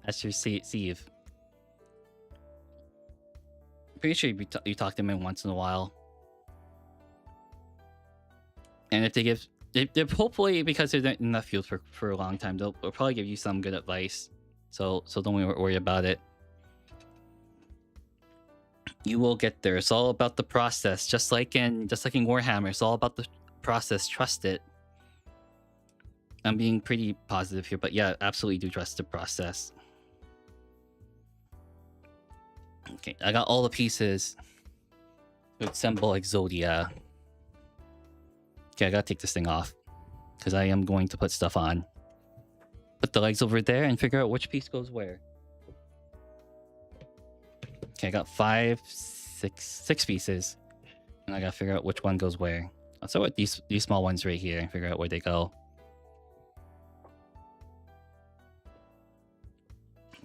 Siv. Pretty sure you talk to them once in a while. And if they give, they're hopefully, because they're in that field for a long time, they'll probably give you some good advice. So don't worry about it. You will get there. It's all about the process, just like in Warhammer. It's all about the process. Trust it. I'm being pretty positive here, but yeah, absolutely do trust the process. Okay, I got all the pieces to assemble Exodia. Okay, I gotta take this thing off because I am going to put stuff on. Put the legs over there and figure out which piece goes where. Okay, I got six pieces, and I gotta figure out which one goes where. I'll start with these small ones right here and figure out where they go.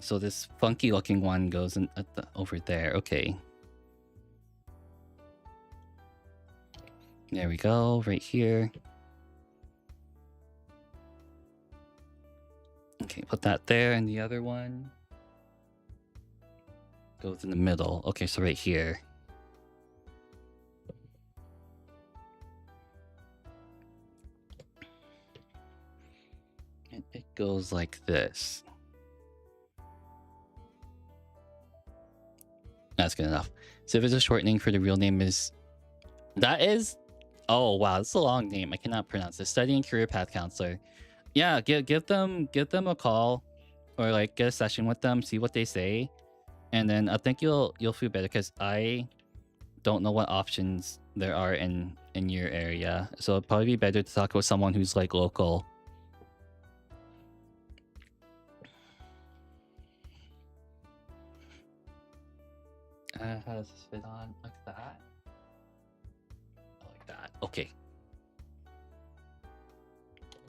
So this funky looking one goes in over there. Okay. There we go, right here. Okay, put that there, and the other one goes in the middle. Okay, so right here. And it goes like this. That's good enough. So if it's a shortening for the real name is... That is... Oh, wow, that's a long name. I cannot pronounce it. Study and career path counselor. Yeah, give them a call, or like get a session with them, see what they say, and then I think you'll feel better, because I don't know what options there are in your area. So it'd probably be better to talk with someone who's like local. How does this fit on? Like that? Like that. Okay.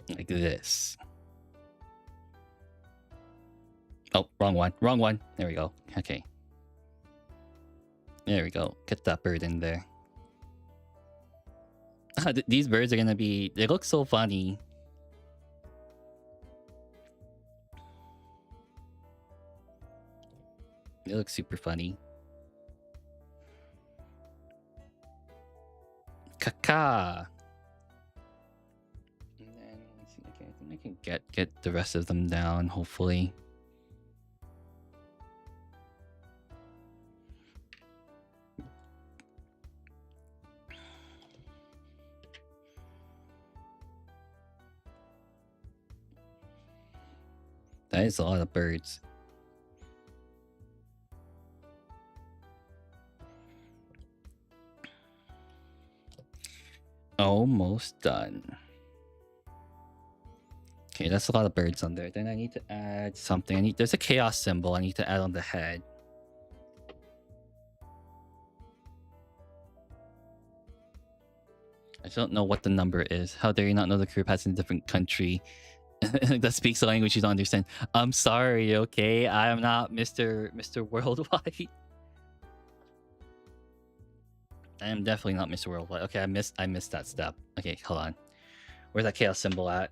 Like this. Oh, wrong one. Wrong one. There we go. Okay. There we go. Get that bird in there. These birds are gonna be... They look so funny. They look super funny. Kaka. And then let's see. Okay, I think I can get the rest of them down. Hopefully. That is a lot of birds. Almost done. Okay, that's a lot of birds on there. Then I need to add something. There's a chaos symbol I need to add on the head. I don't know what the number is. How dare you not know the career paths in a different country that speaks a language you don't understand? I'm sorry, okay? I am not Mr. Worldwide. I am definitely not Mr. Worldwide. Okay, I missed that step. Okay, hold on. Where's that chaos symbol at?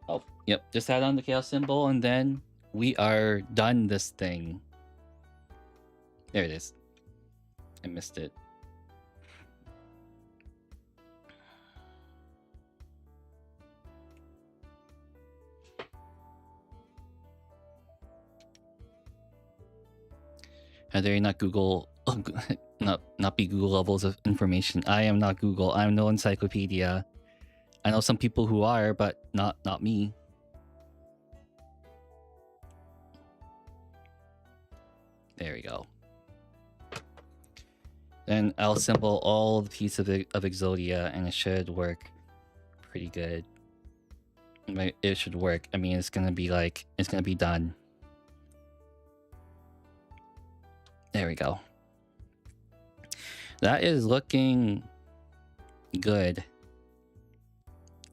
Oh, yep. Just add on the chaos symbol and then we are done this thing. There it is. I missed it. How dare you not Google, not be Google levels of information? I am not Google. I'm no encyclopedia. I know some people who are, but not me. There we go. Then I'll assemble all the pieces of Exodia, and it should work pretty good. It should work. I mean, it's gonna be done. There we go. That is looking good.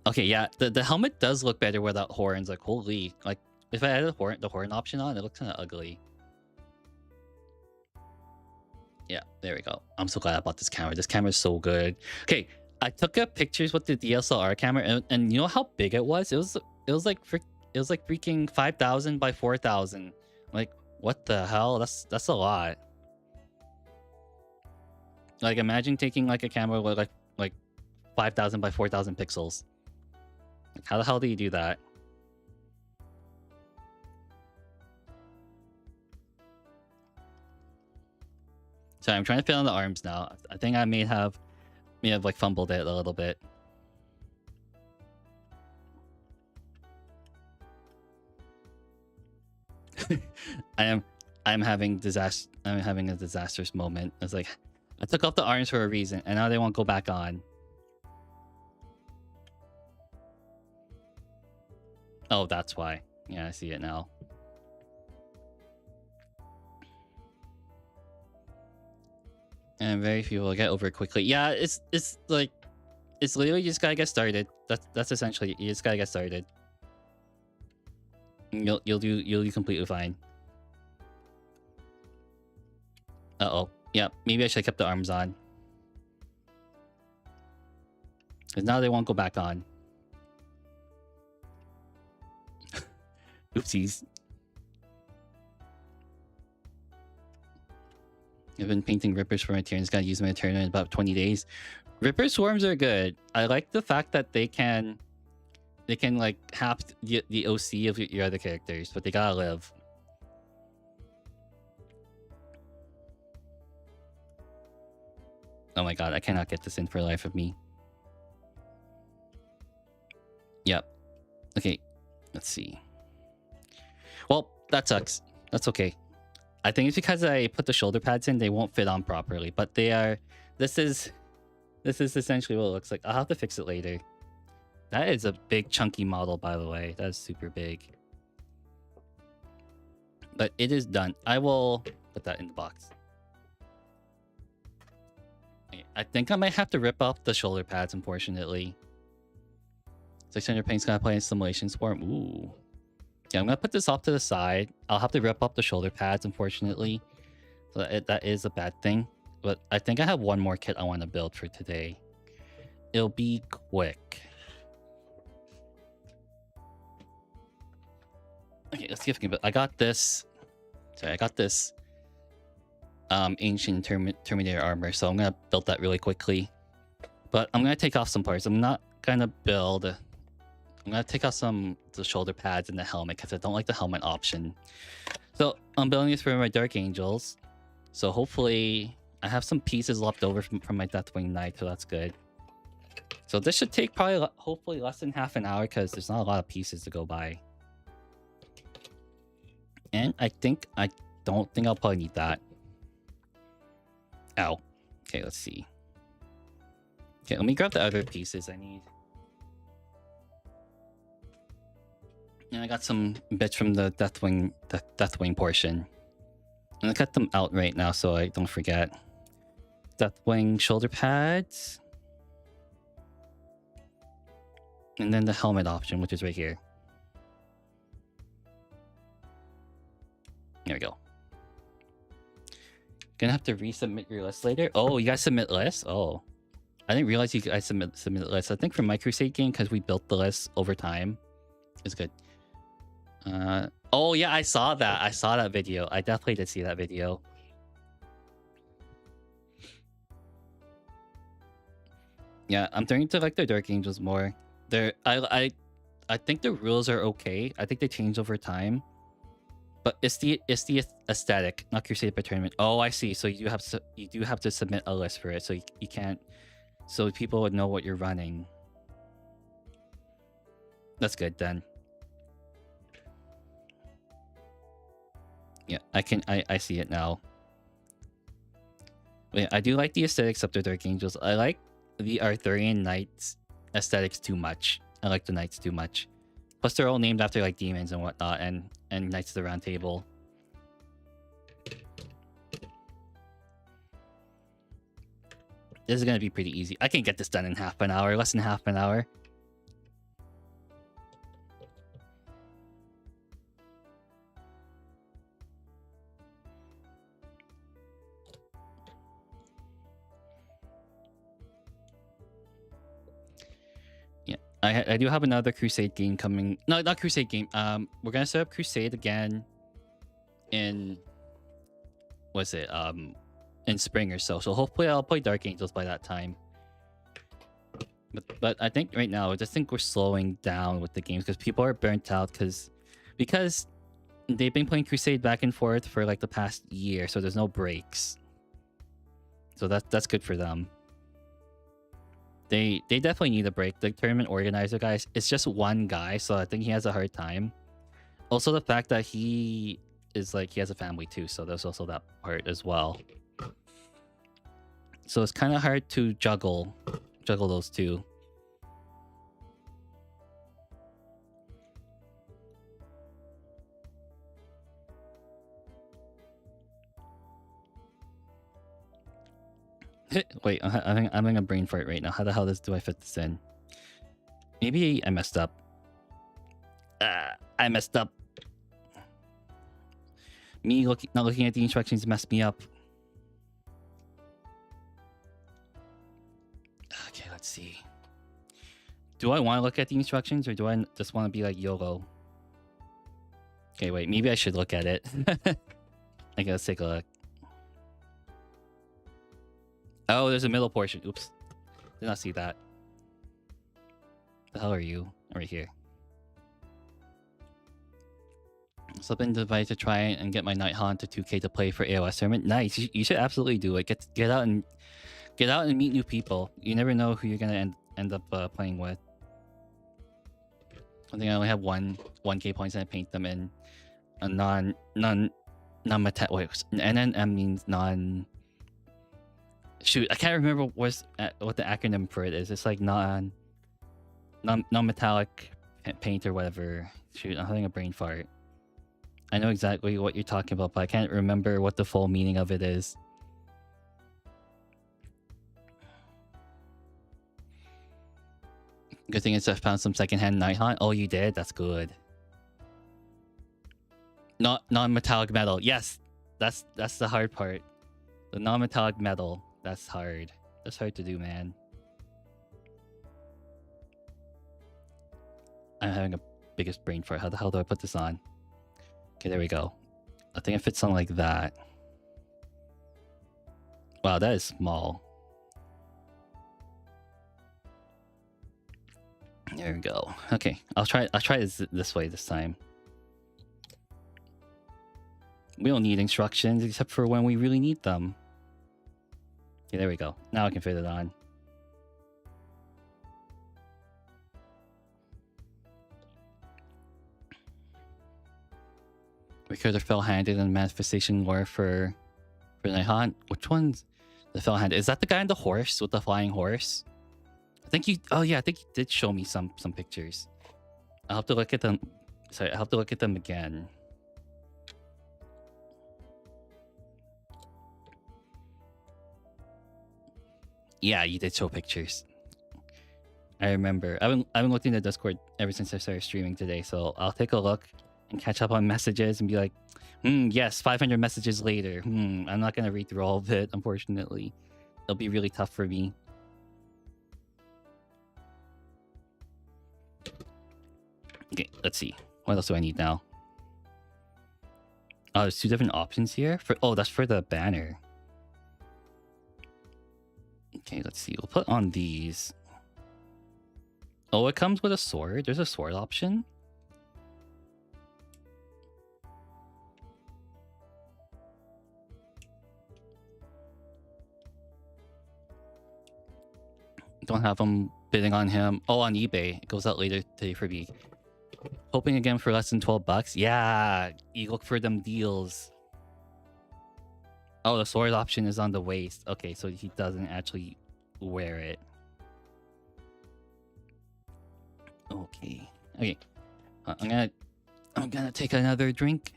Okay, yeah, the helmet does look better without horns. Like, holy, like if I added the horn option on, it looks kind of ugly. Yeah, there we go. I'm so glad I bought this camera. This camera is so good. Okay, I took up pictures with the DSLR camera, and you know how big it was? It was like freaking 5,000 by 4,000. Like, what the hell? That's a lot. Like, imagine taking like a camera with like 5,000 by 4,000 pixels. Like, how the hell do you do that? Sorry, I'm trying to fit on the arms now. I think I may have like fumbled it a little bit. I'm having a disastrous moment. It's like I took off the arms for a reason, and now they won't go back on. Oh, that's why. Yeah, I see it now. And very few will get over it quickly. Yeah, it's like it's literally you just gotta get started. That's essentially you just gotta get started. You'll do completely fine. Uh-oh. Yeah, maybe I should have kept the arms on. Because now they won't go back on. Oopsies. I've been painting Rippers for my Tyrants. Gotta use my Tyrant in about 20 days. Ripper Swarms are good. I like the fact that they can like have the OC of your other characters, but they gotta live. Oh my god, I cannot get this in for the life of me. Yep. Okay, let's see. Well, that sucks. That's okay. I think it's because I put the shoulder pads in, they won't fit on properly, but they are. This is essentially what it looks like. I'll have to fix it later. That is a big chunky model, by the way. That is super big. But it is done. I will put that in the box. Okay, I think I might have to rip off the shoulder pads, unfortunately. 600 paint's gonna play in Simulation Swarm. Ooh. Yeah, I'm gonna put this off to the side. I'll have to rip up the shoulder pads, unfortunately. So that is a bad thing. But I think I have one more kit I want to build for today. It'll be quick. Okay, let's see if I can build. I got this. Sorry, I got this ancient Terminator armor, so I'm gonna build that really quickly. But I'm gonna take off some parts. I'm not gonna build. I'm gonna take off the shoulder pads and the helmet because I don't like the helmet option. So I'm building this for my Dark Angels. So hopefully I have some pieces left over from my Deathwing Knight, so that's good. So this should take probably, hopefully, less than half an hour because there's not a lot of pieces to go by. And I don't think I'll probably need that. Ow. Okay, let's see. Okay, let me grab the other pieces I need. And I got some bits from the Deathwing portion. I'm gonna cut them out right now so I don't forget. Deathwing shoulder pads. And then the helmet option, which is right here. There we go. Gonna have to resubmit your list later. Oh, you guys submit lists? Oh. I didn't realize you guys submit lists. I think for my Crusade game, because we built the list over time. It's good. Oh yeah, I saw that. I saw that video. I definitely did see that video. Yeah, I'm turning to like the Dark Angels more. I think the rules are okay. I think they change over time. But it's the aesthetic, not Crusade per tournament. Oh, I see. So you do have to submit a list for it. So you can't, so people would know what you're running. That's good then. Yeah, I see it now. But yeah, I do like the aesthetics of the Dark Angels. I like the Arthurian Knights aesthetics too much. I like the Knights too much. Plus they're all named after like demons and whatnot, and Knights of the Round Table. This is gonna be pretty easy. I can get this done in half an hour, less than half an hour. Yeah, I do have another Crusade game coming. No, not Crusade game. We're gonna set up Crusade again in, what's it? In spring or so. So hopefully I'll play Dark Angels by that time. But I think right now I just think we're slowing down with the games because people are burnt out because they've been playing Crusade back and forth for like the past year, so there's no breaks. So that's good for them. They definitely need a break. The tournament organizer guys, it's just one guy, so I think he has a hard time. Also the fact that he is like, he has a family too, so there's also that part as well. So it's kind of hard to juggle those two. Wait, I'm having a brain fart right now. How the hell do I fit this in? Maybe I messed up. I messed up. Me not looking at the instructions messed me up. Okay, let's see. Do I want to look at the instructions or do I just want to be like YOLO? Okay, wait, maybe I should look at it. Okay, let's take a look. Oh, there's a middle portion. Oops. Did not see that. The hell are you? Right here. So I've been invited to try and get my Night Haunt to 2K to play for AOS tournament. Nice. You should absolutely do it. Get out and meet new people. You never know who you're gonna end up playing with. I think I only have 1K points and I paint them in a non-metallic. Wait, NNM means non. Shoot, I can't remember what the acronym for it is. It's like non-metallic paint or whatever. Shoot, I'm having a brain fart. I know exactly what you're talking about, but I can't remember what the full meaning of it is. Good thing is I found some secondhand Night Haunt. Oh, you did? That's good. Non-metallic metal. Yes, that's the hard part. The non-metallic metal. That's hard. That's hard to do, man. I'm having a biggest brain fart. How the hell do I put this on? Okay, there we go. I think it fits on like that. Wow, that is small. There we go. Okay, I'll try this way this time. We don't need instructions except for when we really need them. Okay, there we go. Now I can fit it on. Recruiter fell-handed in manifestation war for Nihon. Which one's the fell-handed? Is that the guy on the horse with the flying horse? I think you. Oh yeah, I think you did show me some pictures. I'll have to look at them. Sorry, I'll have to look at them again. Yeah, you did show pictures. I remember. I've been looking at Discord ever since I started streaming today, so I'll take a look and catch up on messages and be like, yes, 500 messages later. I'm not gonna read through all of it, unfortunately. It'll be really tough for me. Okay, let's see. What else do I need now? Oh, there's 2 different options here. That's for the banner. Okay, let's see. We'll put on these. Oh, it comes with a sword. There's a sword option. Don't have them bidding on him. Oh, on eBay. It goes out later today for me. Hoping again for less than 12 bucks. Yeah, you look for them deals. Oh, the sword option is on the waist. Okay, so he doesn't actually wear it. Okay. Okay. I'm gonna take another drink.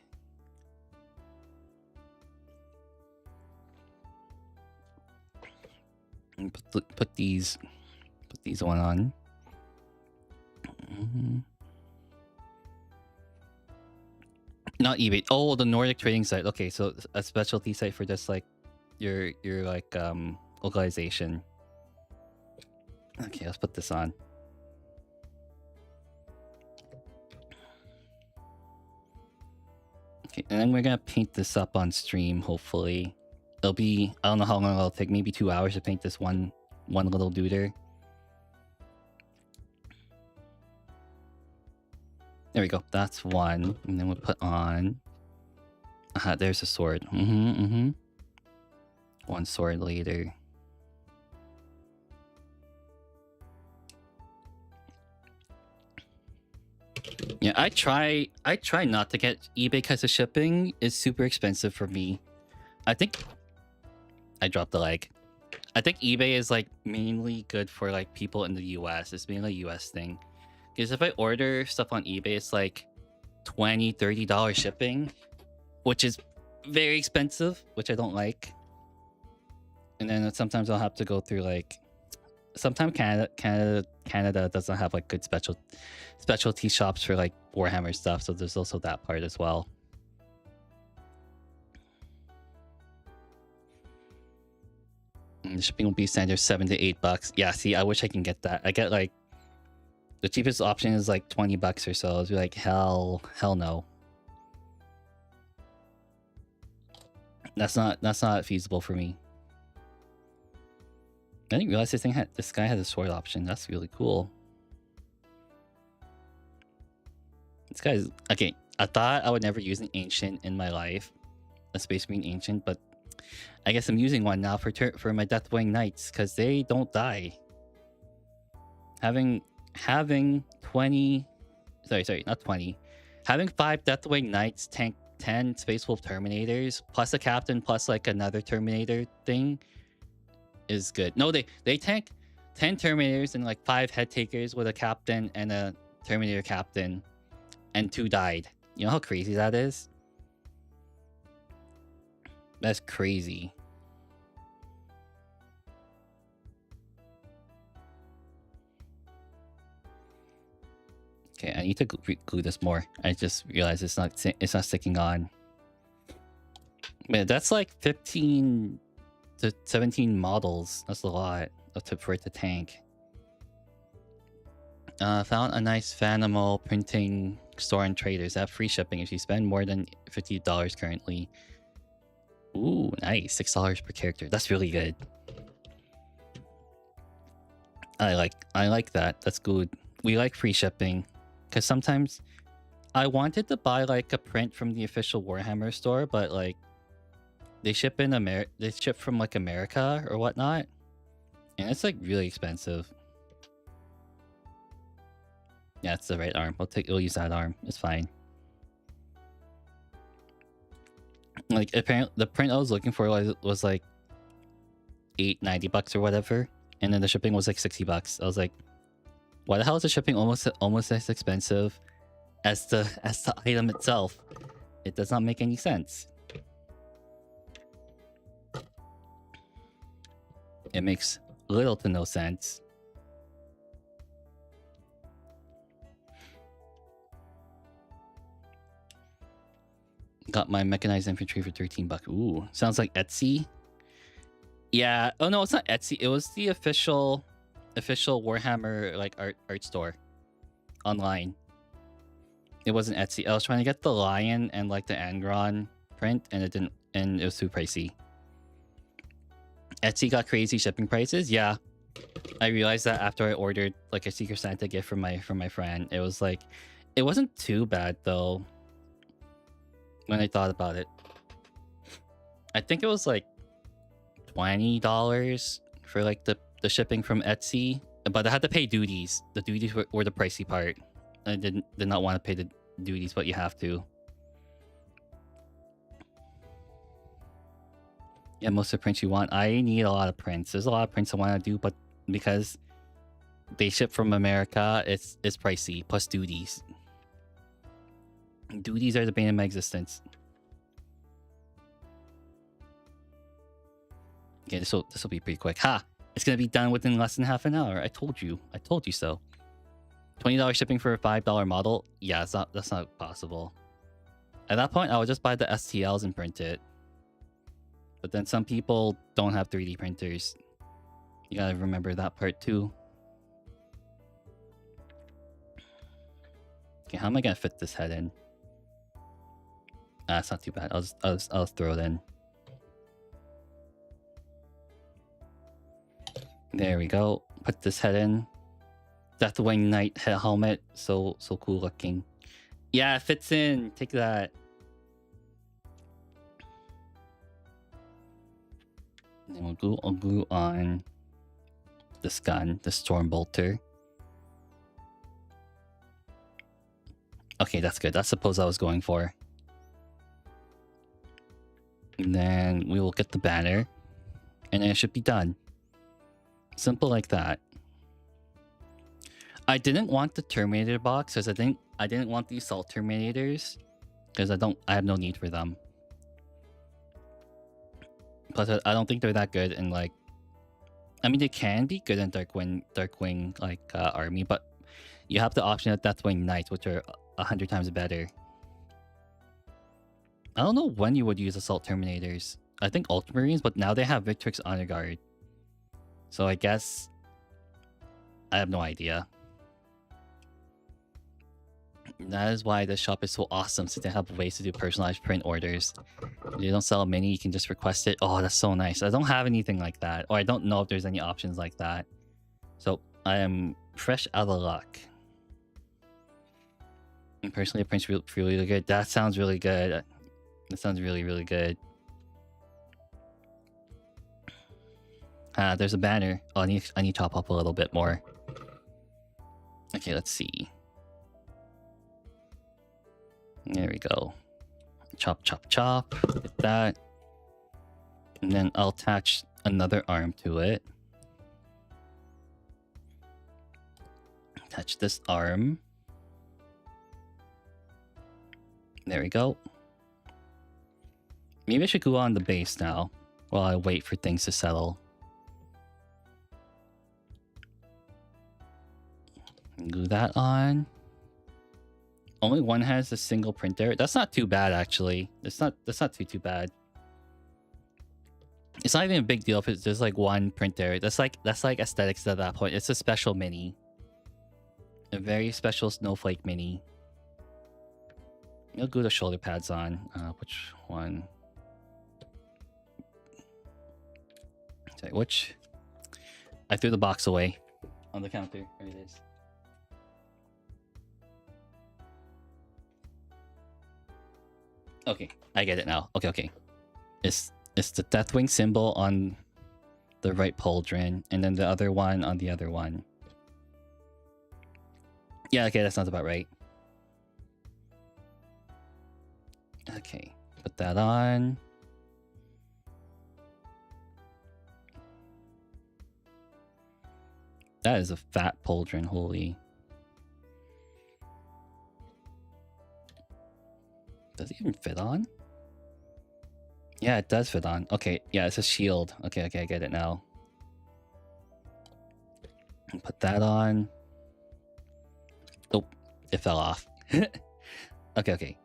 And put these one on. Not eBay. Oh, the Nordic trading site. Okay, so a specialty site for just like your like localization. Okay, let's put this on. Okay, and then we're gonna paint this up on stream, hopefully. It'll be, I don't know how long it'll take, maybe 2 hours to paint this one little duder. There we go. That's one. And then we'll put on... there's a sword. One sword later. Yeah, I try not to get eBay because the shipping is super expensive for me. I think... I dropped the leg. I think eBay is like mainly good for like people in the US. It's mainly a US thing. Because if I order stuff on eBay, it's like $20, $30 shipping, which is very expensive, which I don't like. And then sometimes I'll have to go through like, sometimes Canada doesn't have like good specialty shops for like Warhammer stuff, so there's also that part as well. And the shipping will be standard $7 to $8. Yeah, see, I wish I can get that. I get like the cheapest option is like $20 or so. I'd be like, hell no. That's not feasible for me. I didn't realize this guy had a sword option. That's really cool. This guy's okay. I thought I would never use an ancient in my life, a Space Marine ancient, but I guess I'm using one now for my Deathwing Knights because they don't die. Having 20, sorry, not 20. Having 5 Deathwing Knights tank 10 Space Wolf Terminators plus a captain plus like another Terminator thing is good. No, they tank 10 Terminators and like 5 head takers with a captain and a Terminator captain, and 2 died. You know how crazy that is? That's crazy. Okay, I need to glue this more. I just realized it's not sticking on. Man, that's like 15 to 17 models. That's a lot for it to tank. Found a nice Fanimal printing store and traders. They have free shipping if you spend more than $50 currently. Ooh, nice. $6 per character. That's really good. I like that. That's good. We like free shipping. Because sometimes I wanted to buy like a print from the official Warhammer store, but like they ship from like America or whatnot, and it's like really expensive. Yeah, it's the right arm. We'll use that arm. It's fine. Like apparently the print I was looking for was like $8.90 or whatever, and then the shipping was like $60. I was like, why the hell is the shipping almost as expensive as the item itself? It does not make any sense. It makes little to no sense. Got my mechanized infantry for $13. Ooh, sounds like Etsy. Yeah. Oh no, it's not Etsy. It was the official Warhammer like art store online. It wasn't Etsy. I was trying to get the lion and like the Angron print, and it didn't, and it was too pricey. Etsy got crazy shipping prices. Yeah, I realized that after I ordered like a Secret Santa gift from my friend. It was like, it wasn't too bad though. When I thought about it, I think it was like $20 for like the shipping from Etsy, but I had to pay duties. The duties were the pricey part. I did not want to pay the duties, but you have to. Yeah, most of the prints you want. I need a lot of prints. There's a lot of prints I want to do, but because they ship from America, it's pricey, plus duties. Duties are the bane of my existence. Okay, this will be pretty quick. Ha! It's gonna be done within less than half an hour. I told you so. $20 shipping for a $5 model? Yeah, that's not possible. At that point, I would just buy the STLs and print it. But then some people don't have 3D printers. You gotta remember that part too. Okay, how am I gonna fit this head in? It's not too bad. I'll throw it in. There we go. Put this head in. Deathwing Knight helmet. So cool looking. Yeah, it fits in. Take that. And then I'll glue on this gun, the Stormbolter. Okay, that's good. That's the pose I was going for. And then we will get the banner. And then it should be done. Simple like that. I didn't want the Terminator box because I didn't want the Assault Terminators because I have no need for them. Plus, I don't think they're that good in like. I mean, they can be good in Darkwing like army, but you have the option of Deathwing Knights, which are 100 times better. I don't know when you would use Assault Terminators. I think Ultramarines, but now they have Victrix Honor Guard. So I guess I have no idea. That is why this shop is so awesome, since they have ways to do personalized print orders. If you don't sell a mini, you can just request it. Oh, that's so nice. I don't have anything like that, or I don't know if there's any options like that. So I am fresh out of luck. And personally, it prints really good. That sounds really good. That sounds really good. There's a banner. Oh, I need to chop up a little bit more. Okay, let's see. There we go. Chop, chop, chop. Hit that. And then I'll attach another arm to it. Attach this arm. There we go. Maybe I should go on the base now while I wait for things to settle. Glue that on. Only one has a single printer. That's not too bad, actually. That's not too bad. It's not even a big deal if it's just like one printer. That's like aesthetics at that point. It's a special mini. A very special snowflake mini. I'll glue the shoulder pads on. Which one? Sorry, which? I threw the box away on the counter. There it is. Okay, I get it now. Okay. It's the Deathwing symbol on the right pauldron, and then the other one on the other one. Yeah, okay, that sounds about right. Okay, Put that on. That is a fat pauldron, holy. Does it even fit on? Yeah, it does fit on. Okay, yeah, it's a shield. Okay, I get it now. Put that on. Oh, it fell off. Okay.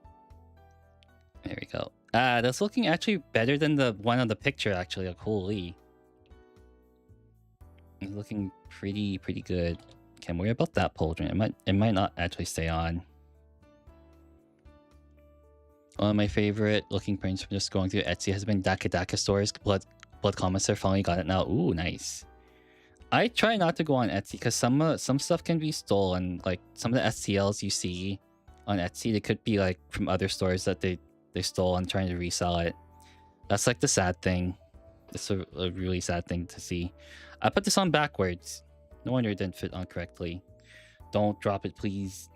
There we go. That's looking actually better than the one on the picture, actually. Like, holy. It's looking pretty good. Can't worry about that pauldron. It might not actually stay on. One of my favorite looking prints from just going through Etsy has been Daka stores. Blood Commissar finally got it now. Ooh, nice. I try not to go on Etsy because some stuff can be stolen. Like some of the STLs you see on Etsy, they could be like from other stores that they stole and trying to resell it. That's like the sad thing. It's a really sad thing to see. I put this on backwards. No wonder it didn't fit on correctly. Don't drop it, please.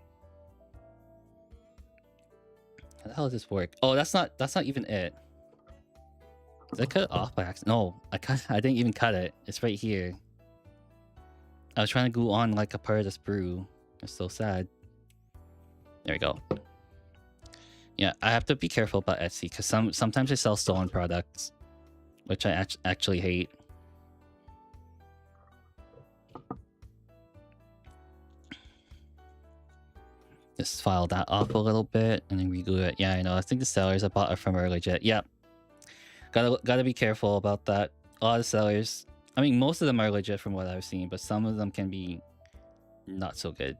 How the hell does this work? Oh, that's not even it. Did I cut it off by accident? No, I didn't even cut it. It's right here. I was trying to glue on like a part of the sprue. It's so sad. There we go. Yeah, I have to be careful about Etsy because sometimes they sell stolen products, which I actually hate. Just file that off a little bit and then reglue it. Yeah, I know. I think the sellers I bought it from are legit. Yep. Gotta be careful about that. A lot of sellers, I mean, most of them are legit from what I've seen, but some of them can be not so good.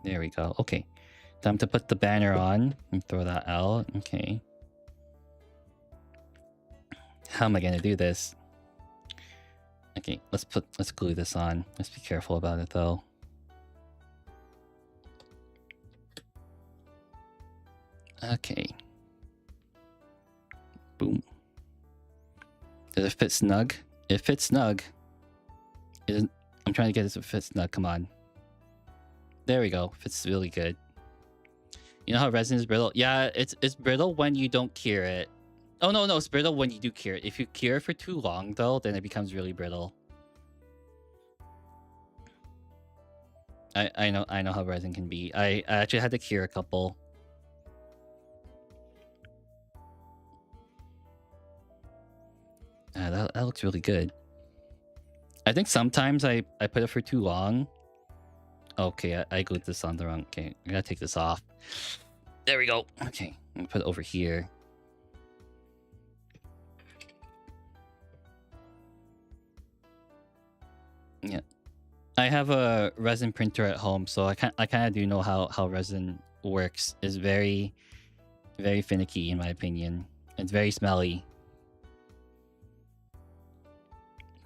There we go. Okay. Time to put the banner on and throw that out. Okay. How am I gonna do this? Okay, let's glue this on. Let's be careful about it though. Okay. Boom. Does it fit snug? It fits snug. I'm trying to get it to fit snug. Come on. There we go. Fits really good. You know how resin is brittle? Yeah, it's brittle when you don't cure it. Oh no, it's brittle when you do cure it. If you cure it for too long though, then it becomes really brittle. I know how resin can be. I actually had to cure a couple. That looks really good. I think sometimes I put it for too long. Okay, I glued this on the wrong. Okay, I gotta take this off. There we go. Okay, I'm gonna put it over here. Yeah, I have a resin printer at home, so I kind of do know how resin works. It's very finicky in my opinion. It's very smelly.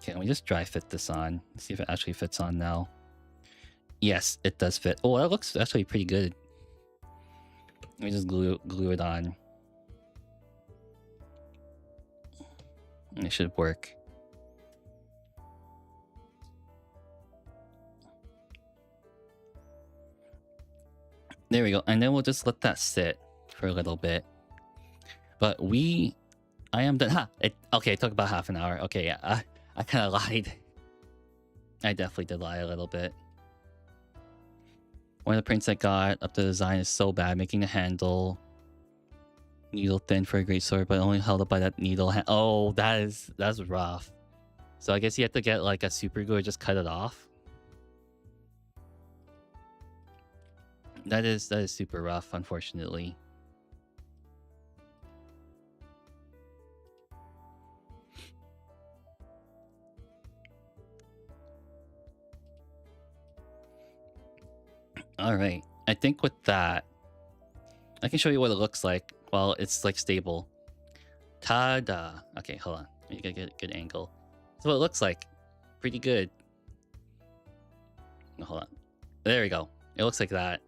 Okay, let me just dry fit this on. Let's see if it actually fits on now. Yes, it does fit. Oh, that looks actually pretty good. Let me just glue it on. It should work. There we go. And then we'll just let that sit for a little bit. But I am done. Okay, it took about half an hour. Okay, yeah, I kind of lied. I definitely did lie a little bit. One of the prints I got up to the design is so bad, making the handle needle thin for a great sword, but only held up by that needle. Oh, that's rough. So I guess you have to get like a super glue or just cut it off. That is super rough, unfortunately. All right, I think with that, I can show you what it looks like while it's like stable. Ta-da! Okay, hold on. You gotta get a good angle. That's what it looks like. Pretty good. No, hold on. There we go. It looks like that.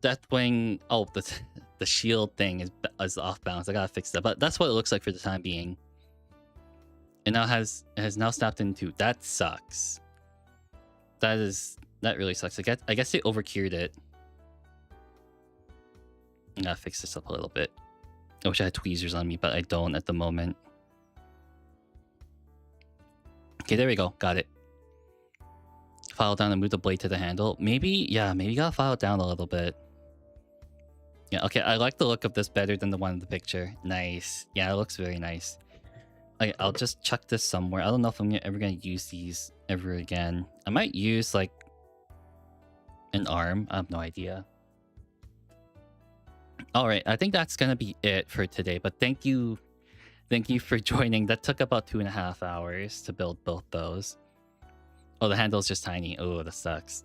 Deathwing. Oh, the shield thing is off balance. I gotta fix that. But that's what it looks like for the time being. It has now snapped into. That sucks. That really sucks. I guess they overcured it. I gotta fix this up a little bit. I wish I had tweezers on me, but I don't at the moment. Okay, there we go. Got it. File down and move the blade to the handle. Maybe, yeah, maybe you gotta file it down a little bit. Yeah, okay, I like the look of this better than the one in the picture. Nice. Yeah, it looks very nice. Okay, I'll just chuck this somewhere. I don't know if I'm ever gonna use these ever again. I might use, like, an arm. I have no idea. Alright, I think that's gonna be it for today, but thank you for joining. That took about 2.5 hours to build both those. Oh, the handle's just tiny. Oh, that sucks.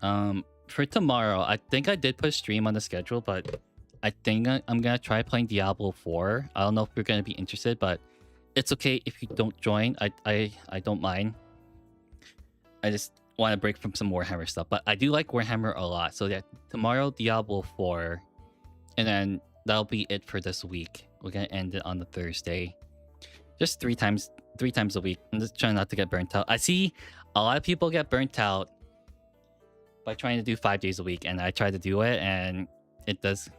For tomorrow, I think I did put a stream on the schedule, but I think I'm gonna try playing Diablo 4. I don't know if you're gonna be interested, but it's okay if you don't join. I don't mind. I just want to break from some Warhammer stuff, but I do like Warhammer a lot. So yeah, tomorrow Diablo 4, and then that'll be it for this week. We're gonna end it on the Thursday. Just three times a week. I'm just trying not to get burnt out. I see a lot of people get burnt out by trying to do 5 days a week, and I try to do it, and it does.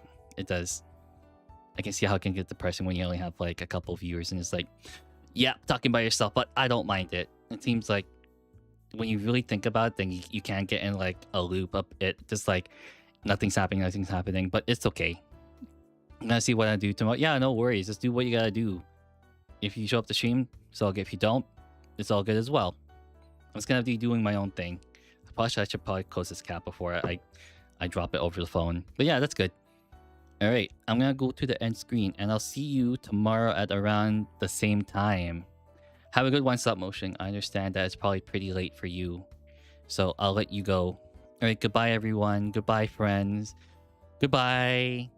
I can see how it can get depressing when you only have like a couple viewers, and it's like, yeah, talking by yourself, but I don't mind it. It seems like when you really think about it, then you can get in like a loop of it, just like nothing's happening, but it's okay. I'm gonna see what I do tomorrow. Yeah, no worries. Just do what you gotta do. If you show up to stream, it's all good. If you don't, it's all good as well. I'm just gonna be doing my own thing. I should probably close this cap before I drop it over the phone. But yeah, that's good. All right, I'm gonna go to the end screen, and I'll see you tomorrow at around the same time. Have a good one, Stop Motion. I understand that it's probably pretty late for you, so I'll let you go. All right, goodbye, everyone. Goodbye, friends. Goodbye.